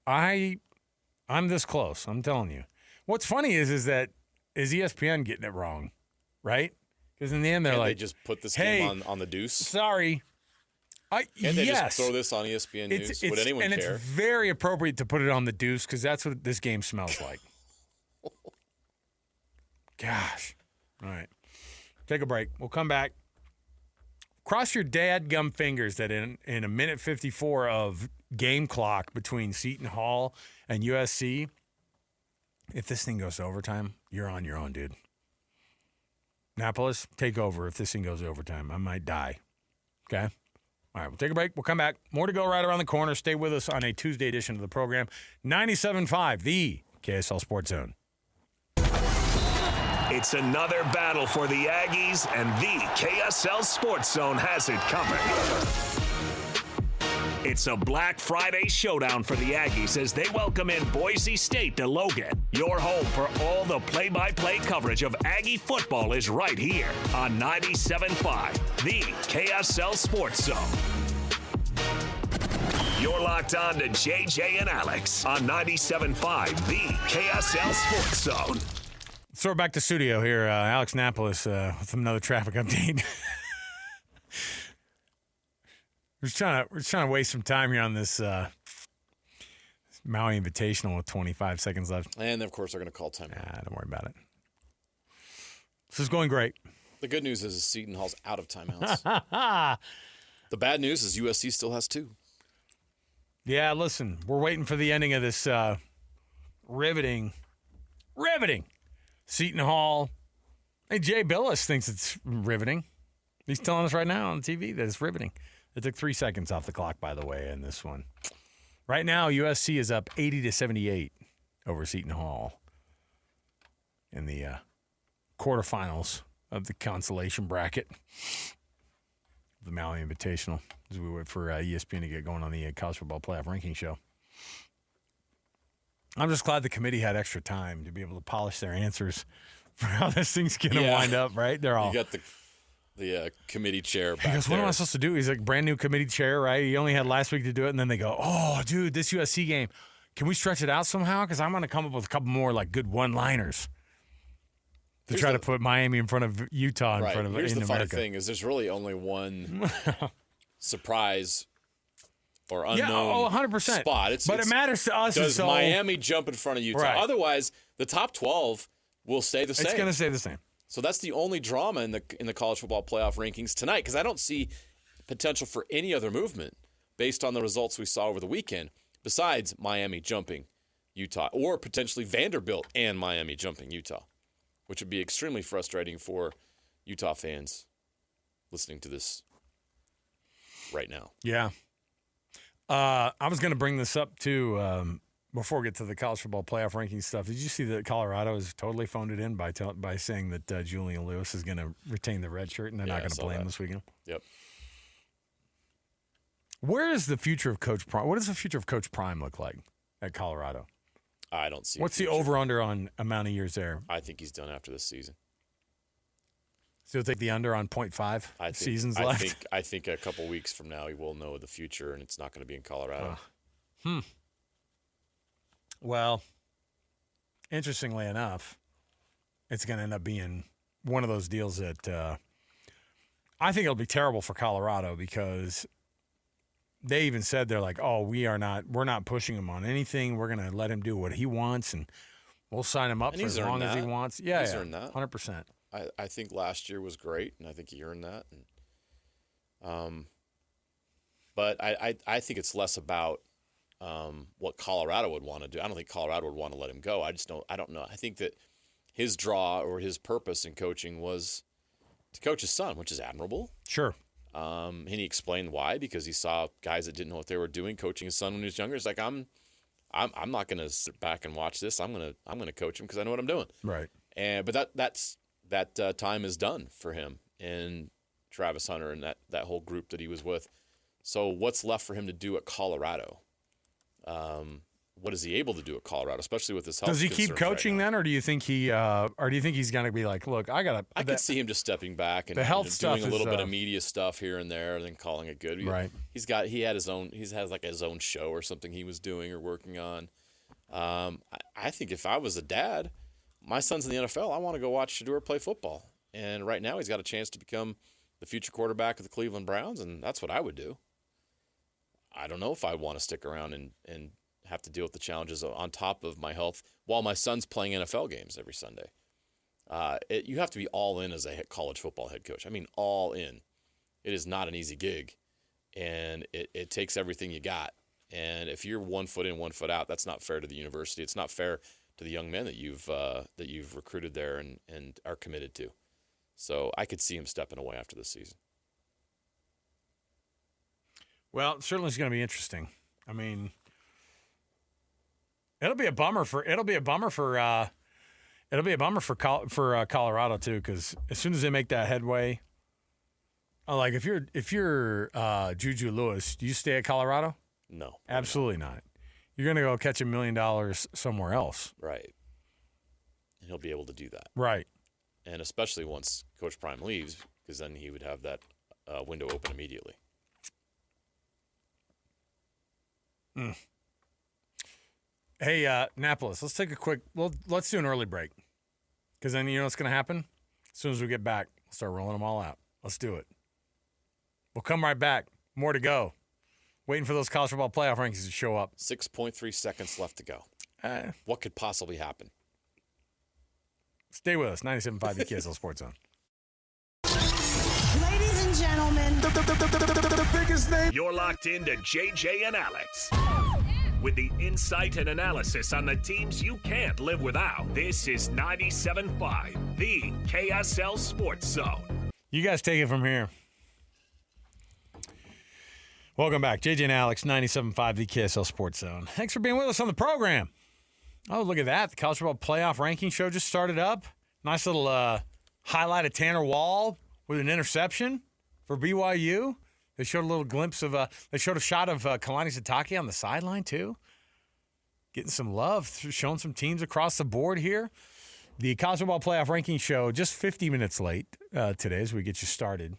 I'm this close. I'm telling you. What's funny is that ESPN getting it wrong, right? Because in the end they're Can't like, they just put this hey, game on the deuce? Sorry. Can't they yes. just throw this on ESPN News? Would anyone care? It's very appropriate to put it on the deuce because that's what this game smells like. Gosh. All right. Take a break. We'll come back. Cross your dadgum fingers that in a minute 54 of game clock between Seton Hall and USC, if this thing goes to overtime, you're on your own, dude. Annapolis, take over if this thing goes to overtime. I might die. Okay? All right, we'll take a break. We'll come back. More to go right around the corner. Stay with us on a Tuesday edition of the program. 97.5, the KSL Sports Zone. It's another battle for the Aggies, and the KSL Sports Zone has it covered. It's a Black Friday showdown for the Aggies as they welcome in Boise State to Logan. Your home for all the play-by-play coverage of Aggie football is right here on 97.5, the KSL Sports Zone. You're locked on to JJ and Alex on 97.5, the KSL Sports Zone. So we're back to studio here. Alex Annapolis with another traffic update. We're just trying to waste some time here on this Maui Invitational with 25 seconds left. And, of course, they're going to call timeout. Don't worry about it. This is going great. The good news is Seton Hall's out of timeouts. The bad news is USC still has 2. Yeah, listen, we're waiting for the ending of this riveting Seton Hall. Hey, Jay Billis thinks it's riveting. He's telling us right now on TV that it's riveting. It took 3 seconds off the clock, by the way, in this one. Right now, USC is up 80-78 over Seton Hall in the quarterfinals of the consolation bracket, the Maui Invitational, as we wait for ESPN to get going on the college football playoff ranking show. I'm just glad the committee had extra time to be able to polish their answers for how this thing's going to wind up, right? They're all. You got the committee chair back He goes, what am I supposed to do? He's like, brand new committee chair, right? He only had last week to do it. And then they go, oh, dude, this USC game, can we stretch it out somehow? Because I'm going to come up with a couple more like good one-liners to try to put Miami in front of Utah in front of Here's in the funny America. thing is there's really only one surprise or unknown 100%. spot. It matters to us. Does Miami jump in front of Utah? Right. Otherwise, the top 12 will stay the same. It's going to stay the same. So that's the only drama in the college football playoff rankings tonight, because I don't see potential for any other movement based on the results we saw over the weekend, besides Miami jumping Utah, or potentially Vanderbilt and Miami jumping Utah, which would be extremely frustrating for Utah fans listening to this right now. Yeah. I was going to bring this up, too, before we get to the college football playoff ranking stuff. Did you see that Colorado has totally phoned it in by saying that Julian Lewis is going to retain the red shirt and they're not going to play him this weekend? Yep. Where is the future of Coach Prime? What does the future of Coach Prime look like at Colorado? I don't see. What's the over-under on amount of years there? I think he's done after this season. So you'll take the under on 0.5 seasons left? I think a couple weeks from now he will know the future, and it's not going to be in Colorado. Well, interestingly enough, it's going to end up being one of those deals that I think it'll be terrible for Colorado, because they even said they're like, oh, we're not pushing him on anything. We're going to let him do what he wants, and we'll sign him up for as long as he wants. Yeah, he's earned that. 100%. I think last year was great, and I think he earned that. And, but I think it's less about what Colorado would want to do. I don't think Colorado would want to let him go. I don't know. I think that his draw or his purpose in coaching was to coach his son, which is admirable. Sure. And he explained why, because he saw guys that didn't know what they were doing coaching his son when he was younger. It's like, I'm not going to sit back and watch this. I'm going to coach him because I know what I'm doing. Right. But that time is done for him and Travis Hunter and that whole group that he was with. So what's left for him to do at Colorado? what is he able to do at Colorado, especially with his health? Does he keep concerns coaching right now? then, or do you think he's going to be like, look, I could see him just stepping back and the health doing stuff a little is, bit of media stuff here and there, and then calling it good. Right. He has like his own show or something he was doing or working on. I think if I was a dad, my son's in the NFL, I want to go watch Shedeur play football. And right now he's got a chance to become the future quarterback of the Cleveland Browns, and that's what I would do. I don't know if I want to stick around and have to deal with the challenges on top of my health while my son's playing NFL games every Sunday. You have to be all in as a college football head coach. I mean, all in. It is not an easy gig, and it takes everything you got. And if you're 1 foot in, 1 foot out, that's not fair to the university. It's not fair to the young men that you've recruited there and are committed to. So I could see him stepping away after this season. Well, certainly it's going to be interesting. I mean, it'll be a bummer for Colorado too, because as soon as they make that headway, like if you're Juju Lewis, do you stay at Colorado? No, absolutely not. You're going to go catch $1 million somewhere else, right? And he'll be able to do that, right? And especially once Coach Prime leaves, because then he would have that window open immediately. Hey, Annapolis, let's take a quick. Let's do an early break, because then you know what's going to happen. As soon as we get back, we'll start rolling them all out. Let's do it. We'll come right back. More to go. Waiting for those college football playoff rankings to show up. 6.3 seconds left to go. What could possibly happen? Stay with us. 97.5 the KSL Sports Zone. Ladies and gentlemen, the biggest name. You're locked into JJ and Alex. With the insight and analysis on the teams you can't live without. This is 97.5, the KSL Sports Zone. You guys take it from here. Welcome back. JJ and Alex, 97.5, the KSL Sports Zone. Thanks for being with us on the program. Oh, look at that. The college football playoff ranking show just started up. Nice little highlight of Tanner Wall with an interception for BYU. They showed a little glimpse of they showed a shot of Kalani Sitake on the sideline, too. Getting some love, showing some teams across the board here. The college football playoff ranking show just 50 minutes late today as we get you started.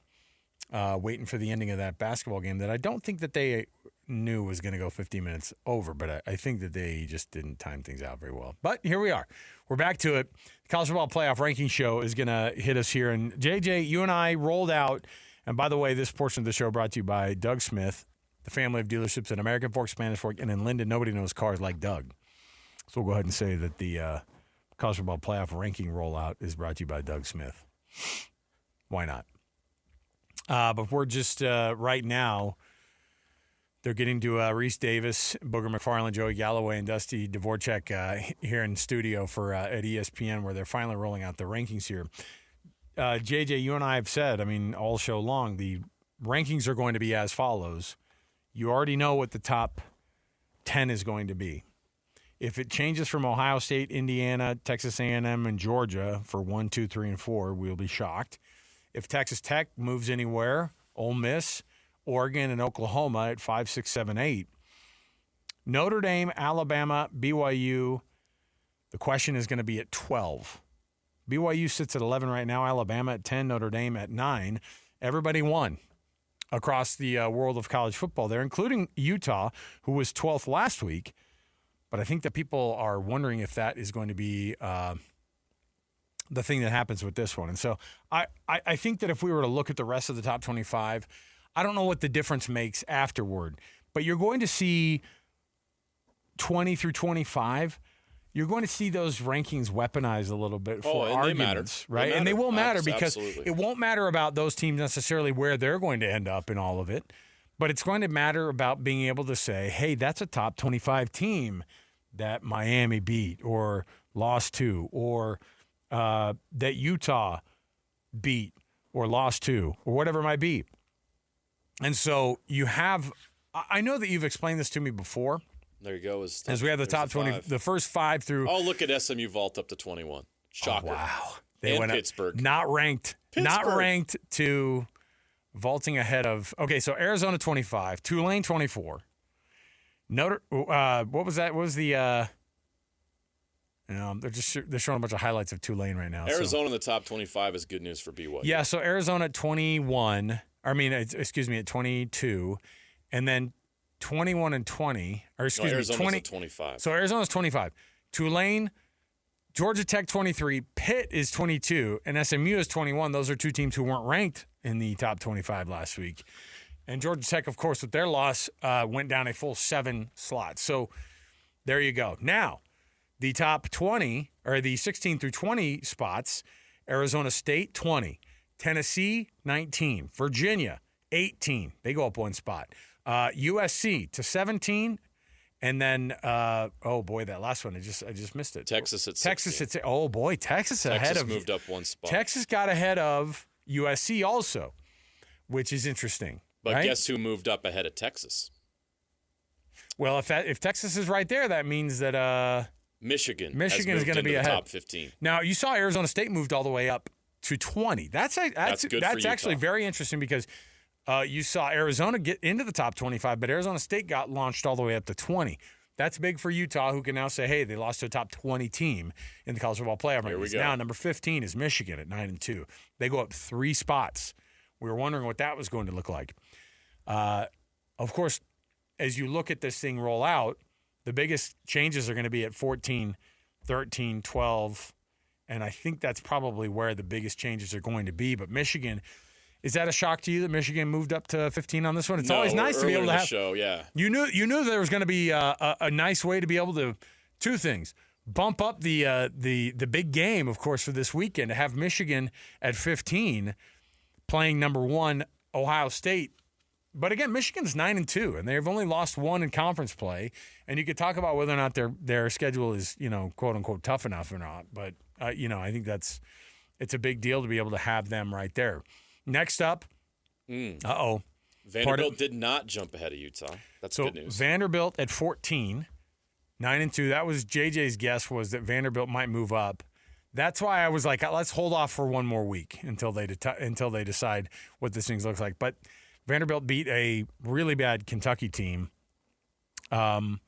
Waiting for the ending of that basketball game that I don't think that they knew was going to go 15 minutes over, but I think that they just didn't time things out very well. But here we are. We're back to it. The college football playoff ranking show is going to hit us here. And, JJ, you and I rolled out. And, by the way, this portion of the show brought to you by Doug Smith, the family of dealerships at American Fork, Spanish Fork, and in Linden. Nobody knows cars like Doug. So we'll go ahead and say that the college football playoff ranking rollout is brought to you by Doug Smith. Why not? But we're just right now, they're getting to Reese Davis, Booger McFarland, Joey Galloway, and Dusty Dvorak here in studio for at ESPN, where they're finally rolling out the rankings here. JJ, you and I have said, I mean, all show long, the rankings are going to be as follows. You already know what the top 10 is going to be. If it changes from Ohio State, Indiana, Texas A&M, and Georgia for 1, 2, 3, and 4, we'll be shocked. If Texas Tech moves anywhere, Ole Miss, Oregon, and Oklahoma at 5, 6, 7, 8. Notre Dame, Alabama, BYU, the question is going to be at 12. BYU sits at 11 right now, Alabama at 10, Notre Dame at 9. Everybody won across the world of college football there, including Utah, who was 12th last week. But I think that people are wondering if that is going to be the thing that happens with this one. And so I think that if we were to look at the rest of the top 25, I don't know what the difference makes afterward. But you're going to see 20 through 25, you're going to see those rankings weaponized a little bit for arguments, right? And they will matter because it won't matter about those teams necessarily where they're going to end up in all of it. But it's going to matter about being able to say, hey, that's a top 25 team that Miami beat or lost to, or that Utah beat or lost to, or whatever it might be. And so you have – I know that you've explained this to me before. There you go. As we have the top 20 – the first 5 through – Oh, look at SMU vault up to 21. Shocker. Oh, wow. They went Pittsburgh. Not ranked to vaulting ahead of – okay, so Arizona 25, Tulane 24, What was that? What was the? They're showing a bunch of highlights of Tulane right now. Arizona in the top 25 is good news for BYU. Yeah, so Arizona at 21. At 22, and then 21 and 20. Or excuse me, Arizona's 20. at 25. So Arizona's 25. Tulane, Georgia Tech 23, Pitt is 22, and SMU is 21. Those are two teams who weren't ranked in the top 25 last week. And Georgia Tech, of course, with their loss, went down a full 7 slots. So there you go. Now, the top 20, or the 16 through 20 spots, Arizona State, 20. Tennessee, 19. Virginia, 18. They go up 1 spot. USC to 17. And then, that last one, I just missed it. Texas at 16. Texas at Texas ahead of. moved up 1 spot. Texas got ahead of USC also, which is interesting. But right? guess who moved up ahead of Texas? Well, if Texas is right there, that means that Michigan is going to be the ahead. top 15. Now, you saw Arizona State moved all the way up to 20. That's good for actually Utah. very interesting because you saw Arizona get into the top 25, but Arizona State got launched all the way up to 20. That's big for Utah, who can now say, hey, they lost to a top 20 team in the college football playoff Here we rankings. go. Now, number 15 is Michigan at 9-2. They go up 3 spots. We were wondering what that was going to look like. Of course, as you look at this thing roll out, the biggest changes are going to be at 14, 13, 12, and I think that's probably where the biggest changes are going to be. But Michigan, is that a shock to you that Michigan moved up to 15 on this one? It's always nice to be able to have. Show, yeah. You knew there was going to be a nice way to be able to 2 things: bump up the big game, of course, for this weekend, to have Michigan at 15, playing number 1 Ohio State. But again, Michigan's 9-2, and they've only lost 1 in conference play. And you could talk about whether or not their schedule is, quote unquote, tough enough or not. But I think it's a big deal to be able to have them right there. Next up, Vanderbilt did not jump ahead of Utah. That's good news. Vanderbilt at 14, 9-2. That was JJ's guess, was that Vanderbilt might move up. That's why I was like, let's hold off for 1 more week until they decide what this thing looks like. But Vanderbilt beat a really bad Kentucky team. And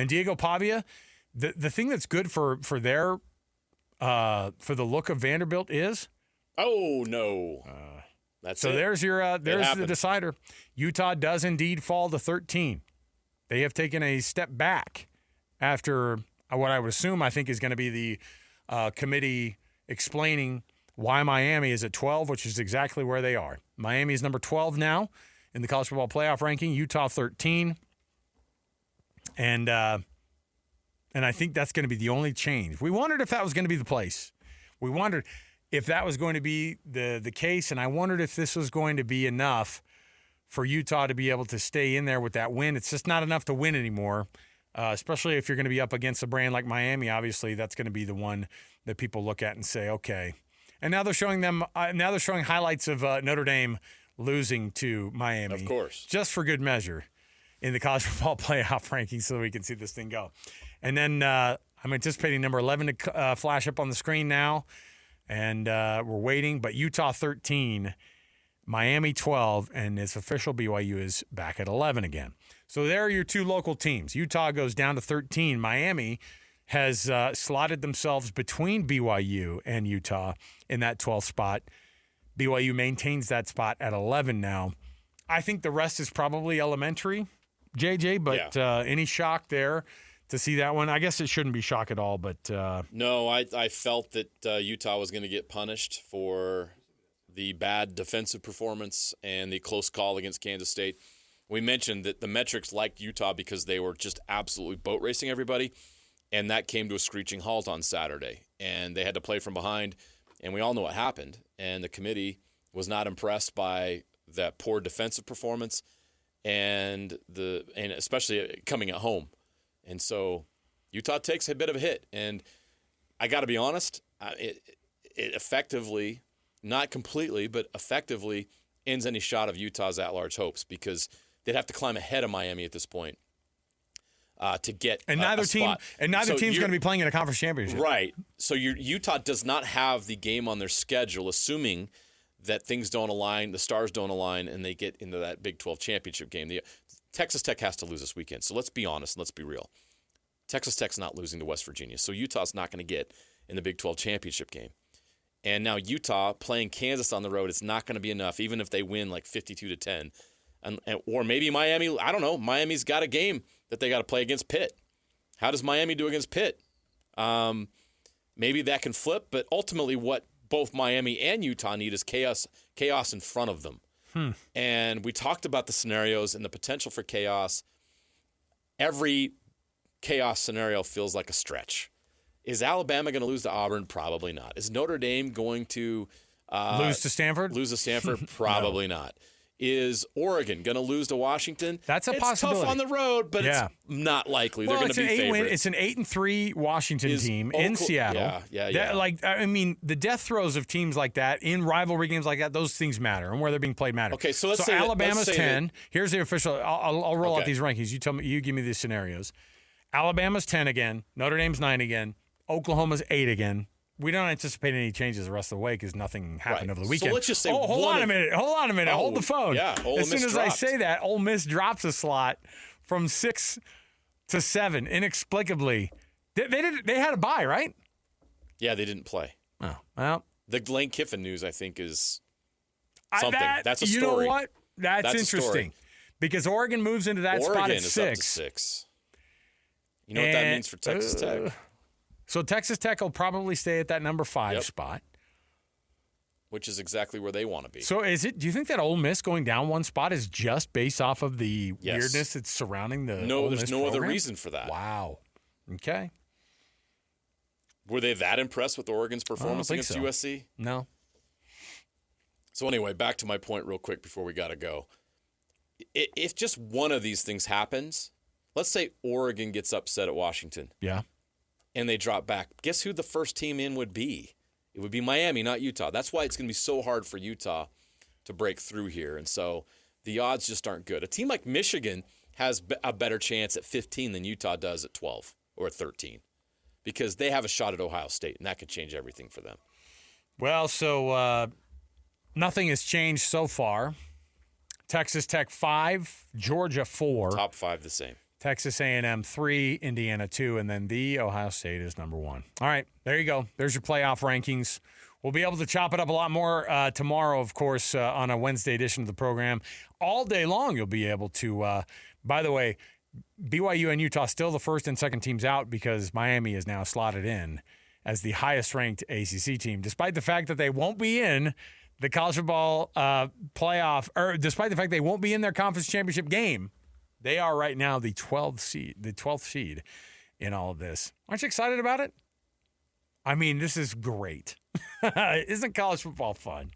Diego Pavia, the thing that's good for the look of Vanderbilt is, there's the decider. Utah does indeed fall to 13. They have taken a step back after what I would assume I think is going to be the committee explaining why Miami is at 12, which is exactly where they are. Miami is number 12 now in the college football playoff ranking. Utah 13. And I think that's going to be the only change. We wondered if that was going to be the place. We wondered if that was going to be the case, and I wondered if this was going to be enough for Utah to be able to stay in there with that win. It's just not enough to win anymore, especially if you're going to be up against a brand like Miami. Obviously, that's going to be the one that people look at and say, okay. And now they're showing highlights of Notre Dame losing to Miami. Of course. Just for good measure in the college football playoff rankings so we can see this thing go. And then I'm anticipating number 11 to flash up on the screen now. And we're waiting. But Utah 13, Miami 12, and it's official BYU is back at 11 again. So there are your 2 local teams. Utah goes down to 13. Miami has slotted themselves between BYU and Utah in that 12th spot. BYU maintains that spot at 11 now. I think the rest is probably elementary, JJ, but any shock there to see that one? I guess it shouldn't be shock at all, but no, I felt that Utah was going to get punished for the bad defensive performance and the close call against Kansas State. We mentioned that the metrics liked Utah because they were just absolutely boat racing everybody, and that came to a screeching halt on Saturday, and they had to play from behind, and we all know what happened, and the committee was not impressed by that poor defensive performance and especially coming at home. And so Utah takes a bit of a hit. And I got to be honest, it effectively, not completely, but effectively ends any shot of Utah's at-large hopes because they'd have to climb ahead of Miami at this point to get neither team spot. And neither team's going to be playing in a conference championship. Right. So Utah does not have the game on their schedule, assuming that things don't align, the stars don't align, and they get into that Big 12 championship game. Texas Tech has to lose this weekend. So let's be honest and let's be real. Texas Tech's not losing to West Virginia. So Utah's not going to get in the Big 12 championship game. And now Utah playing Kansas on the road, it's not going to be enough, even if they win like 52-10. Or maybe Miami, I don't know. Miami's got a game that they got to play against Pitt. How does Miami do against Pitt? Maybe that can flip, but ultimately what both Miami and Utah need is chaos in front of them. And we talked about the scenarios and the potential for chaos. Every chaos scenario feels like a stretch. Is Alabama going to lose to Auburn? Probably not. Is Notre Dame going to lose to Stanford? Probably not. Is Oregon going to lose to Washington? That's a possibility. It's tough on the road, but it's not likely. They're going to be favorites. It's an 8-3 Washington team in Seattle. Yeah. The death throes of teams like that in rivalry games like that, those things matter, and where they're being played matter. Okay, so let's say Alabama's 10. Here's the official. I'll roll out these rankings. You tell me. You give me these scenarios. Alabama's 10 again. Notre Dame's 9 again. Oklahoma's 8 again. We don't anticipate any changes the rest of the way because nothing happened over the weekend. So let's just say hold on a minute. Hold the phone. Yeah, as soon as I say that, Ole Miss drops a slot from 6 to 7 inexplicably. They had a bye, right? Yeah, they didn't play. Oh, well. The Lane Kiffin news, I think, is something. That's a story. You know what? That's interesting. Because Oregon moves into that spot at 6. Oregon is up to 6. You know what that means for Texas Tech? So Texas Tech will probably stay at that number 5 spot. Which is exactly where they want to be. So do you think that Ole Miss going down one spot is just based off of the weirdness that's surrounding the No, Ole there's Miss no program? other reason for that. Wow. Okay. Were they that impressed with Oregon's performance against USC? No. So anyway, back to my point real quick before we got to go. If just one of these things happens, let's say Oregon gets upset at Washington. Yeah. And they drop back. Guess who the first team in would be? It would be Miami, not Utah. That's why it's going to be so hard for Utah to break through here. And so the odds just aren't good. A team like Michigan has a better chance at 15 than Utah does at 12 or at 13 because they have a shot at Ohio State, and that could change everything for them. Well, so nothing has changed so far. Texas Tech 5, Georgia 4. Top 5 the same. Texas A&M 3, Indiana 2, and then the Ohio State is number 1. All right, there you go. There's your playoff rankings. We'll be able to chop it up a lot more tomorrow, of course, on a Wednesday edition of the program. All day long you'll be able to, by the way, BYU and Utah still the first and second teams out because Miami is now slotted in as the highest-ranked ACC team, despite the fact that they won't be in the college football playoff, or despite the fact they won't be in their conference championship game. They are right now the 12th seed in all of this. Aren't you excited about it? I mean, this is great. Isn't college football fun?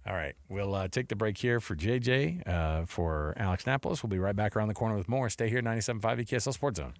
All right, we'll take the break here for JJ, for Alex Napolis. We'll be right back around the corner with more. Stay here, 97.5 EKSL Sports Zone.